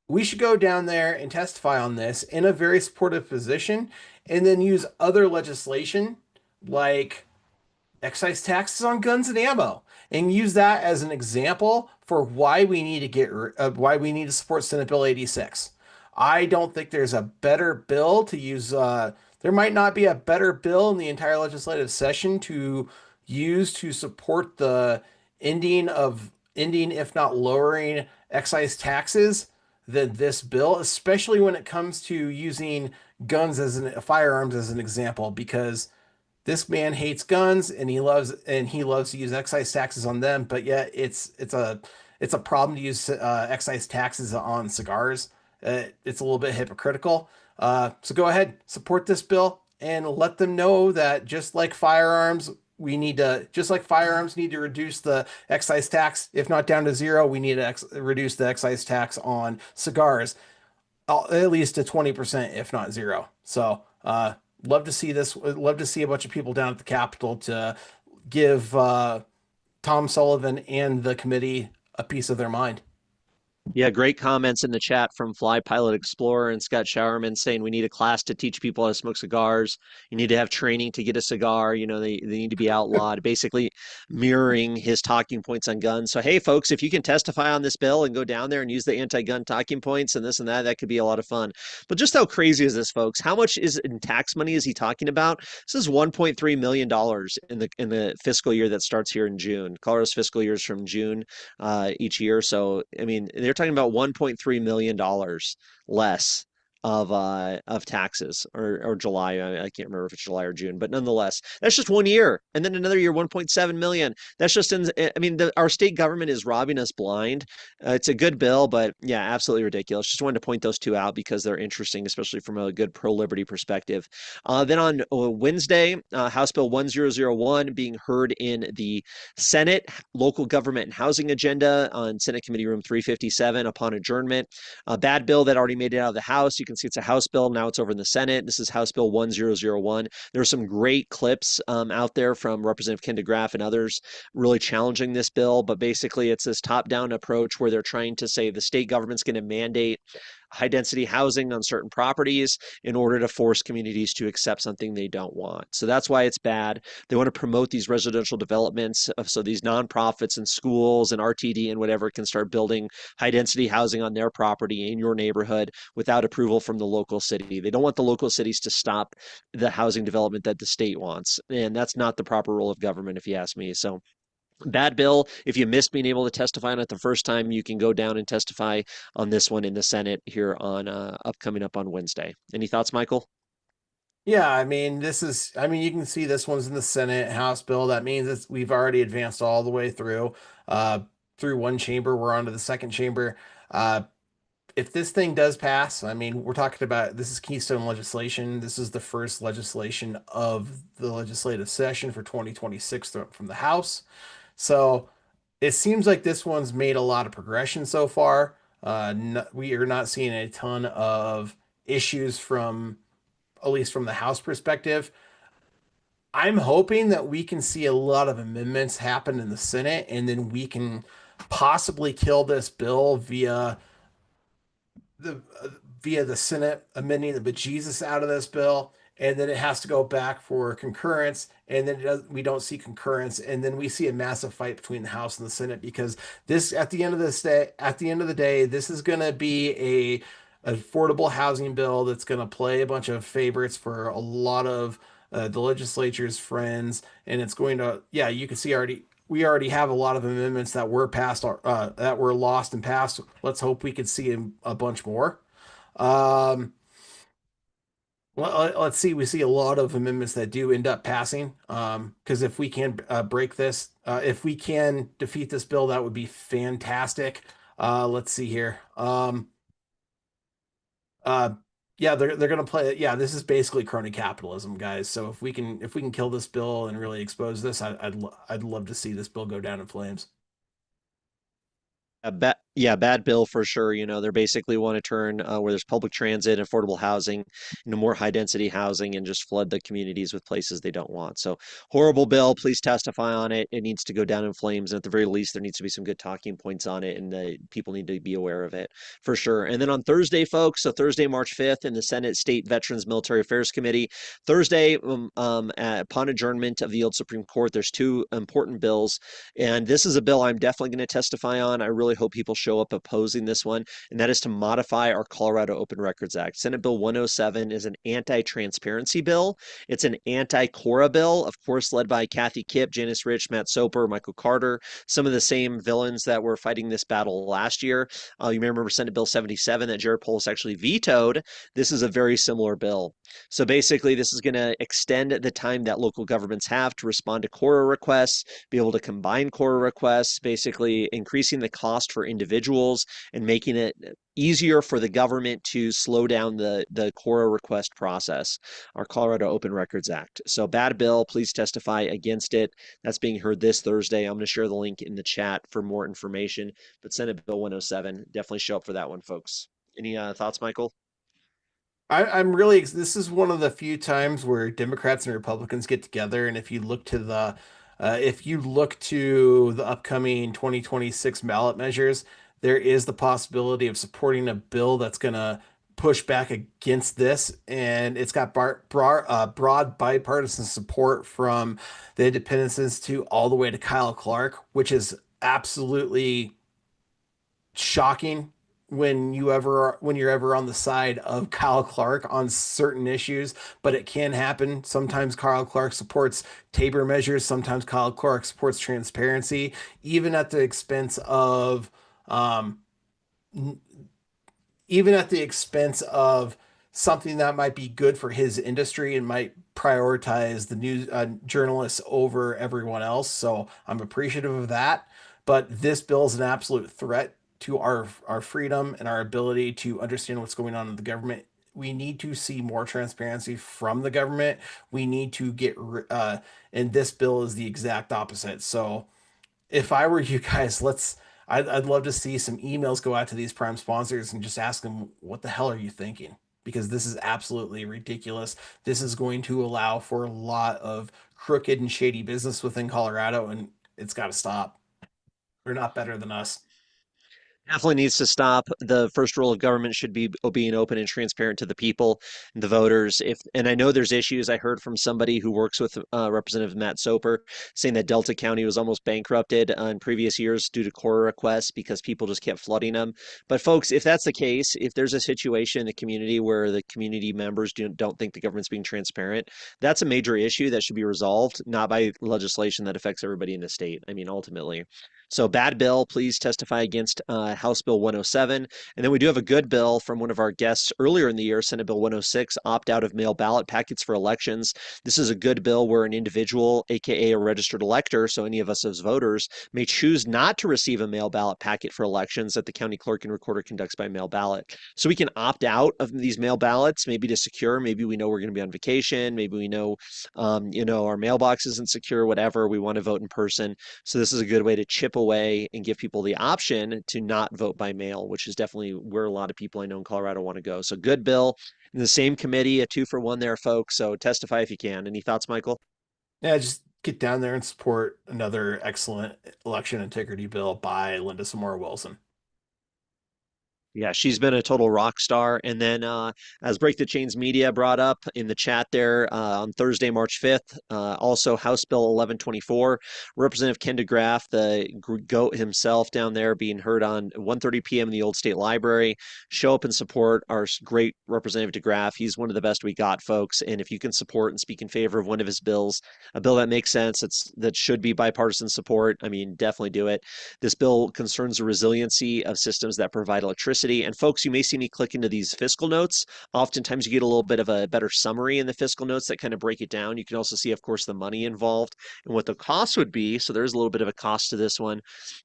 we should go down there and testify on this in a very supportive position, and then use other legislation like excise taxes on guns and ammo, and use that as an example for why we need to why we need to support Senate Bill 86. I don't think there's a better bill to use. There might not be a better bill in the entire legislative session to use to support the ending, if not lowering, excise taxes than this bill, especially when it comes to using firearms as an example, because this man hates guns and he loves to use excise taxes on them, but yet it's a problem to use excise taxes on cigars. it's a little bit hypocritical. So go ahead, support this bill, and let them know that just like firearms need to reduce the excise tax, if not down to zero, we need to reduce the excise tax on cigars, at least to 20%, if not zero. So, love to see this. Love to see a bunch of people down at the Capitol to give Tom Sullivan and the committee a piece of their mind. Yeah, great comments in the chat from Fly Pilot Explorer and Scott Showerman saying we need a class to teach people how to smoke cigars. You need to have training to get a cigar. You know, they need to be outlawed, basically mirroring his talking points on guns. So, hey, folks, if you can testify on this bill and go down there and use the anti-gun talking points and this and that could be a lot of fun. But just how crazy is this, folks? How much is in tax money is he talking about? This is $1.3 million in the fiscal year that starts here in June. Colorado's fiscal year is from June each year. So, I mean, they're talking about $1.3 million less of taxes or July. I can't remember if it's July or June, but nonetheless, that's just 1 year. And then another year, 1.7 million. That's just I mean, our state government is robbing us blind. It's a good bill, but yeah, absolutely ridiculous. Just wanted to point those two out because they're interesting, especially from a good pro-liberty perspective. Then on Wednesday, House Bill 1001 being heard in the Senate Local Government and Housing Agenda on Senate Committee Room 357 upon adjournment. A bad bill that already made it out of the House. You can see it's a House bill. Now it's over in the Senate. This is House Bill 1001. There are some great clips out there from Representative Ken DeGraff and others really challenging this bill. But basically, it's this top-down approach where they're trying to say the state government's going to mandate high density housing on certain properties in order to force communities to accept something they don't want. So that's why it's bad. They want to promote these residential developments so these nonprofits and schools and RTD and whatever can start building high density housing on their property in your neighborhood without approval from the local city. They don't want the local cities to stop the housing development that the state wants. And that's not the proper role of government, if you ask me. So bad bill. If you missed being able to testify on it the first time, you can go down and testify on this one in the Senate here on upcoming up on Wednesday. Any thoughts, Michael? Yeah, I mean, you can see this one's in the Senate House bill. That means we've already advanced all the way through one chamber. We're on to the second chamber. Uh, if this thing does pass, I mean, we're talking about this is Keystone legislation. This is the first legislation of the legislative session for 2026 from the House. So it seems like this one's made a lot of progression so far. We are not seeing a ton of issues at least from the House perspective. I'm hoping that we can see a lot of amendments happen in the Senate, and then we can possibly kill this bill the via the Senate amending the bejesus out of this bill, and then it has to go back for concurrence, and then we don't see concurrence, and then we see a massive fight between the House and the Senate because this, at the end of the day, this is going to be a affordable housing bill that's going to play a bunch of favorites for a lot of the legislature's friends, and it's going to, yeah, you can see we already have a lot of amendments that were passed, that were lost and passed. Let's hope we could see a bunch more. Um, let's see. We see a lot of amendments that do end up passing. Because if we can break this, if we can defeat this bill, that would be fantastic. Let's see here. Uh, yeah, they're gonna play. Yeah, this is basically crony capitalism, guys. So if we can kill this bill and really expose this, I'd love to see this bill go down in flames. Bad bill for sure. You know, they basically want to turn where there's public transit, affordable housing, into more high density housing and just flood the communities with places they don't want. So horrible bill. Please testify on it. It needs to go down in flames. And at the very least, there needs to be some good talking points on it, and the people need to be aware of it for sure. And then on Thursday, folks, so Thursday, March 5th, in the Senate State Veterans Military Affairs Committee, Thursday, upon adjournment of the old Supreme Court, there's two important bills. And this is a bill I'm definitely going to testify on. I really hope people show up opposing this one, and that is to modify our Colorado Open Records Act. Senate Bill 107 is an anti-transparency bill. It's an anti-Cora bill, of course, led by Kathy Kipp, Janice Rich, Matt Soper, Michael Carter, some of the same villains that were fighting this battle last year. You may remember Senate Bill 77 that Jared Polis actually vetoed. This is a very similar bill. So basically, this is going to extend the time that local governments have to respond to Cora requests, be able to combine Cora requests, basically increasing the cost for individuals individuals and making it easier for the government to slow down the CORA request process, our Colorado Open Records Act. So bad bill, please testify against it. That's being heard this Thursday. I'm going to share the link in the chat for more information, but Senate Bill 107, definitely show up for that one, folks. Any thoughts, Michael? I'm really, this is one of the few times where Democrats and Republicans get together. And if you look to the upcoming 2026 ballot measures, there is the possibility of supporting a bill that's going to push back against this. And it's got broad bipartisan support from the Independence Institute all the way to Kyle Clark, which is absolutely shocking when you're ever on the side of Kyle Clark on certain issues, but it can happen. Sometimes Kyle Clark supports Tabor measures, sometimes Kyle Clark supports transparency, even at the expense of um, even at the expense of something that might be good for his industry and might prioritize the news journalists over everyone else. So I'm appreciative of that. But this bill is an absolute threat to our freedom and our ability to understand what's going on in the government. We need to see more transparency from the government. We need to and this bill is the exact opposite. So if I were you guys, I'd love to see some emails go out to these prime sponsors and just ask them, what the hell are you thinking? Because this is absolutely ridiculous. This is going to allow for a lot of crooked and shady business within Colorado, and it's got to stop. They're not better than us. Definitely needs to stop. The first rule of government should be being open and transparent to the people, the voters. And I know there's issues. I heard from somebody who works with Representative Matt Soper saying that Delta County was almost bankrupted in previous years due to CORA requests because people just kept flooding them. But folks, if that's the case, if there's a situation in the community where the community members don't think the government's being transparent, that's a major issue that should be resolved, not by legislation that affects everybody in the state. I mean, ultimately. So bad bill, please testify against House Bill 107. And then we do have a good bill from one of our guests earlier in the year, Senate Bill 106, opt out of mail ballot packets for elections. This is a good bill where an individual, aka a registered elector, so any of us as voters, may choose not to receive a mail ballot packet for elections that the county clerk and recorder conducts by mail ballot. So we can opt out of these mail ballots, maybe to secure, maybe we know we're going to be on vacation, maybe we know, our mailbox isn't secure, whatever, we want to vote in person. So this is a good way to chip away and give people the option to not vote by mail, which is definitely where a lot of people I know in Colorado want to go. So good bill in the same committee, a 2-for-1 there, folks. So testify if you can. Any thoughts, Michael? Yeah, just get down there and support another excellent election integrity bill by Linda Samora Wilson. Yeah, she's been a total rock star. And then, as Break the Chains Media brought up in the chat there on Thursday, March 5th, also House Bill 1124, Representative Ken DeGraff, the GOAT himself down there, being heard on 1:30 p.m. in the Old State Library. Show up and support our great Representative DeGraff. He's one of the best we got, folks. And if you can support and speak in favor of one of his bills, a bill that makes sense, that should be bipartisan support, I mean, definitely do it. This bill concerns the resiliency of systems that provide electricity. And folks, you may see me click into these fiscal notes. Oftentimes you get a little bit of a better summary in the fiscal notes that kind of break it down. You can also see, of course, the money involved and what the cost would be. So there's a little bit of a cost to this one.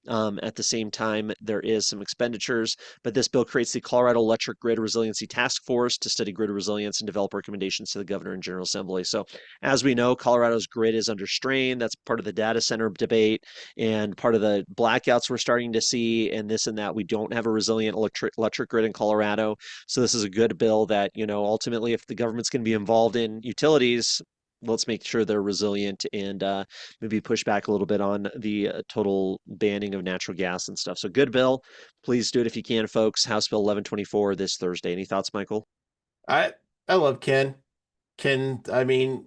At the same time, there is some expenditures, but this bill creates the Colorado Electric Grid Resiliency Task Force to study grid resilience and develop recommendations to the Governor and General Assembly. So as we know, Colorado's grid is under strain. That's part of the data center debate and part of the blackouts we're starting to see and this and that. We don't have a resilient electric grid in Colorado. So this is a good bill that, ultimately, if the government's going to be involved in utilities, let's make sure they're resilient and maybe push back a little bit on the total banning of natural gas and stuff. So good bill. Please do it if you can, folks. House Bill 1124 this Thursday. Any thoughts, Michael? I I love Ken. Ken, I mean,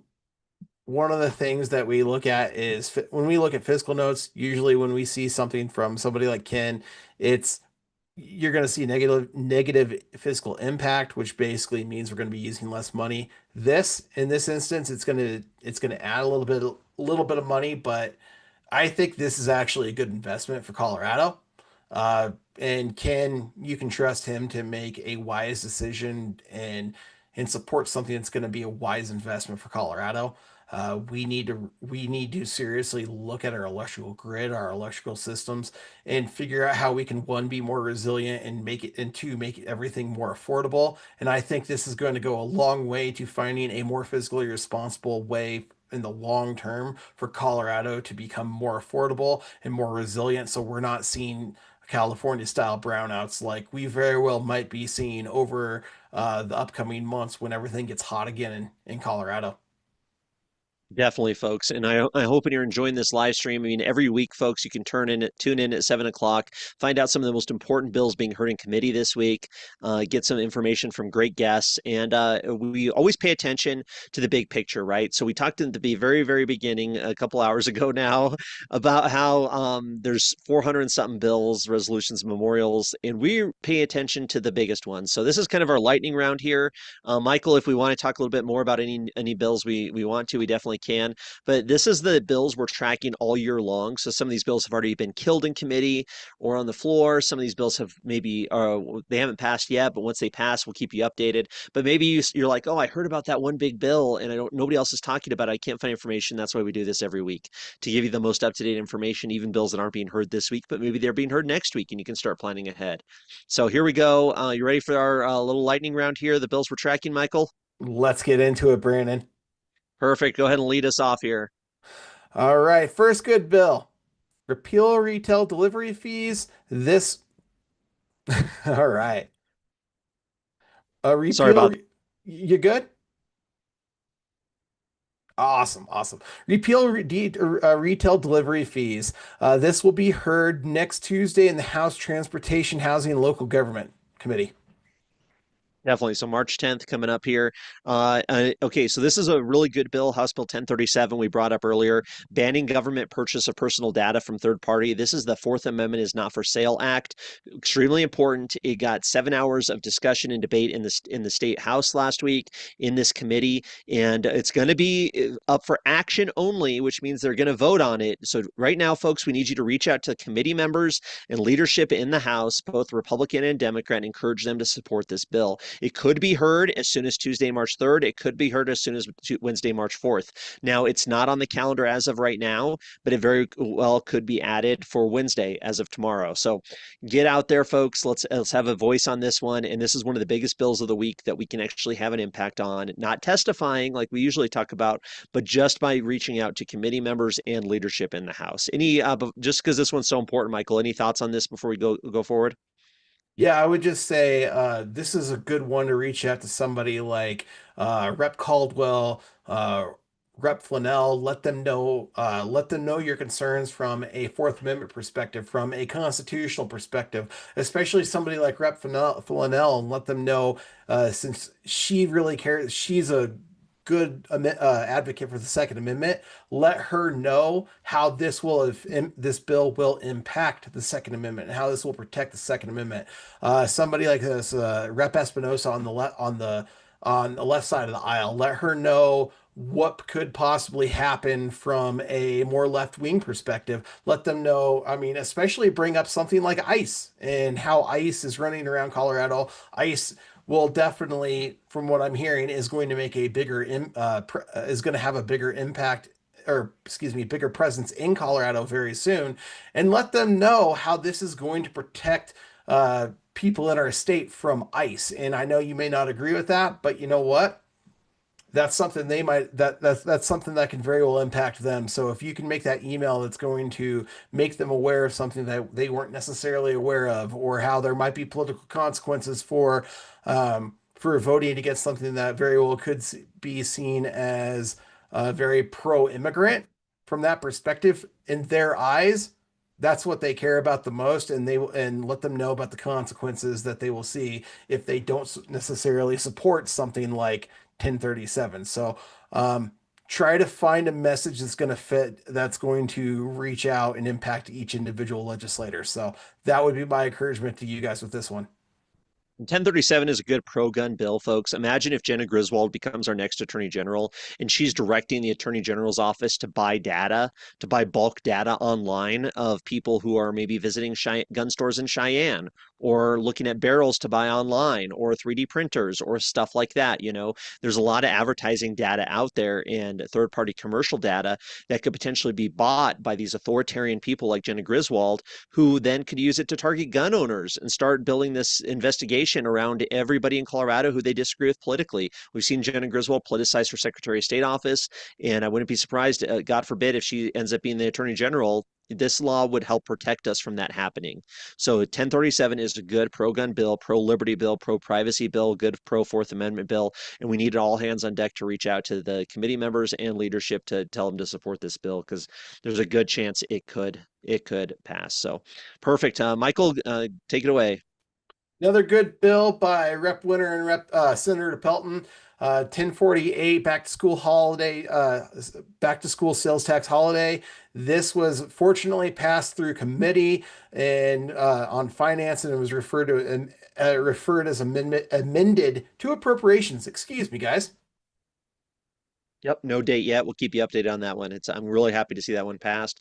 one of the things that we look at is when we look at fiscal notes, usually when we see something from somebody like Ken, it's you're going to see negative fiscal impact, which basically means we're going to be using less money. In this instance, it's going to add a little bit of money, but I think this is actually a good investment for Colorado. And Ken, you can trust him to make a wise decision and support something that's going to be a wise investment for Colorado. We need to seriously look at our electrical grid, our electrical systems, and figure out how we can, one, be more resilient, and make it, and two, make everything more affordable. And I think this is going to go a long way to finding a more fiscally responsible way in the long term for Colorado to become more affordable and more resilient, so we're not seeing California style brownouts like we very well might be seeing over the upcoming months when everything gets hot again in Colorado. Definitely, folks, and I hope you're enjoying this live stream. I mean, every week, folks, you can tune in at 7 o'clock, find out some of the most important bills being heard in committee this week, get some information from great guests, and we always pay attention to the big picture, right? So we talked at the very, very beginning a couple hours ago now about how there's 400 and something bills, resolutions, memorials, and we pay attention to the biggest ones. So this is kind of our lightning round here. Michael, if we want to talk a little bit more about any bills we want to, we definitely can. But this is the bills we're tracking all year long. So some of these bills have already been killed in committee or on the floor. Some of these bills have maybe they haven't passed yet, but once they pass, we'll keep you updated. But maybe you're like, oh, I heard about that one big bill, and I don't. Nobody else is talking about it. I can't find information. That's why we do this every week to give you the most up to date information, even bills that aren't being heard this week, but maybe they're being heard next week, and you can start planning ahead. So here we go. You ready for our little lightning round here? The bills we're tracking, Michael. Let's get into it, Brandon. Perfect. Go ahead and lead us off here. All right, first good bill. Repeal retail delivery fees. This, all right. Sorry Repeal, about you good? Awesome, awesome. Repeal retail delivery fees. This will be heard next Tuesday in the House Transportation, Housing, and Local Government Committee. Definitely. So March 10th coming up here. Okay, so this is a really good bill, House Bill 1037 we brought up earlier, banning government purchase of personal data from third party. This is the Fourth Amendment is Not for Sale Act. Extremely important. It got 7 hours of discussion and debate in the state house last week in this committee, and it's going to be up for action only, which means they're going to vote on it. So right now, folks, we need you to reach out to committee members and leadership in the House, both Republican and Democrat, and encourage them to support this bill. It could be heard as soon as Tuesday, March 3rd. It could be heard as soon as Wednesday, March 4th. Now, it's not on the calendar as of right now, but it very well could be added for Wednesday as of tomorrow. So get out there, folks. Let's have a voice on this one. And this is one of the biggest bills of the week that we can actually have an impact on, not testifying like we usually talk about, but just by reaching out to committee members and leadership in the House. Just because this one's so important, Michael, any thoughts on this before we go forward? Yeah, I would just say this is a good one to reach out to somebody like Rep Caldwell, Rep Flanell. Let them know your concerns from a Fourth Amendment perspective, from a constitutional perspective, especially somebody like Flanell, and let them know since she really cares. She's a good advocate for the Second Amendment. Let her know how this bill will impact the Second Amendment and how this will protect the Second Amendment. Somebody like this, Rep Espinosa on the left side of the aisle, let her know what could possibly happen from a more left-wing perspective. Let them know, I mean, especially bring up something like ICE and how ICE is running around Colorado. ICE will definitely, from what I'm hearing, is going to make a is going to have a bigger impact, or excuse me, bigger presence in Colorado very soon, and let them know how this is going to protect people in our state from ICE. And I know you may not agree with that, but you know what? That's something that's something that can very well impact them. So if you can make that email that's going to make them aware of something that they weren't necessarily aware of, or how there might be political consequences for voting against something that very well could be seen as very pro-immigrant from that perspective in their eyes, that's what they care about the most, and let them know about the consequences that they will see if they don't necessarily support something like 1037. So try to find a message that's going to fit, that's going to reach out and impact each individual legislator. So that would be my encouragement to you guys with this one. 1037 is a good pro-gun bill, folks. Imagine if Jenna Griswold becomes our next attorney general and she's directing the attorney general's office to buy data, to buy bulk data online of people who are maybe visiting gun stores in Cheyenne or looking at barrels to buy online, or 3D printers, or stuff like that. There's a lot of advertising data out there and third-party commercial data that could potentially be bought by these authoritarian people like Jenna Griswold, who then could use it to target gun owners and start building this investigation around everybody in Colorado who they disagree with politically. We've seen Jenna Griswold politicized her Secretary of State office, and I wouldn't be surprised, God forbid, if she ends up being the Attorney General. This law would help protect us from that happening. So 1037 is a good pro-gun bill, pro-liberty bill, pro-privacy bill, good pro-Fourth Amendment bill, and we need all hands on deck to reach out to the committee members and leadership to tell them to support this bill, because there's a good chance it could pass. So perfect. Michael, take it away. Another good bill by Rep. Winter and Senator Pelton. 1048 back to school holiday, back to school sales tax holiday. This was fortunately passed through committee and on finance, and it was referred as amended to appropriations. Excuse me, guys. Yep, no date yet. We'll keep you updated on that one. I'm really happy to see that one passed.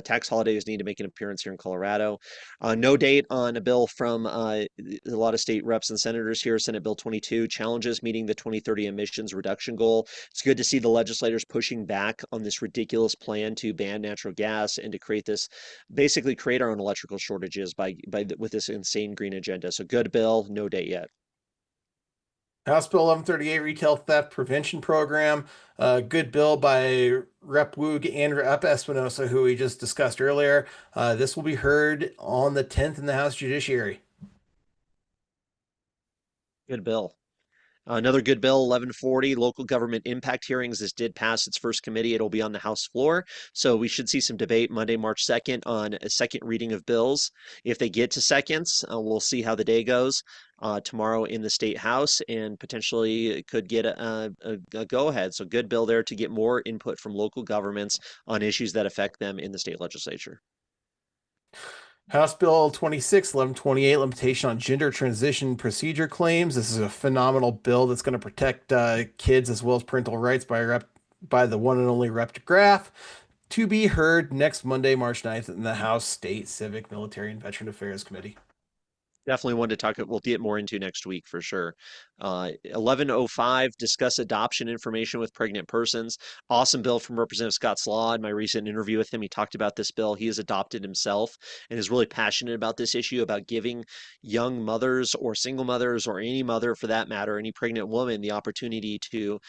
Tax holidays need to make an appearance here in Colorado. No date on a bill from a lot of state reps and senators here. Senate Bill 22 challenges meeting the 2030 emissions reduction goal. It's good to see the legislators pushing back on this ridiculous plan to ban natural gas and to basically create our own electrical shortages with this insane green agenda. So good bill, no date yet. House Bill 1138 Retail Theft Prevention Program. Good bill by Rep. Woog and Rep. Espinosa, who we just discussed earlier. This will be heard on the 10th in the House Judiciary. Good bill. Another good bill, 1140, local government impact hearings. This did pass its first committee. It'll be on the House floor. So we should see some debate Monday, March 2nd on a second reading of bills. If they get to seconds, we'll see how the day goes tomorrow in the State House, and potentially could get a go-ahead. So good bill there to get more input from local governments on issues that affect them in the state legislature. House Bill 26, 1128, limitation on gender transition procedure claims. This is a phenomenal bill that's going to protect kids as well as parental rights by the one and only Rep. DeGraff. To be heard next Monday, March 9th in the House State Civic, Military, and Veteran Affairs Committee. Definitely one to talk. We'll get more into next week for sure. 1105, discuss adoption information with pregnant persons. Awesome bill from Representative Scott Slaw. In my recent interview with him, he talked about this bill. He has adopted himself and is really passionate about this issue, about giving young mothers or single mothers, or any mother for that matter, any pregnant woman, the opportunity to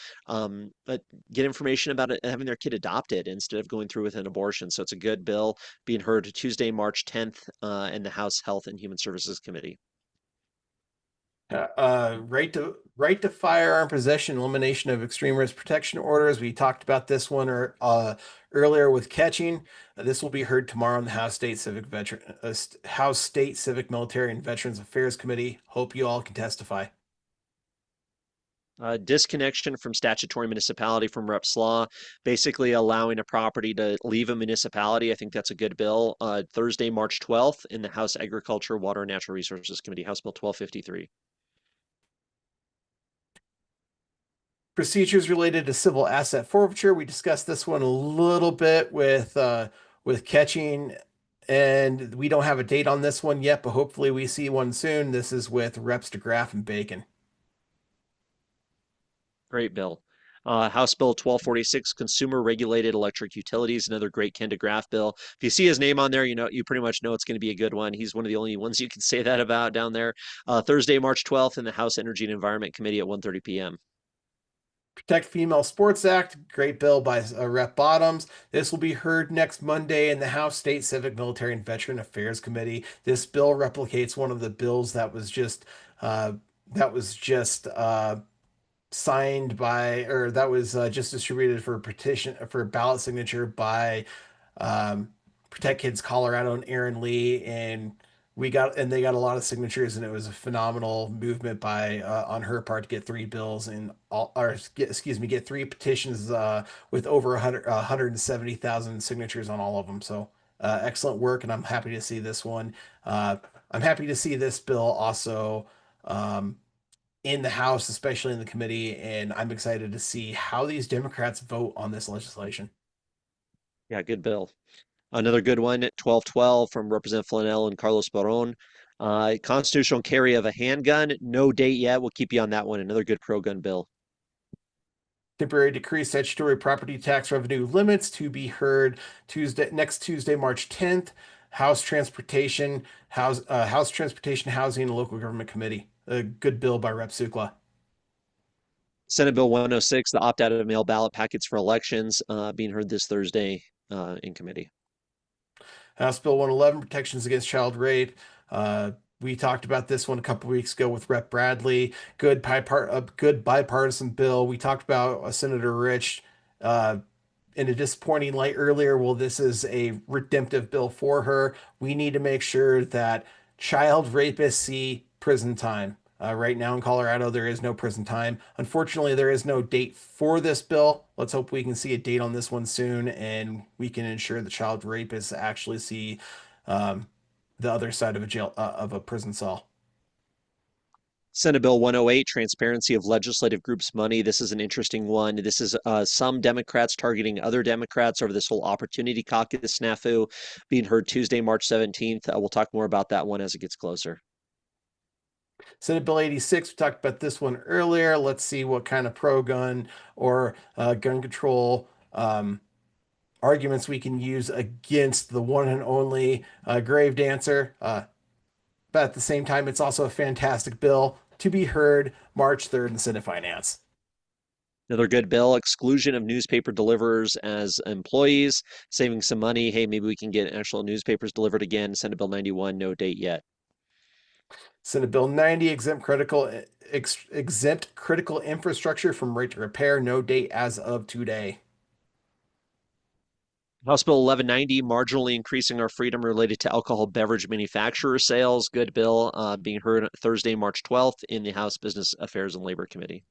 get information about it, having their kid adopted instead of going through with an abortion. So it's a good bill being heard Tuesday, March 10th in the House Health and Human Services Committee. Right to firearm possession, elimination of extreme risk protection orders. We talked about this one earlier with catching. This will be heard tomorrow in the House State Civic Military and Veterans Affairs Committee. Hope you all can testify. Disconnection from statutory municipality from Rep. Slaw, basically allowing a property to leave a municipality. I think that's a good bill. Thursday, March 12th in the House Agriculture, Water, and Natural Resources Committee, House Bill 1253. Procedures related to civil asset forfeiture. We discussed this one a little bit with catching, and we don't have a date on this one yet, but hopefully we see one soon. This is with Reps. DeGraff and Bacon. Great bill. House Bill 1246, Consumer Regulated Electric Utilities, another great Ken DeGraff bill. If you see his name on there, you pretty much know it's going to be a good one. He's one of the only ones you can say that about down there. Thursday, March 12th in the House Energy and Environment Committee at 1:30 p.m. Protect Female Sports Act, great bill by Rep. Bottoms. This will be heard next Monday in the House State Civic, Military, and Veteran Affairs Committee. This bill replicates one of the bills that was just signed by, or that was just distributed for ballot signature by Protect Kids Colorado and Aaron Lee, and they got a lot of signatures, and it was a phenomenal movement by on her part to get three bills and get three petitions with over 170,000 signatures on all of them. So excellent work, and I'm happy to see this one. I'm happy to see this bill also in the House, especially in the committee, and I'm excited to see how these Democrats vote on this legislation. Yeah, good bill. Another good one, 1212 from Representative Flanell and Carlos Barron. Constitutional carry of a handgun, no date yet. We'll keep you on that one. Another good pro-gun bill. Temporary decrease statutory property tax revenue limits to be heard next Tuesday, March 10th. House Transportation, Housing and Local Government Committee. A good bill by Rep. Sukla. Senate Bill 106, the opt-out of mail ballot packets for elections, being heard this Thursday in committee. House Bill 111, protections against child rape. We talked about this one a couple weeks ago with Rep. Bradley. Good bipartisan bill. We talked about Senator Rich in a disappointing light earlier. Well, this is a redemptive bill for her. We need to make sure that child rapists see prison time. Right now in Colorado, there is no prison time. Unfortunately, there is no date for this bill. Let's hope we can see a date on this one soon, and we can ensure the child rapists actually see the other side of a prison cell. Senate Bill 108, transparency of legislative groups' money. This is an interesting one. This is some Democrats targeting other Democrats over this whole opportunity caucus snafu being heard Tuesday, March 17th. We'll talk more about that one as it gets closer. Senate Bill 86, we talked about this one earlier. Let's see what kind of pro-gun or gun control arguments we can use against the one and only grave dancer. But at the same time, it's also a fantastic bill to be heard March 3rd in Senate Finance. Another good bill, exclusion of newspaper deliverers as employees, saving some money. Hey, maybe we can get actual newspapers delivered again. Senate Bill 91, no date yet. Senate Bill 90, exempt critical infrastructure from right to repair, no date as of today. House Bill 1190, marginally increasing our freedom related to alcohol beverage manufacturer sales. Good bill being heard Thursday, March 12th in the House Business Affairs and Labor Committee.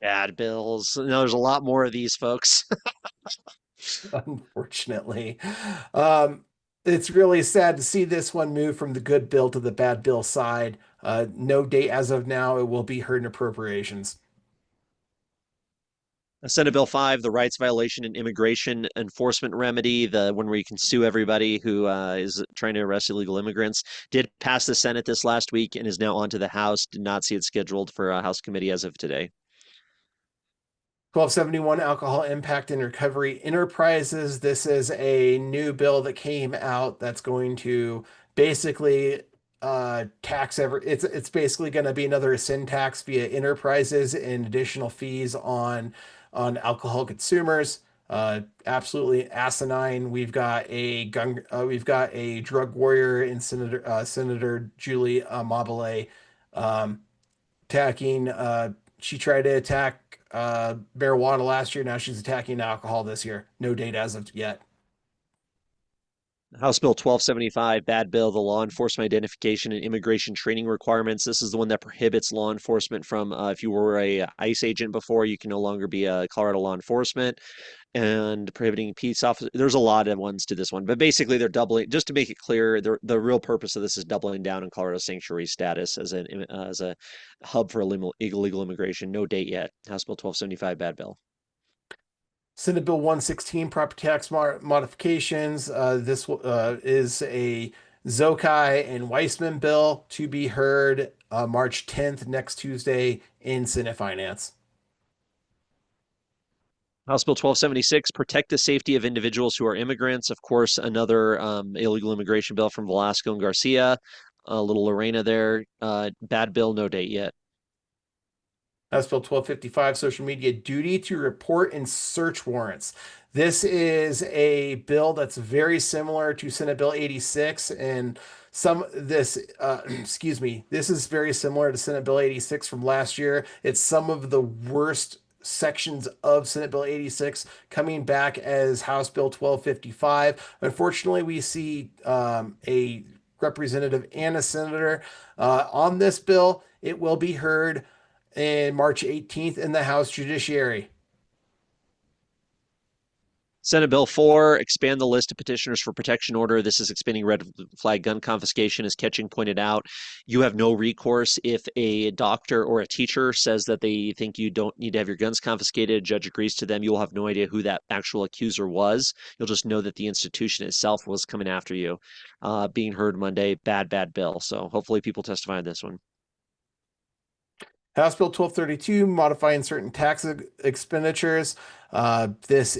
Bad bills. No, there's a lot more of these, folks. Unfortunately. It's really sad to see this one move from the good bill to the bad bill side. No date as of now. It will be heard in appropriations. Senate Bill 5, the rights violation and immigration enforcement remedy, the one where you can sue everybody who is trying to arrest illegal immigrants, did pass the Senate this last week and is now on to the House. Did not see it scheduled for a House committee as of today. 1271 Alcohol Impact and Recovery Enterprises. This is a new bill that came out that's going to basically it's basically going to be another sin tax via enterprises and additional fees on alcohol consumers. Absolutely asinine. We've got a drug warrior in Senator Julie Amabile attacking. She tried to attack marijuana last year. Now she's attacking alcohol this year. No date as of yet. House Bill 1275, bad bill, the law enforcement identification and immigration training requirements. This is the one that prohibits law enforcement from, if you were a ICE agent before, you can no longer be a Colorado law enforcement, and prohibiting peace officers. There's a lot of ones to this one, but basically they're doubling, just to make it clear, the real purpose of this is doubling down on Colorado sanctuary status as a hub for illegal immigration. No date yet. House Bill 1275, bad bill. Senate Bill 116, property tax modifications. This is a Zokai and Weissman bill to be heard March 10th, next Tuesday in Senate Finance. House Bill 1276, protect the safety of individuals who are immigrants. Of course, another illegal immigration bill from Velasco and Garcia. A little Lorena there. Bad bill, no date yet. House Bill 1255, social media duty to report and search warrants. This is a bill that's very similar to Senate Bill 86, and this is very similar to Senate Bill 86 from last year. It's some of the worst sections of Senate Bill 86 coming back as House Bill 1255. Unfortunately, we see a representative and a senator on this bill. It will be heard in March 18th in the House Judiciary. Senate Bill 4, expand the list of petitioners for protection order. This is expanding red flag gun confiscation. As Ketching pointed out, you have no recourse if a doctor or a teacher says that they think you don't need to have your guns confiscated. A judge agrees to them. You will have no idea who that actual accuser was. You'll just know that the institution itself was coming after you. Being heard Monday, bad, bad bill. So hopefully people testify on this one. House Bill 1232, modifying certain tax expenditures. This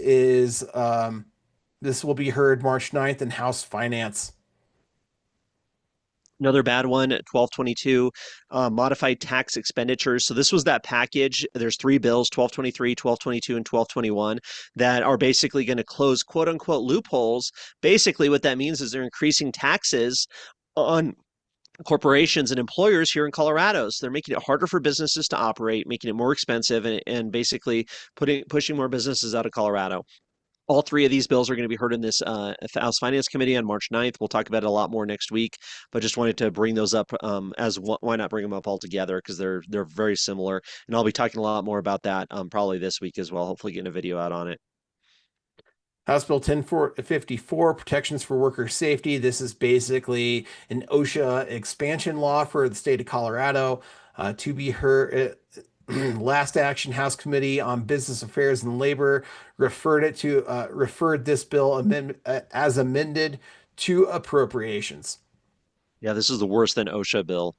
will be heard March 9th in House Finance. Another bad one, 1222, modified tax expenditures. So this was that package. There's three bills, 1223, 1222, and 1221, that are basically going to close quote unquote loopholes. Basically, what that means is they're increasing taxes on corporations and employers here in Colorado. So they're making it harder for businesses to operate, making it more expensive, and basically pushing more businesses out of Colorado. All three of these bills are going to be heard in this House Finance Committee on March 9th. We'll talk about it a lot more next week, but just wanted to bring those up why not bring them up all together, because they're very similar. And I'll be talking a lot more about that probably this week as well, hopefully getting a video out on it. House Bill 1054, protections for worker safety. This is basically an OSHA expansion law for the state of Colorado. To be heard, last action House Committee on Business Affairs and Labor referred this bill as amended to appropriations. Yeah, this is the worse than OSHA bill.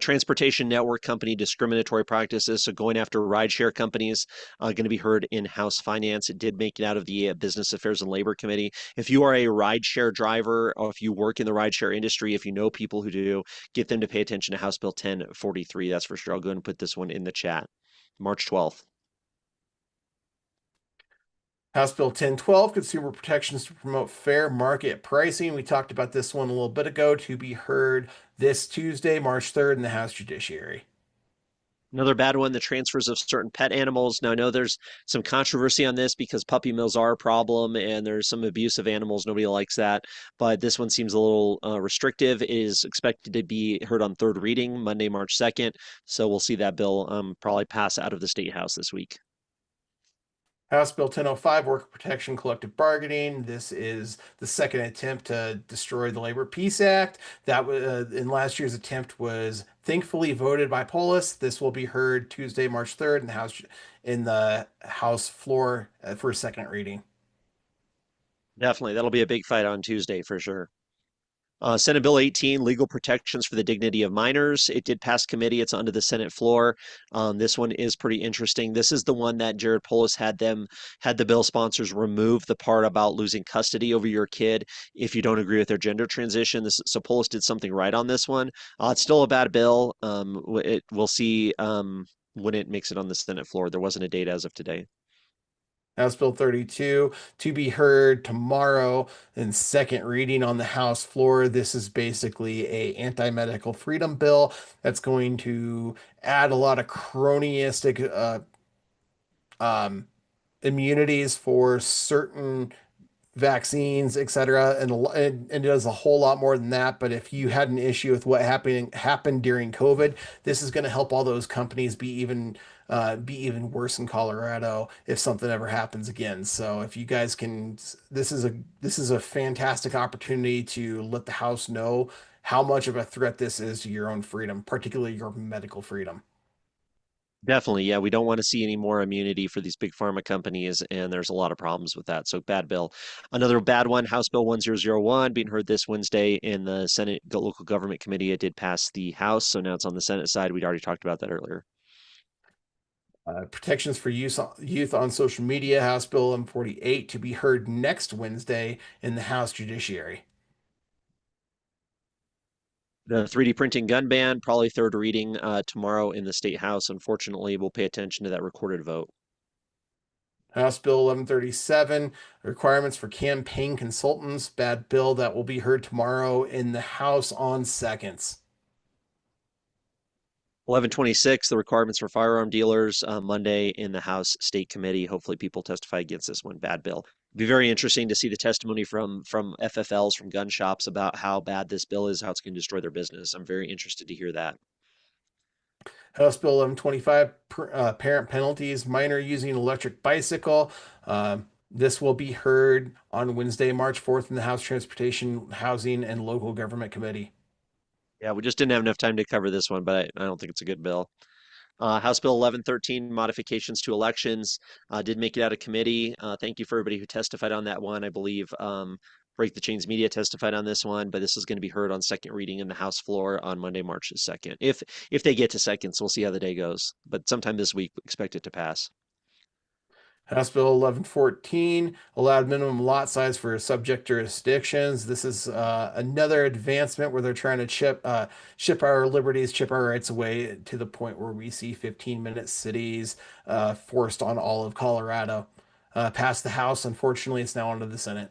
Transportation network company discriminatory practices. So going after rideshare companies, going to be heard in House Finance. It did make it out of the Business Affairs and Labor Committee. If you are a rideshare driver, or if you work in the rideshare industry, if you know people who do, get them to pay attention to House Bill 1043. That's for sure. I'll go and put this one in the chat. March 12th. House Bill 1012, consumer protections to promote fair market pricing. We talked about this one a little bit ago, to be heard this Tuesday, March 3rd, in the House Judiciary. Another bad one, the transfers of certain pet animals. Now, I know there's some controversy on this because puppy mills are a problem and there's some abuse of animals. Nobody likes that. But this one seems a little restrictive. It is expected to be heard on third reading Monday, March 2nd. So we'll see that bill probably pass out of the State House this week. House Bill 1005, worker protection, collective bargaining. This is the second attempt to destroy the Labor Peace Act. That was in last year's attempt was thankfully voted by Polis. This will be heard Tuesday, March 3rd, in the House floor for a second reading. Definitely, that'll be a big fight on Tuesday for sure. Senate Bill 18, legal protections for the dignity of minors. It did pass committee. It's onto the Senate floor. This one is pretty interesting. This is the one that Jared Polis had the bill sponsors remove the part about losing custody over your kid if you don't agree with their gender transition. So Polis did something right on this one. It's still a bad bill. We'll see when it makes it on the Senate floor. There wasn't a date as of today. House Bill 32 to be heard tomorrow in second reading on the House floor. This is basically a anti-medical freedom bill that's going to add a lot of cronyistic immunities for certain vaccines, etc., and it does a whole lot more than that. But if you had an issue with what happened during COVID, this is going to help all those companies be even worse in Colorado if something ever happens again. So if you guys can, this is a fantastic opportunity to let the House know how much of a threat this is to your own freedom, particularly your medical freedom. Definitely. Yeah. We don't want to see any more immunity for these big pharma companies. And there's a lot of problems with that. So bad bill. Another bad one, House Bill 1001, being heard this Wednesday in the Senate Local Government Committee. It did pass the House. So now it's on the Senate side. We'd already talked about that earlier. Protections for youth on social media, House Bill M48, to be heard next Wednesday in the House Judiciary. The 3D printing gun ban, probably third reading tomorrow in the State House. Unfortunately, we'll pay attention to that recorded vote. House Bill 1137, requirements for campaign consultants, bad bill that will be heard tomorrow in the House on seconds. 1126, the requirements for firearm dealers, Monday in the House State Committee. Hopefully people testify against this one. Bad bill. It'd be very interesting to see the testimony from FFLs, from gun shops, about how bad this bill is, how it's going to destroy their business. I'm very interested to hear that. House Bill 1125, parent penalties, minor using electric bicycle. This will be heard on Wednesday, March 4th in the House Transportation, Housing, and Local Government Committee. Yeah, we just didn't have enough time to cover this one, but I don't think it's a good bill. House Bill 1113, modifications to elections, did make it out of committee. Thank you for everybody who testified on that one. I believe Break the Chains Media testified on this one, but this is going to be heard on second reading in the House floor on Monday, March 2nd. If they get to seconds, we'll see how the day goes. But sometime this week, expect it to pass. House Bill 1114 allowed minimum lot size for subject jurisdictions. This is another advancement where they're trying to ship our liberties, chip our rights away to the point where we see 15-minute cities forced on all of Colorado. Passed the House. Unfortunately, it's now onto the Senate.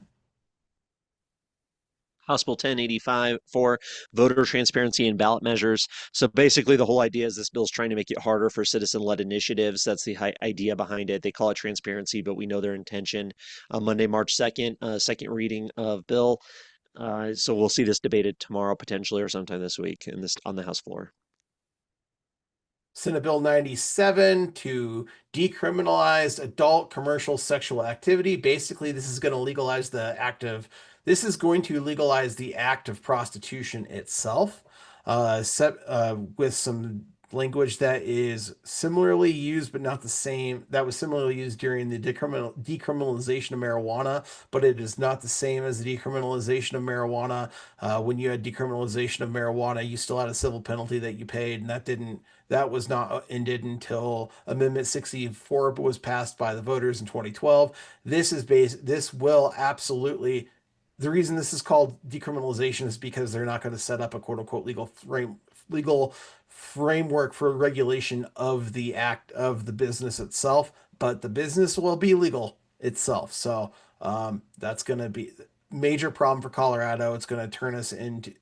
House Bill 1085 for voter transparency and ballot measures. So basically, the whole idea is this bill is trying to make it harder for citizen-led initiatives. That's the idea behind it. They call it transparency, but we know their intention. Monday, March 2nd, second reading of bill. So we'll see this debated tomorrow potentially or sometime this week in this on the House floor. Senate Bill 97 to decriminalize adult commercial sexual activity. Basically, this is going to legalize this is going to legalize the act of prostitution itself, with some language that is similarly used, but not the same. That was similarly used during the decriminalization of marijuana, but it is not the same as the decriminalization of marijuana. When you had decriminalization of marijuana, you still had a civil penalty that you paid, and that was not ended until Amendment 64 was passed by the voters in 2012. This will absolutely, the reason this is called decriminalization is because they're not going to set up a quote unquote legal framework for regulation of the act of the business itself, but the business will be legal itself. So that's going to be major problem for Colorado. It's going to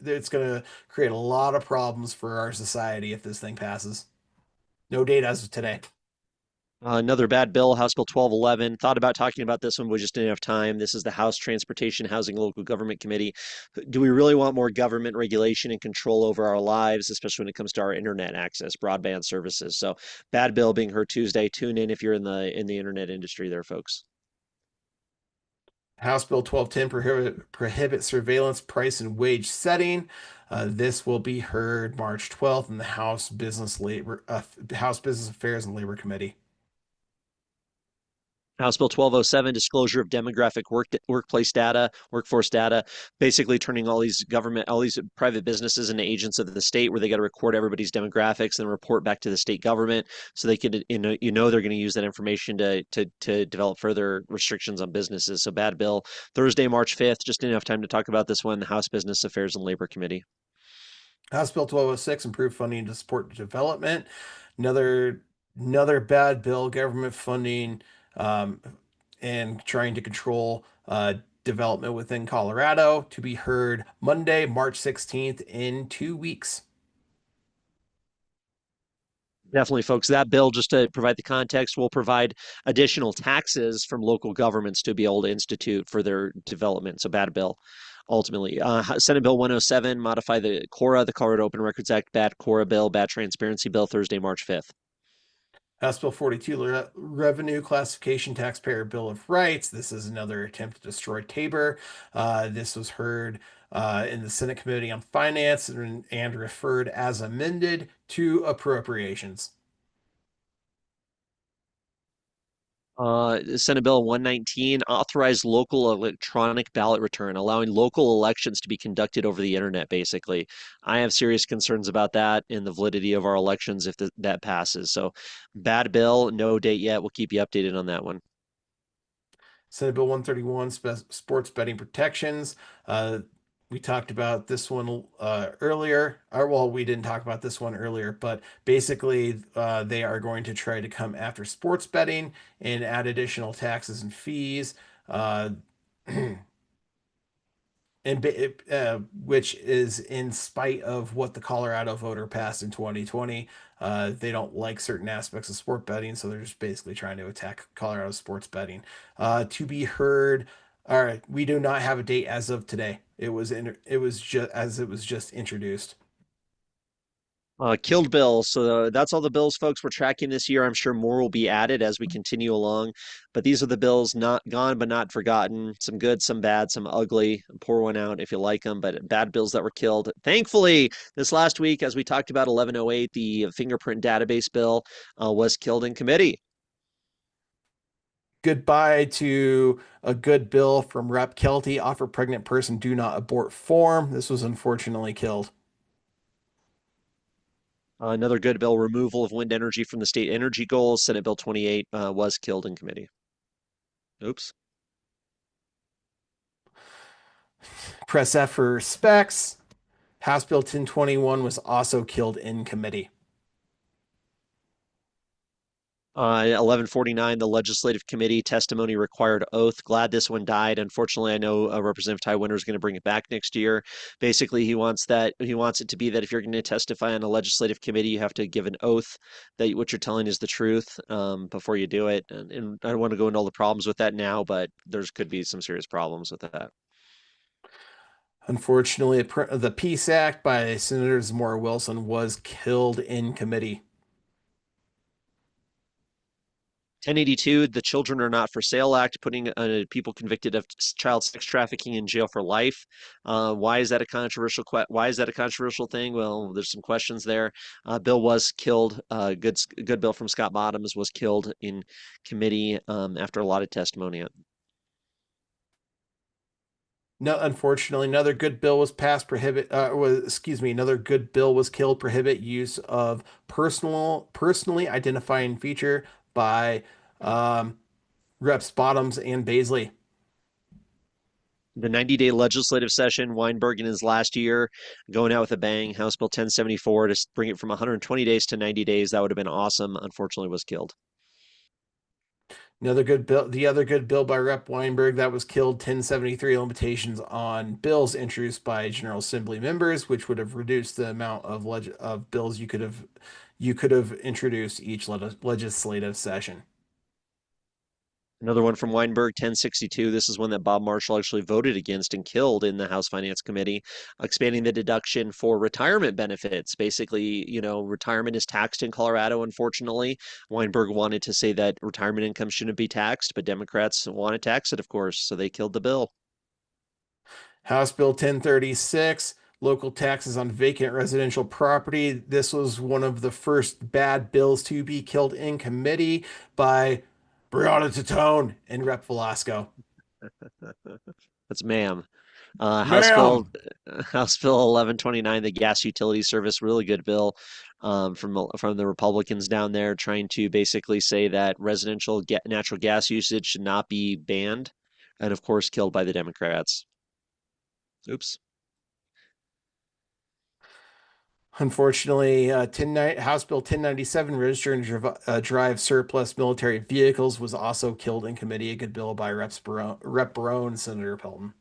it's going to create a lot of problems for our society if this thing passes. No date as of today. Another bad bill, House Bill 1211. Thought about talking about this one, but just didn't have time. This is the House Transportation, Housing, Local Government Committee. Do we really want more government regulation and control over our lives, especially when it comes to our internet access, broadband services? So, bad bill being heard Tuesday. Tune in if you're in the internet industry, there, folks. House Bill 1210 prohibit surveillance, price, and wage setting. This will be heard March 12th in the House Business Affairs and Labor Committee. House Bill 1207, disclosure of demographic workplace data, workforce data, basically turning all these private businesses into agents of the state where they got to record everybody's demographics and report back to the state government so they could, they're going to use that information to develop further restrictions on businesses. So bad bill. Thursday, March 5th, just enough time to talk about this one, the House Business Affairs and Labor Committee. House Bill 1206, improve funding to support development. Another bad bill, government funding um, and trying to control development within Colorado, to be heard Monday, March 16th in 2 weeks. Definitely, folks. That bill, just to provide the context, will provide additional taxes from local governments to be able to institute for their development. So, bad bill, ultimately. Senate Bill 107, modify the CORA, the Colorado Open Records Act, bad CORA bill, bad transparency bill, Thursday, March 5th. House Bill 42, Revenue Classification Taxpayer Bill of Rights. This is another attempt to destroy Tabor. This was heard in the Senate Committee on Finance and referred as amended to appropriations. Senate Bill 119, authorize local electronic ballot return, allowing local elections to be conducted over the internet, basically. I have serious concerns about that and the validity of our elections if that passes. So, bad bill, no date yet. We'll keep you updated on that one. Senate Bill 131, sports betting protections. We talked about this one earlier. Well, we didn't talk about this one earlier, but basically, they are going to try to come after sports betting and add additional taxes and fees. Which is in spite of what the Colorado voter passed in 2020. They don't like certain aspects of sport betting, so they're just basically trying to attack Colorado sports betting. To be heard. All right, we do not have a date as of today. It was just introduced. Killed bills. So that's all the bills, folks, we're tracking this year. I'm sure more will be added as we continue along. But these are the bills not gone but not forgotten. Some good, some bad, some ugly. Pour one out if you like them, but bad bills that were killed. Thankfully, this last week, as we talked about 1108, the fingerprint database bill was killed in committee. Goodbye to a good bill from Rep. Kelty, offer pregnant person do not abort form. This was unfortunately killed. Another good bill, removal of wind energy from the state energy goals. Senate Bill 28 was killed in committee. Oops. Press F for specs. House Bill 1021 was also killed in committee. 1149, the Legislative Committee testimony required oath. Glad this one died. Unfortunately, I know Representative Ty Winter is going to bring it back next year. Basically, he wants it to be that if you're going to testify on a legislative committee, you have to give an oath that what you're telling is the truth before you do it. And I don't want to go into all the problems with that now, but there's could be some serious problems with that. Unfortunately, the Peace Act by Senator Zamora Wilson was killed in committee. 1082, the Children Are Not for Sale Act, putting people convicted of child sex trafficking in jail for life. Why is that a controversial thing? Well, there's some questions there. Bill was killed. Good bill from Scott Bottoms was killed in committee after a lot of testimony. No, unfortunately, another good bill was passed another good bill was killed, prohibit use of personally identifying feature by Reps Bottoms and Baisley. The 90-day legislative session, Weinberg in his last year, going out with a bang. House Bill 1074 to bring it from 120 days to 90 days. That would have been awesome. Unfortunately, was killed. Another good bill, the other good bill by Rep. Weinberg that was killed, 1073 limitations on bills introduced by General Assembly members, which would have reduced the amount of bills you could have introduced each legislative session. Another one from Weinberg, 1062. This is one that Bob Marshall actually voted against and killed in the House Finance Committee, expanding the deduction for retirement benefits. Basically, retirement is taxed in Colorado, unfortunately. Weinberg wanted to say that retirement income shouldn't be taxed, but Democrats want to tax it, of course, so they killed the bill. House Bill 1036, local taxes on vacant residential property. This was one of the first bad bills to be killed in committee by Brianna Titone and Rep. Velasco. That's ma'am. Ma'am. House Bill 1129, the gas utility service, really good bill from the Republicans down there, trying to basically say that residential natural gas usage should not be banned, and of course killed by the Democrats. Oops. Unfortunately, House Bill 1097, register and drive surplus military vehicles, was also killed in committee. A good bill by Rep. Barone, Senator Pelton.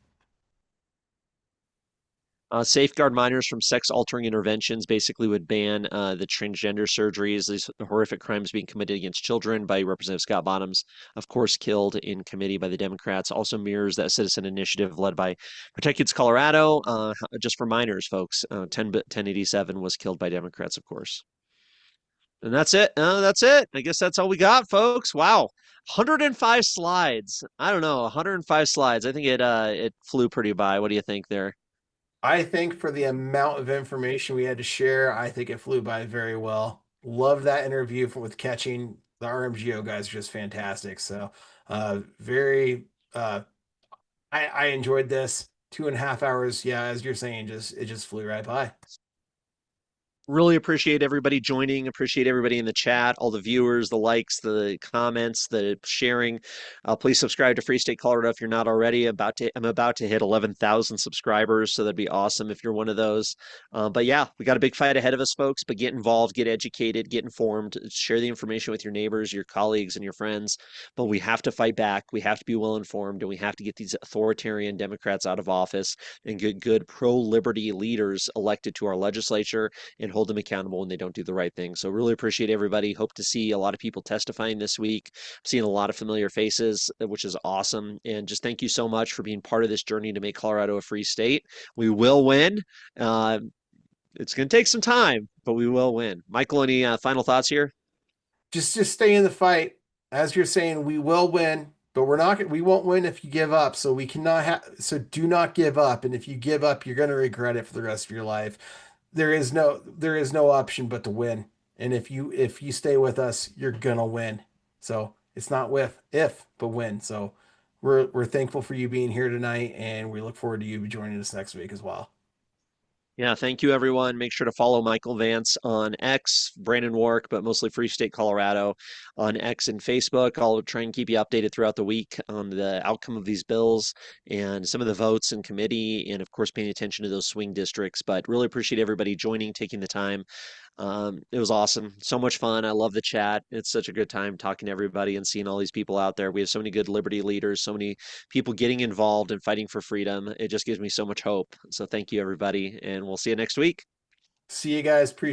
Safeguard minors from sex-altering interventions basically would ban the transgender surgeries, these horrific crimes being committed against children by Representative Scott Bottoms, of course, killed in committee by the Democrats. Also mirrors that citizen initiative led by Protect Kids Colorado, just for minors, folks. 1087 was killed by Democrats, of course. And that's it. That's it. I guess that's all we got, folks. Wow. 105 slides. I don't know, 105 slides. I think it flew pretty by. What do you think there? I think for the amount of information we had to share, I think it flew by very well. Love that interview with Catching. The RMGO guys are just fantastic. So, very, I enjoyed this 2.5 hours. Yeah, as you're saying, it just flew right by. Really appreciate everybody joining. Appreciate everybody in the chat, all the viewers, the likes, the comments, the sharing. Please subscribe to Free State Colorado if you're not already. I'm about to hit 11,000 subscribers, so that'd be awesome if you're one of those. But yeah, we got a big fight ahead of us, folks. But get involved, get educated, get informed, share the information with your neighbors, your colleagues, and your friends. But we have to fight back. We have to be well informed, and we have to get these authoritarian Democrats out of office and get good pro-liberty leaders elected to our legislature and hold them accountable when they don't do the right thing. So really appreciate everybody. Hope to see a lot of people testifying this week. Seeing a lot of familiar faces, which is awesome. And just thank you so much for being part of this journey to make Colorado a free state. We will win. It's going to take some time, but we will win. Michael, any final thoughts here? Just stay in the fight. As you're saying, we will win, but we won't win if you give up. So we cannot have, so do not give up. And if you give up, you're going to regret it for the rest of your life. There is no option but to win. And if you stay with us, you're going to win. So it's not with if, but when. So we're thankful for you being here tonight, and we look forward to you joining us next week as well. Yeah, thank you, everyone. Make sure to follow Michael Vance on X, Brandon Wark, but mostly Free State Colorado on X and Facebook. I'll try and keep you updated throughout the week on the outcome of these bills and some of the votes in committee, and of course, paying attention to those swing districts. But really appreciate everybody joining, taking the time. It was awesome. So much fun. I love the chat. It's such a good time talking to everybody and seeing all these people out there. We have so many good Liberty leaders, so many people getting involved and fighting for freedom. It just gives me so much hope. So thank you, everybody, and we'll see you next week. See you guys. Appreciate